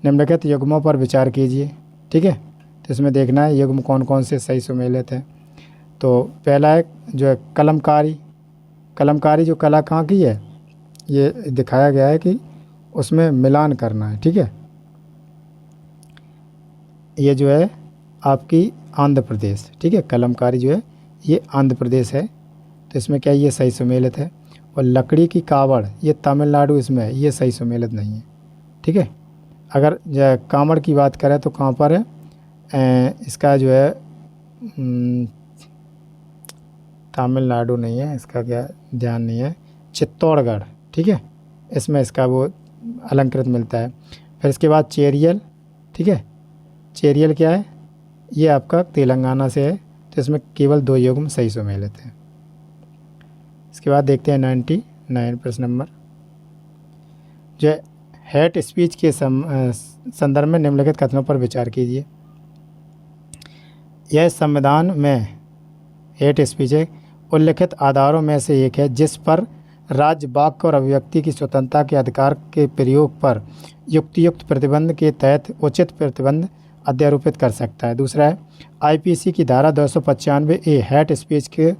निम्नलिखित युग्मों पर विचार कीजिए, ठीक है। तो इसमें देखना है युग्म कौन कौन से सही सुमेलित है। तो पहला है जो है कलमकारी जो कला कहाँ की है, ये दिखाया गया है कि उसमें मिलान करना है, ठीक है। ये जो है आपकी आंध्र प्रदेश, ठीक है। कलमकारी जो है ये आंध्र प्रदेश है, तो इसमें क्या है, ये सही सुमेलित है। और लकड़ी की कावड़ ये तमिलनाडु इसमें है, ये सही सुमेलित नहीं है, ठीक है। अगर कावड़ की बात करें तो कहाँ पर है, इसका जो है तमिलनाडु नहीं है, इसका क्या ध्यान नहीं है, चित्तौड़गढ़, ठीक है, इसमें इसका वो अलंकृत मिलता है। फिर इसके बाद चेरियल, ठीक है, चेरियल क्या है, ये आपका तेलंगाना से है, तो इसमें केवल 2 युग्म सही सुमेलित हैं। इसके बाद देखते हैं 99 प्रश्न नंबर, जो है हेट स्पीच के संदर्भ में निम्नलिखित कथनों पर विचार कीजिए। यह संविधान में हेट स्पीच है उल्लिखित आधारों में से एक है जिस पर राज्य वाक्य और अभिव्यक्ति की स्वतंत्रता के अधिकार के प्रयोग पर युक्तियुक्त प्रतिबंध के तहत उचित प्रतिबंध अध्यारोपित कर सकता है। दूसरा है आईपीसी की धारा 295A हेट स्पीच के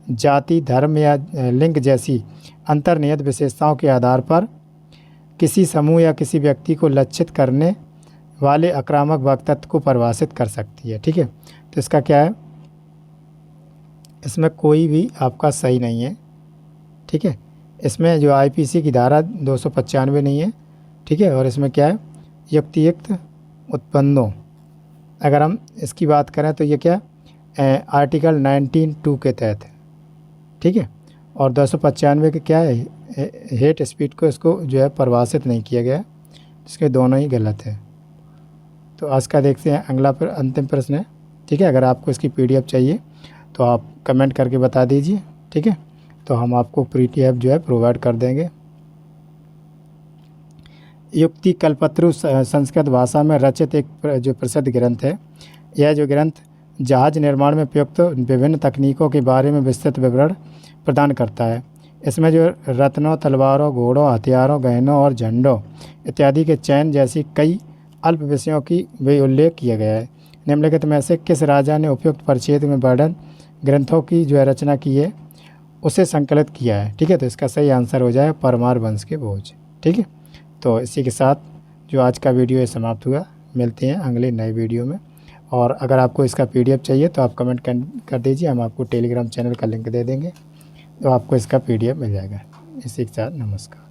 जाति, धर्म या लिंग जैसी अंतर्निहित विशेषताओं के आधार पर किसी समूह या किसी व्यक्ति को लक्षित करने वाले आक्रामक वक्तव्य को परिभाषित कर सकती है, ठीक है। तो इसका क्या है, इसमें कोई भी आपका सही नहीं है, ठीक है। इसमें जो आईपीसी की धारा 295 नहीं है, ठीक है। और इसमें क्या है, युक्तियुक्त उत्पन्नों, अगर हम इसकी बात करें तो ये क्या आर्टिकल 19(2) के तहत है, ठीक है। और 295 के क्या है, हेट स्पीच को इसको जो है परिभाषित नहीं किया गया, इसके दोनों ही गलत है। तो आज का देखते हैं अगला अंतिम प्रश्न है, ठीक है। अगर आपको इसकी पीडीएफ चाहिए तो आप कमेंट करके बता दीजिए, ठीक है, तो हम आपको पीडीएफ जो है प्रोवाइड कर देंगे। युक्ति कल्पत्रु संस्कृत भाषा में रचित एक जो प्रसिद्ध ग्रंथ है। यह जो ग्रंथ जहाज निर्माण में प्रयुक्त विभिन्न तकनीकों के बारे में विस्तृत विवरण प्रदान करता है। इसमें जो रत्नों, तलवारों, घोड़ों, हथियारों, गहनों और झंडों इत्यादि के चयन जैसी कई अल्प विषयों की भी उल्लेख किया गया है। निम्नलिखित में से किस राजा ने उपयुक्त परिच्छेद में वर्णन ग्रंथों की जो है रचना की है उसे संकलित किया है, ठीक है। तो इसका सही आंसर हो जाए परमार वंश के भोज, ठीक है। तो इसी के साथ जो आज का वीडियो है समाप्त हुआ। मिलते हैं अगले नए वीडियो में। और अगर आपको इसका पीडीएफ चाहिए तो आप कमेंट कर दीजिए, हम आपको टेलीग्राम चैनल का लिंक दे देंगे, तो आपको इसका पीडीएफ मिल जाएगा। इसी के साथ नमस्कार।